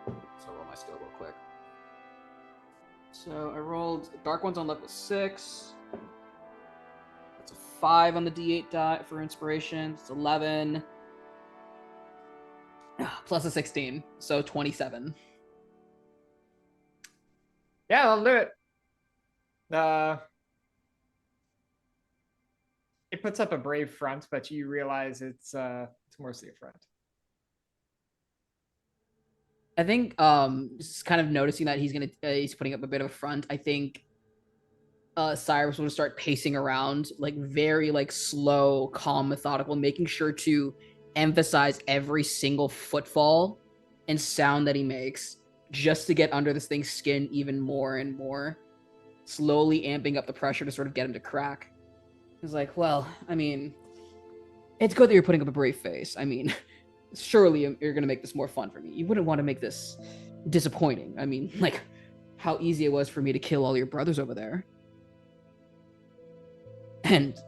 So I'll roll my skill real quick. So I rolled Dark One's on luck was 6. That's a 5 on the D8 die for inspiration. It's 11. Plus a 16, so 27. Yeah, I'll do it. It puts up a brave front, but you realize it's mostly a front. I think just kind of noticing that he's putting up a bit of a front. I think Syris will start pacing around, like very like slow, calm, methodical, making sure to emphasize every single footfall and sound that he makes, just to get under this thing's skin even more and more, slowly amping up the pressure to sort of get him to crack. He's like, well, I mean, it's good that you're putting up a brave face. I mean, surely you're going to make this more fun for me. You wouldn't want to make this disappointing. I mean, like, how easy it was for me to kill all your brothers over there. And,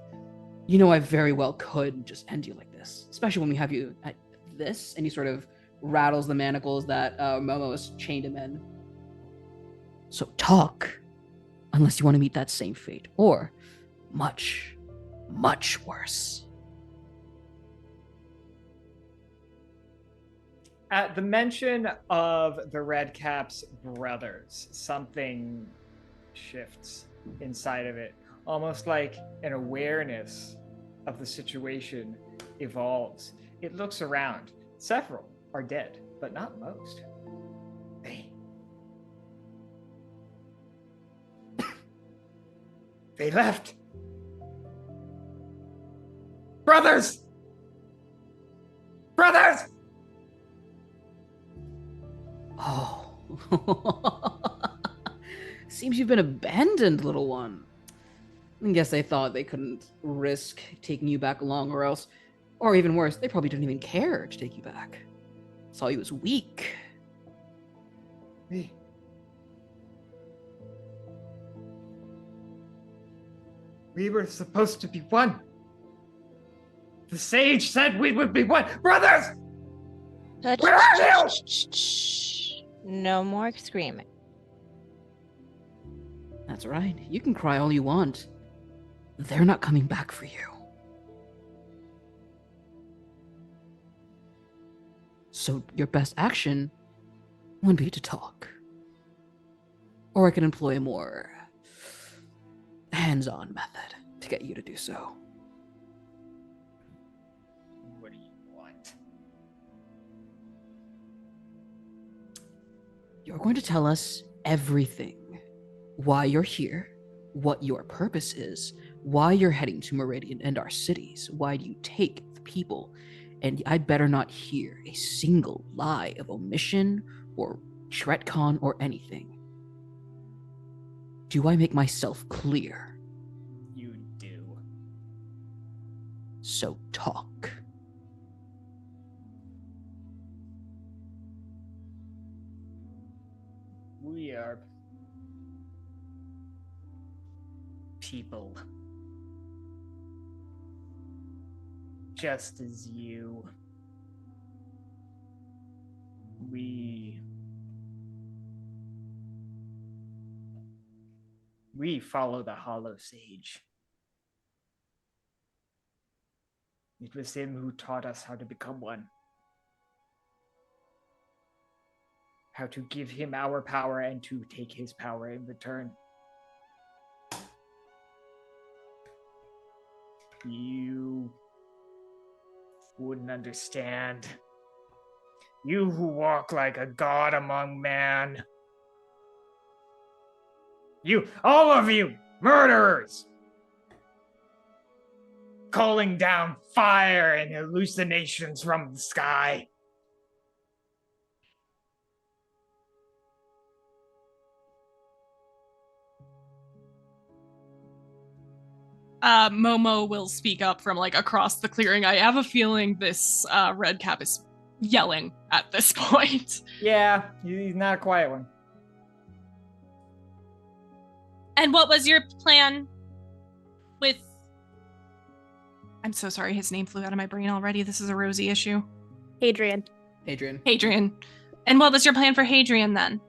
you know, I very well could just end you like this, especially when we have you at this. And he sort of rattles the manacles that Momo has chained him in. So talk, unless you want to meet that same fate, or much, much worse. At the mention of the Redcaps brothers, something shifts inside of it, almost like an awareness of the situation evolves. It looks around. Several are dead, but not most. They left. Brothers! Brothers! Oh. Seems you've been abandoned, little one. I guess they thought they couldn't risk taking you back along, or even worse, they probably didn't even care to take you back. Saw you as weak. We were supposed to be one. The sage said we would be one. Brothers! Where are you? No more screaming. That's right. You can cry all you want. They're not coming back for you. So your best action would be to talk. Or I can employ a more hands-on method to get you to do so. What do you want? You're going to tell us everything. Why you're here, what your purpose is, why you're heading to Meridian and our cities, why do you take the people, and I better not hear a single lie of omission or retcon or anything. Do I make myself clear? You do. So talk. We are people. Just as you. We follow the Hollow Sage. It was him who taught us how to become one. How to give him our power and to take his power in return. You wouldn't understand. You who walk like a god among man. You, all of you, murderers! Calling down fire and hallucinations from the sky. Momo will speak up from like across the clearing. I have a feeling this Redcap is yelling at this point. Yeah, he's not a quiet one. And what was your plan with... I'm so sorry, his name flew out of my brain already. This is a Rosie issue. Hadrian. Hadrian. And what was your plan for Hadrian then?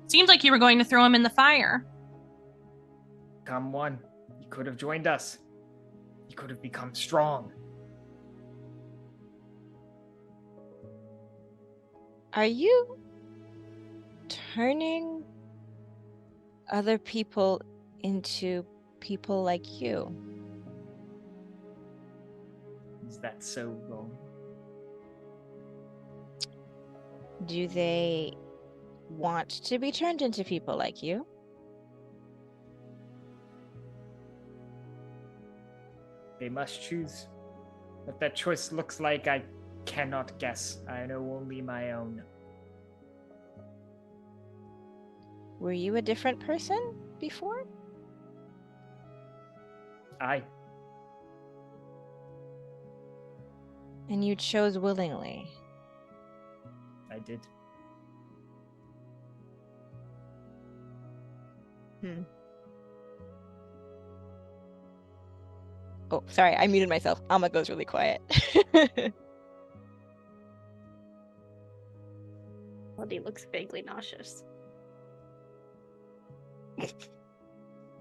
Seemed like you were going to throw him in the fire. Come one. He could have joined us. He could have become strong. Are you turning other people into people like you? Is that so wrong? Do they want to be turned into people like you? They must choose. What that choice looks like, I cannot guess. I know only my own. Were you a different person before? I. And you chose willingly. I did. Oh, sorry, I muted myself. Alma goes really quiet. Bloody looks vaguely nauseous.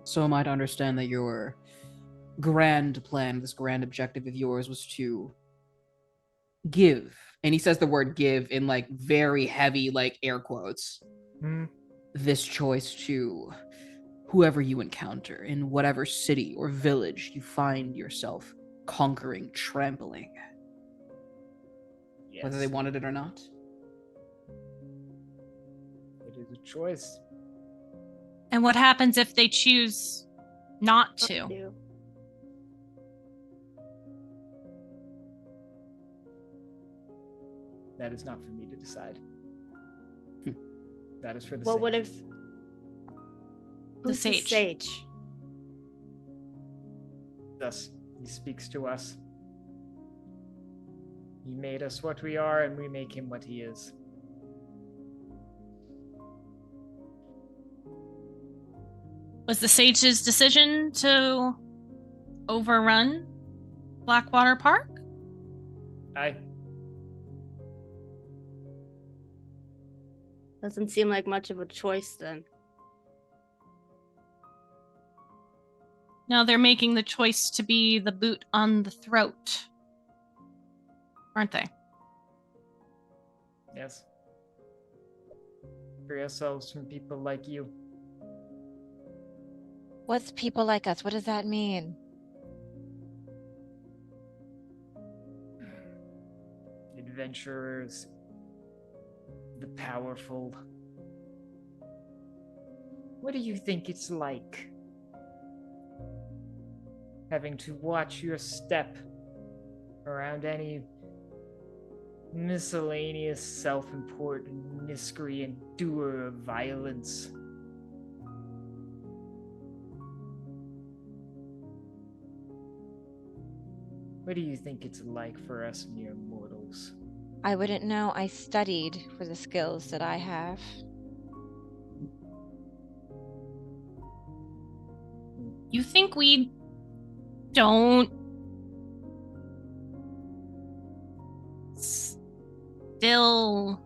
So am I to understand that your grand plan, this grand objective of yours, was to give, and he says the word give in like very heavy like air quotes, this choice to whoever you encounter in whatever city or village you find yourself conquering, trampling, Yes. whether they wanted it or not? It is a choice. And what happens if they choose not to? That is not for me to decide. That is for the What sage. would have... The Who's the sage. sage? Thus, he speaks to us. He made us what we are, and we make him what he is. Was the sage's decision to overrun Blackwater Park? I. Doesn't seem like much of a choice then. No, they're making the choice to be the boot on the throat. Aren't they? Yes. Free ourselves from people like you. What's people like us? What does that mean? Adventurers. The powerful. What do you think it's like? Having to watch your step around any miscellaneous, self-important, miscreant doer of violence. What do you think it's like for us mere mortals? I wouldn't know. I studied for the skills that I have. You think we don't still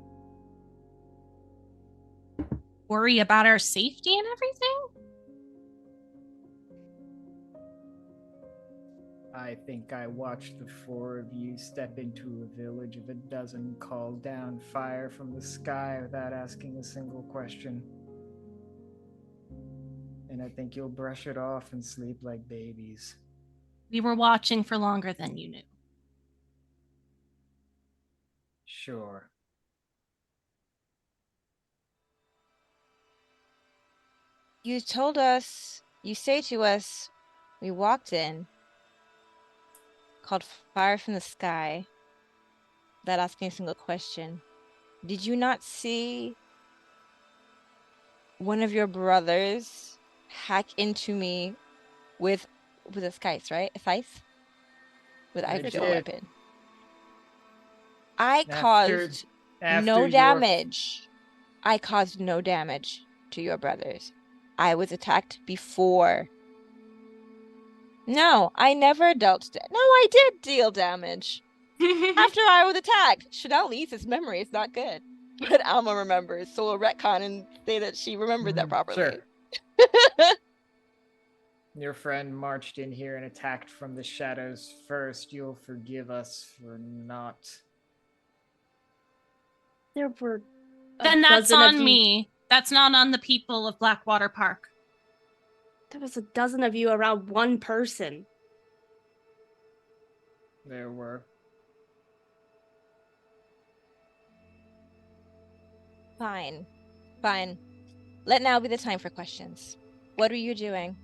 worry about our safety and everything? I think I watched the four of you step into a village of a dozen, call down fire from the sky without asking a single question. And I think you'll brush it off and sleep like babies. We were watching for longer than you knew. Sure. You told us, you say to us, we walked in, called fire from the sky, without asking a single question. Did you not see one of your brothers hack into me with a scythe, right? A scythe? With I a did. weapon. I After caused no your- damage. I caused no damage to your brothers. I was attacked before. No, I never dealt. No, I did deal damage after I was attacked. Chanelle-Lize's memory is not good, but Alma remembers, so we'll retcon and say that she remembered that properly. Sure. Your friend marched in here and attacked from the shadows first. You'll forgive us for not. There were. Then that's dozen of on you- me. That's not on the people of Blackwater Park. There was a dozen of you around one person. There were. Fine. Fine. Let now be the time for questions. What were you doing?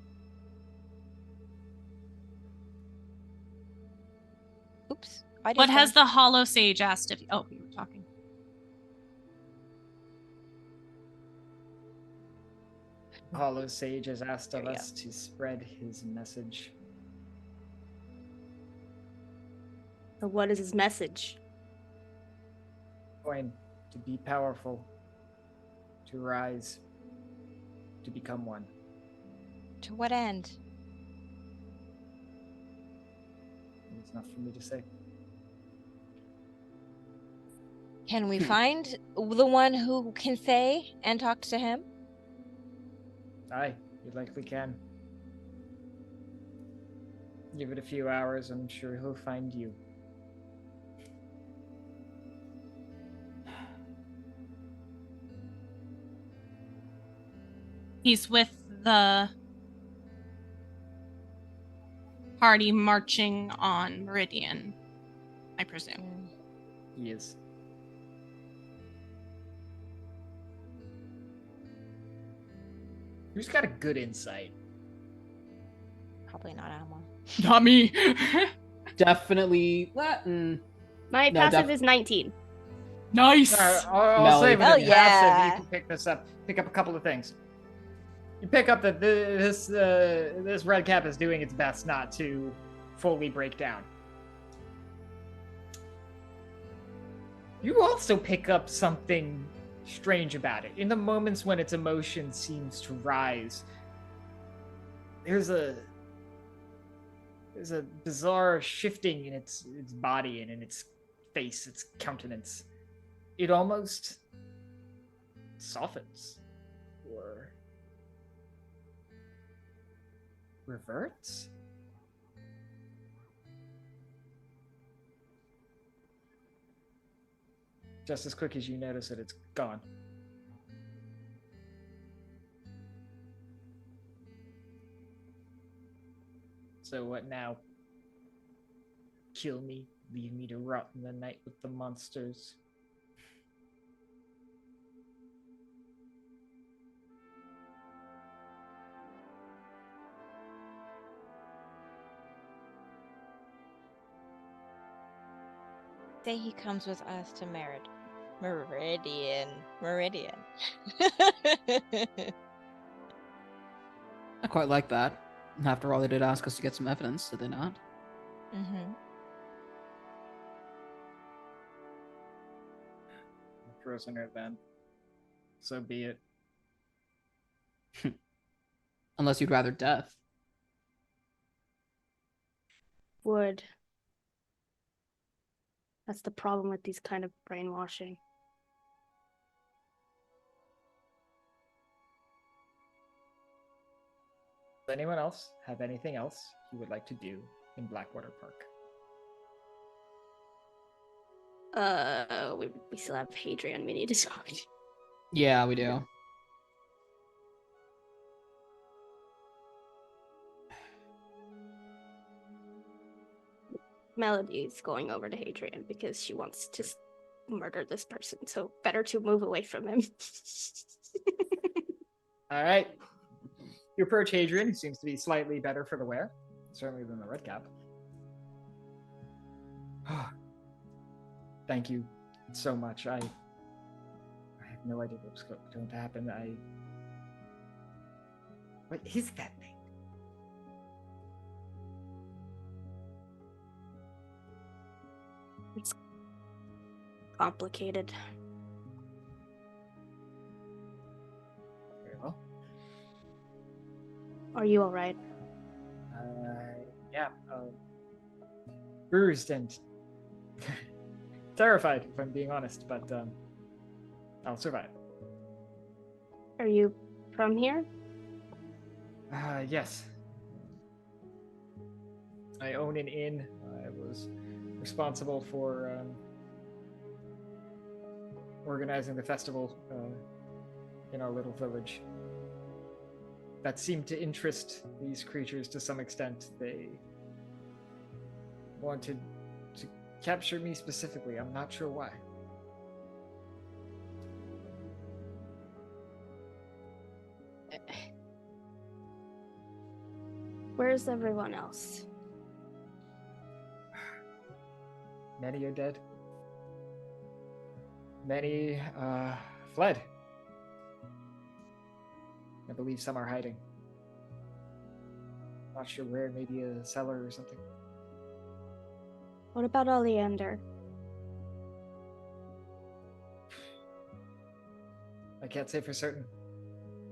Oops. What has the Hollow Sage asked of you? Oh, we were talking. Hollow Sage has asked of There we us to spread his message. So what is his message? Going to be powerful, to rise, to become one. To what end? It's not for me to say. Can we find the one who can say and talk to him? Aye, you likely can. Give it a few hours, I'm sure he'll find you. He's with the party marching on Meridian, I presume. He is. Who's got a good insight? Probably not Alma. Not me. Definitely Latin. My No, passive is 19. Nice. I'll say with Hell the passive, yeah. you can pick this up. Pick up a couple of things. You pick up that this Redcap is doing its best not to fully break down. You also pick up something strange about it. In the moments when its emotion seems to rise, there's a bizarre shifting in its body and in its face, its countenance. It almost softens or reverts. Just as quick as you notice it, it's gone. So what now? Kill me, leave me to rot in the night with the monsters. Say he comes with us to Meridian. I quite like that. After all, they did ask us to get some evidence, did they not? Mm-hmm. Prisoner then. So be it. Unless you'd rather death. Would. That's the problem with these kind of brainwashing. Does anyone else have anything else you would like to do in Blackwater Park. We still have Hadrian we need to talk to. Yeah, we do. Melody's going over to Hadrian because she wants to murder this person, so better to move away from him. All right. You approach Hadrian, who seems to be slightly better for the wear, certainly than the Redcap. Thank you so much. I have no idea what was going to happen. What is that thing? It's complicated. Very well. Are you all right? Yeah. Bruised and terrified, if I'm being honest, but I'll survive. Are you from here? Yes. I own an inn. I was responsible for organizing the festival in our little village. That seemed to interest these creatures to some extent. They wanted to capture me specifically. I'm not sure why. Where's everyone else? Many are dead. Many fled. I believe some are hiding. Not sure where, maybe a cellar or something. What about Oleander? I can't say for certain.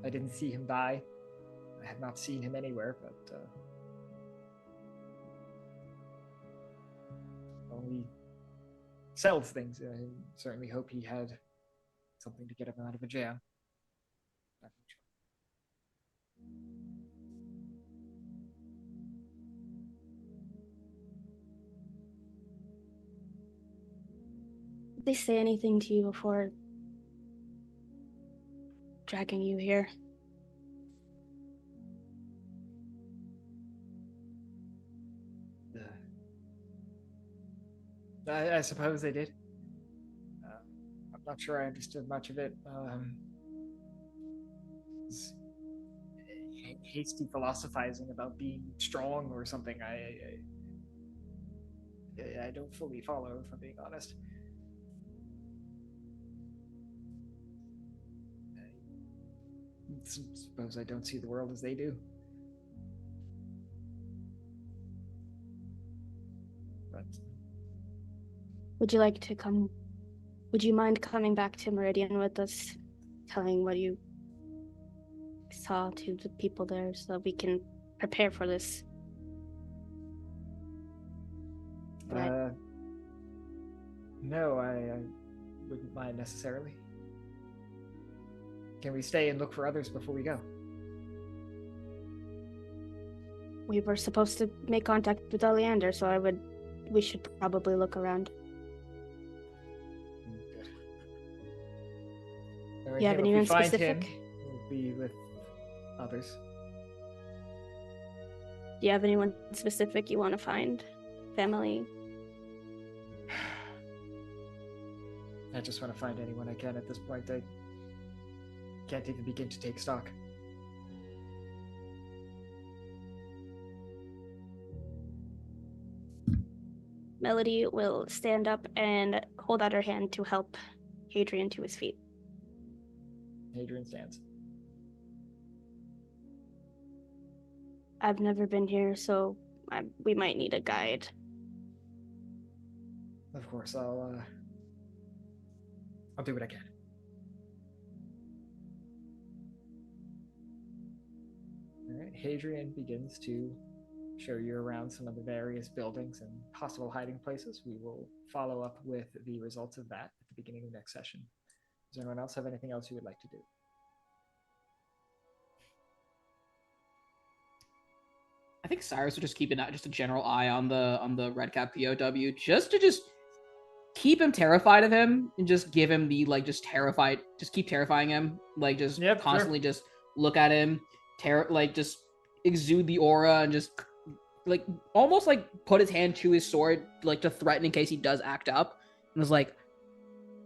I didn't see him die. I have not seen him anywhere, but only sells things. I certainly hope he had something to get him out of a jam. Did they say anything to you before dragging you here? I suppose they did. I'm not sure I understood much of it. Hasty philosophizing about being strong or something. I don't fully follow, if I'm being honest. I suppose I don't see the world as they do. But Would you mind coming back to Meridian with us, telling what you saw to the people there so that we can prepare for this? No, I wouldn't mind necessarily. Can we stay and look for others before we go? We were supposed to make contact with Oleander, so we should probably look around. Good. You have If we anyone find specific? him, we'll be with others. Do you have anyone specific you want to find? Family? I just want to find anyone I can at this point. I can't even begin to take stock. Melody will stand up and hold out her hand to help Hadrian to his feet. Hadrian stands. I've never been here, so we might need a guide. Of course, I'll do what I can. All right, Hadrian begins to show you around some of the various buildings and possible hiding places. We will follow up with the results of that at the beginning of next session. Does anyone else have anything else you would like to do? I think Syris would just keep just a general eye on the Redcap POW, just to keep him terrified of him and just give him the just keep terrifying him, just constantly sure. just look at him, just exude the aura and just almost put his hand to his sword to threaten in case he does act up, and was like,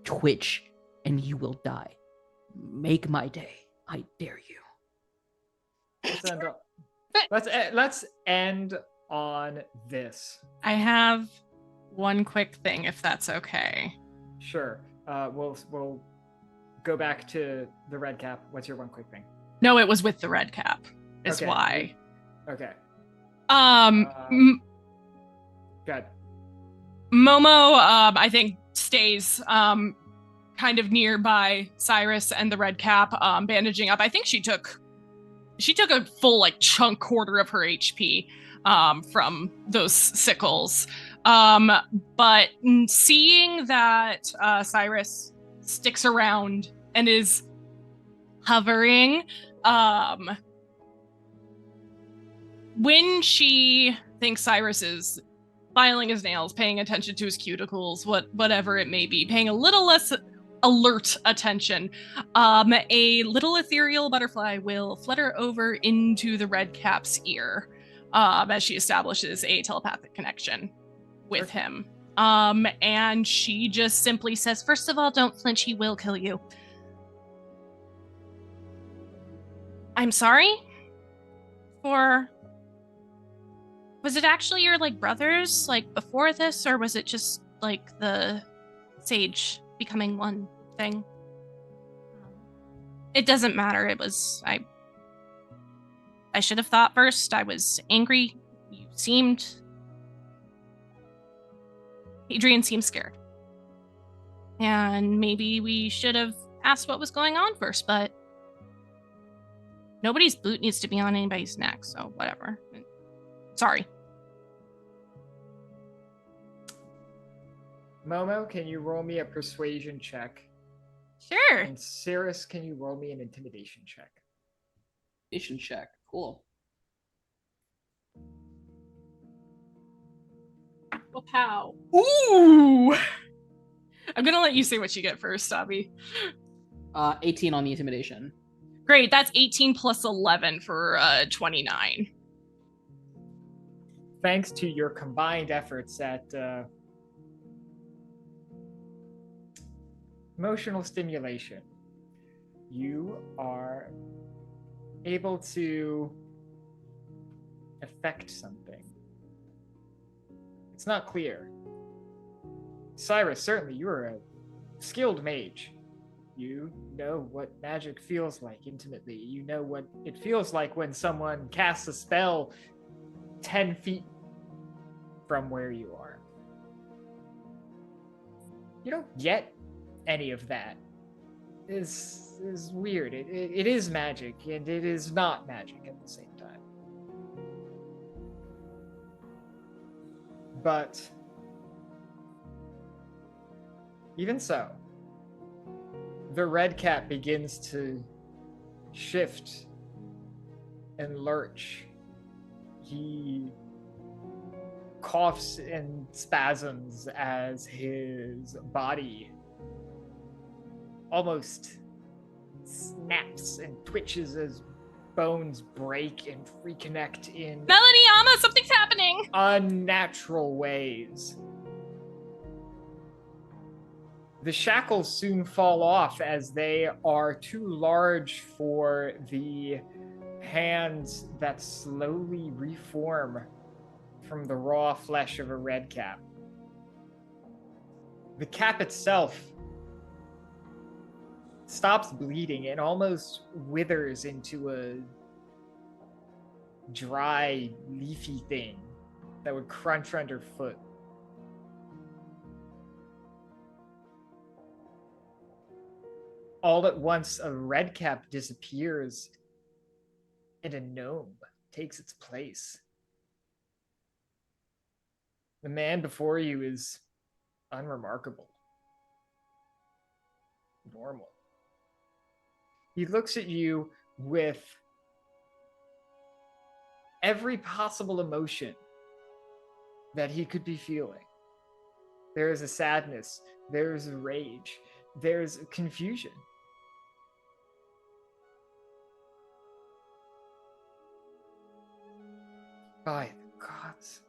twitch and you will die. Make my day. I dare you. Let's end on this. I have one quick thing, if that's okay. Sure. We'll go back to the red cap. What's your one quick thing? No, it was with the red cap. Is okay. why. Okay. Good. Momo, I think stays kind of nearby Syris and the red cap, bandaging up. I think she took a full chunk quarter of her HP from those sickles. But seeing that Syris sticks around and is hovering, when she thinks Syris is filing his nails, paying attention to his cuticles, whatever it may be, paying a little less alert attention, a little ethereal butterfly will flutter over into the red cap's ear as she establishes a telepathic connection with him. And she just simply says, first of all, don't flinch, he will kill you. I'm sorry for... Was it actually your brothers before this, or was it just the sage becoming one thing? It doesn't matter. It was I should have thought first. I was angry. Adrian seemed scared. And maybe we should have asked what was going on first, but nobody's boot needs to be on anybody's neck, so whatever. Sorry. Momo, can you roll me a persuasion check? Sure. And Syris, can you roll me an intimidation check? Intimidation check. Cool. Well, pow. Ooh! I'm gonna let you say what you get first, Abby. 18 on the intimidation. Great, that's 18 plus 11 for 29. Thanks to your combined efforts at emotional stimulation, you are able to affect something. It's not clear. Syris, certainly you are a skilled mage. You know what magic feels like intimately. You know what it feels like when someone casts a spell 10 feet from where you are. You don't get any of that. Is weird. It is magic, and it is not magic at the same time. But even so, the red cap begins to shift and lurch. He coughs and spasms as his body almost snaps and twitches as bones break and reconnect in Melody, Amma, something's happening! Unnatural ways. The shackles soon fall off as they are too large for the hands that slowly reform from the raw flesh of a red cap. The cap itself stops bleeding and almost withers into a dry, leafy thing that would crunch underfoot. All at once, a red cap disappears and a gnome takes its place. The man before you is unremarkable, normal. He looks at you with every possible emotion that he could be feeling. There is a sadness, there is a rage, there's confusion. By the gods.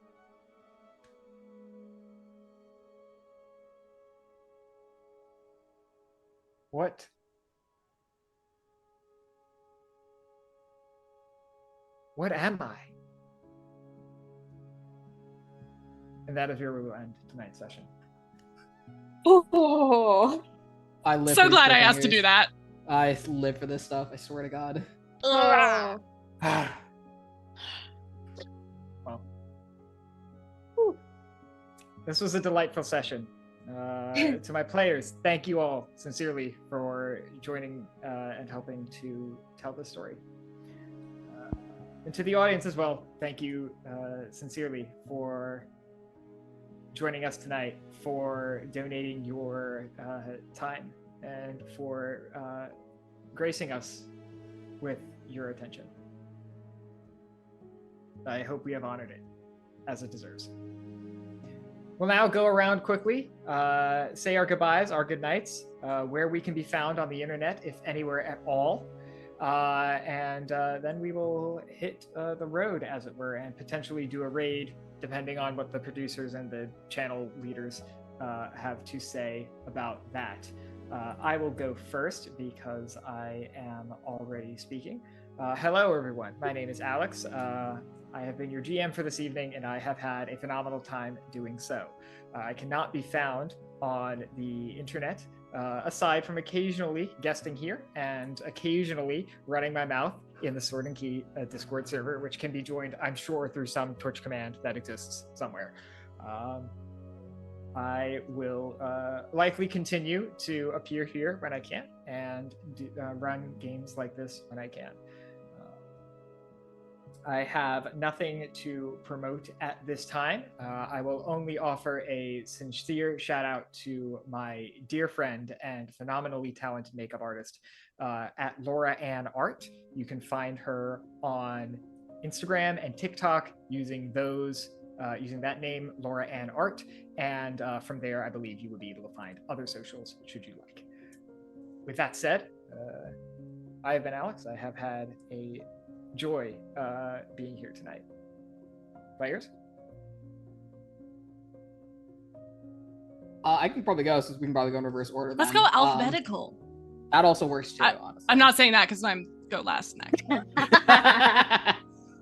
What am I? And that is where we will end tonight's session. Oh, I live So for these glad I asked to do cliffhangers. that. I live for this stuff. I swear to God. oh. Well, this was a delightful session. To my players, thank you all sincerely for joining and helping to tell this story. And to the audience as well, thank you sincerely for joining us tonight, for donating your time, and for gracing us with your attention. I hope we have honored it as it deserves. We'll now go around quickly, say our goodbyes, our good nights, where we can be found on the internet, if anywhere at all. And then we will hit the road, as it were, and potentially do a raid, depending on what the producers and the channel leaders have to say about that. I will go first because I am already speaking. Hello, everyone. My name is Alex. I have been your GM for this evening, and I have had a phenomenal time doing so. I cannot be found on the internet, aside from occasionally guesting here and occasionally running my mouth in the Sword and Key Discord server, which can be joined, I'm sure, through some Twitch command that exists somewhere. I will likely continue to appear here when I can and run games like this when I can. I have nothing to promote at this time. I will only offer a sincere shout out to my dear friend and phenomenally talented makeup artist at Laura Ann Art. You can find her on Instagram and TikTok using that name, Laura Ann Art. And from there, I believe you will be able to find other socials should you like. With that said, I have been Alex. I have had a joy being here tonight. Players? I can probably go, since we can probably go in reverse order. Let's then. go alphabetical. That also works too, honestly. I'm not saying that because I'm go last next.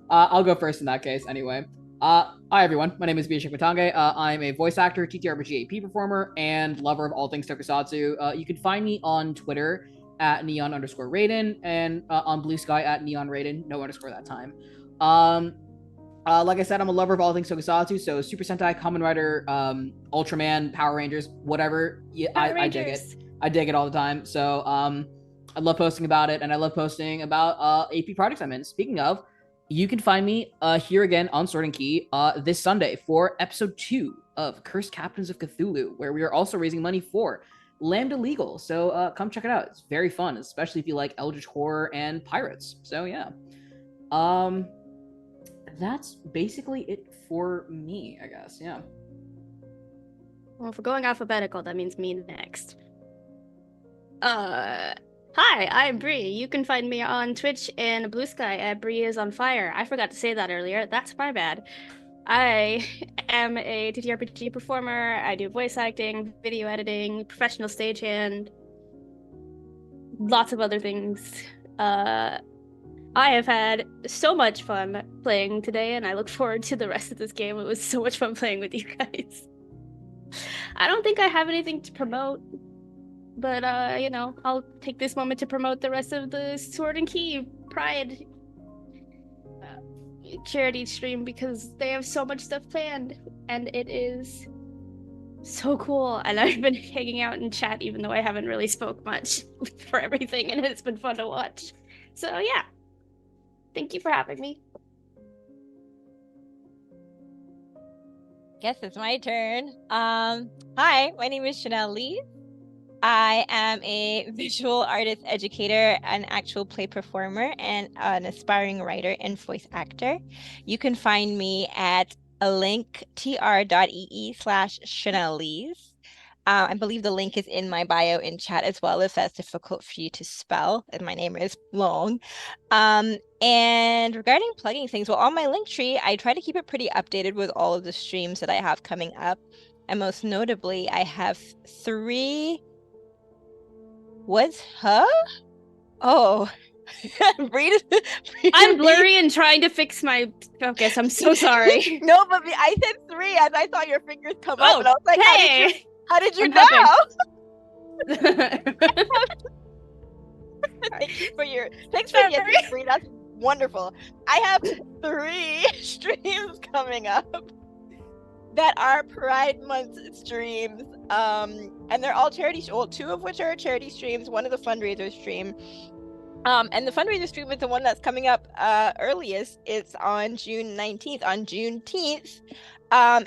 I'll go first in that case, anyway. Hi everyone, my name is Abhishek. I'm a voice actor, TTRPG AP performer, and lover of all things tokusatsu. You can find me on Twitter at neon_Raiden, and on BlueSky at neonRaiden, no underscore that time. Like I said, I'm a lover of all things tokusatsu, so Super Sentai, Kamen Rider, Ultraman, Power Rangers, whatever. Yeah, I dig it. I dig it all the time. So I love posting about it, and I love posting about AP projects I'm in. Speaking of, you can find me here again on Sword and Key this Sunday for episode 2 of Cursed Captains of Cthulhu, where we are also raising money for Lambda Legal. So come check it out. It's very fun, especially if you like Eldritch Horror and pirates. So yeah. That's basically it for me, I guess. Yeah. Well, if we're going alphabetical, that means me next. Hi, I'm Bree. You can find me on Twitch and BlueSky at Bree is on Fire. I forgot to say that earlier. That's my bad. I am a TTRPG performer. I do voice acting, video editing, professional stagehand, lots of other things. I have had so much fun playing today, and I look forward to the rest of this game. It was so much fun playing with you guys. I don't think I have anything to promote, but I'll take this moment to promote the rest of the Sword and Key Pride charity stream, because they have so much stuff planned and it is so cool. And I've been hanging out in chat even though I haven't really spoke much for everything, and it's been fun to watch. So yeah, thank you for having me. Guess it's my turn. Hi, my name is Chanelle-Lize. I am a visual artist educator, an actual play performer, and an aspiring writer and voice actor. You can find me at linktr.ee/ChanelleLize. I believe the link is in my bio in chat as well, if that's difficult for you to spell, and my name is long. And regarding plugging things, well, on my Linktree, I try to keep it pretty updated with all of the streams that I have coming up. And most notably, I have 3... Oh. Bree, I'm blurry and trying to fix my focus. I'm so sorry. No, but I said 3 as I saw your fingers come up, and I was like, hey! how did you I'm know? Thanks for getting Bree. That's wonderful. I have 3 streams coming up that are Pride Month streams, and they're all charity. Well, 2 of which are charity streams. One is a fundraiser stream, and the fundraiser stream is the one that's coming up earliest. It's on June 19th. On Juneteenth,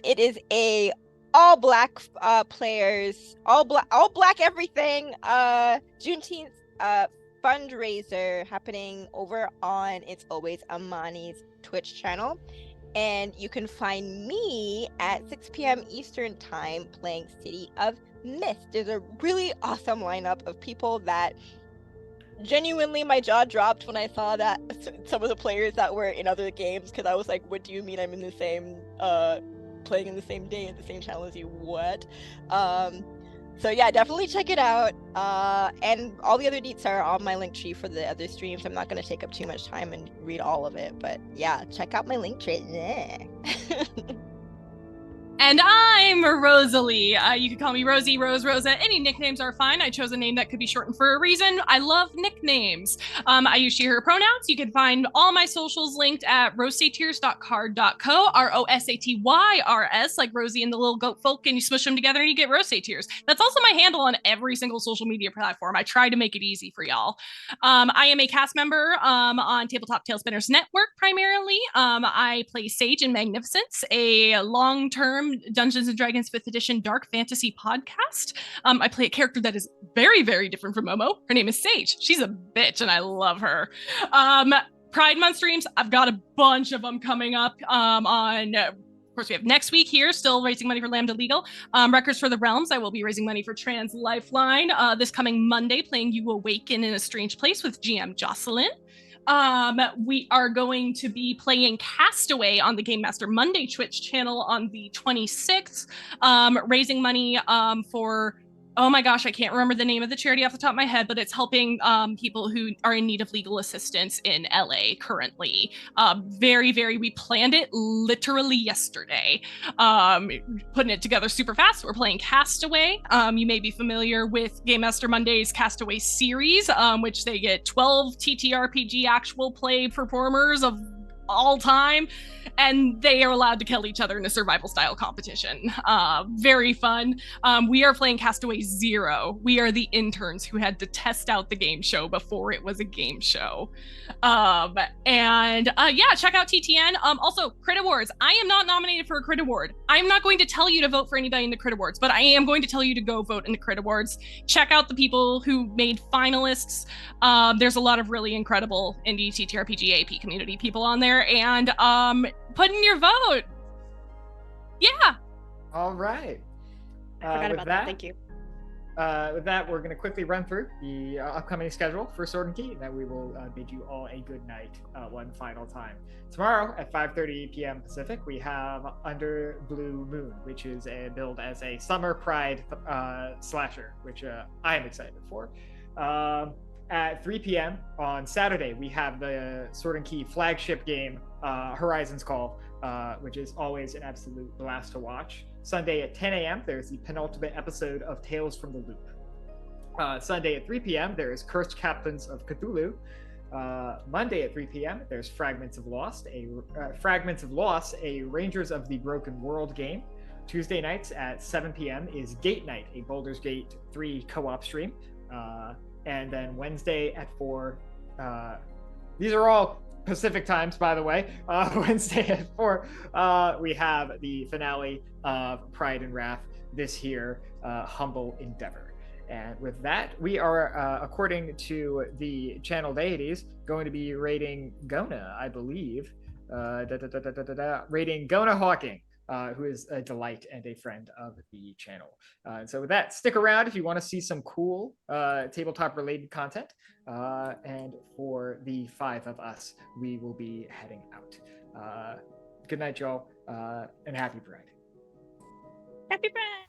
it is a all black players, all black everything. Juneteenth fundraiser happening over on It's Always Amani's Twitch channel. And you can find me at 6 p.m. Eastern Time playing City of Mist. There's a really awesome lineup of people that genuinely my jaw dropped when I saw that some of the players that were in other games, because I was like, what do you mean I'm in the same, playing in the same day at the same channel as you? What? So yeah, definitely check it out. And all the other deets are on my Linktree for the other streams. I'm not going to take up too much time and read all of it, but yeah, check out my Linktree. And I'm Rosalie. You can call me Rosie, Rose, Rosa. Any nicknames are fine. I chose a name that could be shortened for a reason. I love nicknames. I use she, her pronouns. You can find all my socials linked at rosatyrs.card.co, ROSATYRS, like Rosie and the little goat folk, and you smush them together and you get Rosatyrs. That's also my handle on every single social media platform. I try to make it easy for y'all. I am a cast member on Tabletop Tailspinners Network primarily. I play Sage in Magnificence, a long-term Dungeons & Dragons 5th edition dark fantasy podcast. I play a character that is very, very different from Momo. Her name is Sage. She's a bitch and I love her. Pride Month streams, I've got a bunch of them coming up on... Of course, we have next week here, still raising money for Lambda Legal. Records for the Realms, I will be raising money for Trans Lifeline. This coming Monday, playing You Awaken in a Strange Place with GM Jocelyn. We are going to be playing Castaway on the Game Master Monday Twitch channel on the 26th, raising money for, oh my gosh, I can't remember the name of the charity off the top of my head, but it's helping people who are in need of legal assistance in LA currently. We planned it literally yesterday, putting it together super fast. We're playing Castaway. You may be familiar with Game Master Monday's Castaway series, which they get 12 TTRPG actual play performers of all time, and they are allowed to kill each other in a survival style competition. Very fun. We are playing Castaway 0. We are the interns who had to test out the game show before it was a game show. Yeah, check out TTN. Also, Crit Awards. I am not nominated for a Crit Award. I'm not going to tell you to vote for anybody in the Crit Awards, but I am going to tell you to go vote in the Crit Awards. Check out the people who made finalists. There's a lot of really incredible indie TTRPG AP community people on there, and put in your vote. Yeah. All right. I forgot about that. Thank you. With that, we're going to quickly run through the upcoming schedule for Sword and Key, and then we will bid you all a good night one final time. Tomorrow at 5:30 p.m. Pacific, we have Under Blue Moon, which is a build as a summer pride slasher, which I am excited for. At 3 p.m. on Saturday, we have the Sword and Key flagship game, Horizon's Call, which is always an absolute blast to watch. Sunday at 10 a.m., there's the penultimate episode of Tales from the Loop. Sunday at 3 p.m., there is Cursed Captains of Cthulhu. Monday at 3 p.m., there's Fragments of Loss, a Rangers of the Broken World game. Tuesday nights at 7 p.m. is Gate Night, a Baldur's Gate 3 co-op stream. And then Wednesday at 4, these are all Pacific times, by the way. Wednesday at 4, we have the finale of Pride and Wrath, this here Humble Endeavor. And with that, we are, according to the channel deities, going to be rating Gona, I believe. Rating Gona Hawking, who is a delight and a friend of the channel. And so with that, stick around if you want to see some cool tabletop-related content. And for the 5 of us, we will be heading out. Good night, y'all, and happy Pride. Happy Pride!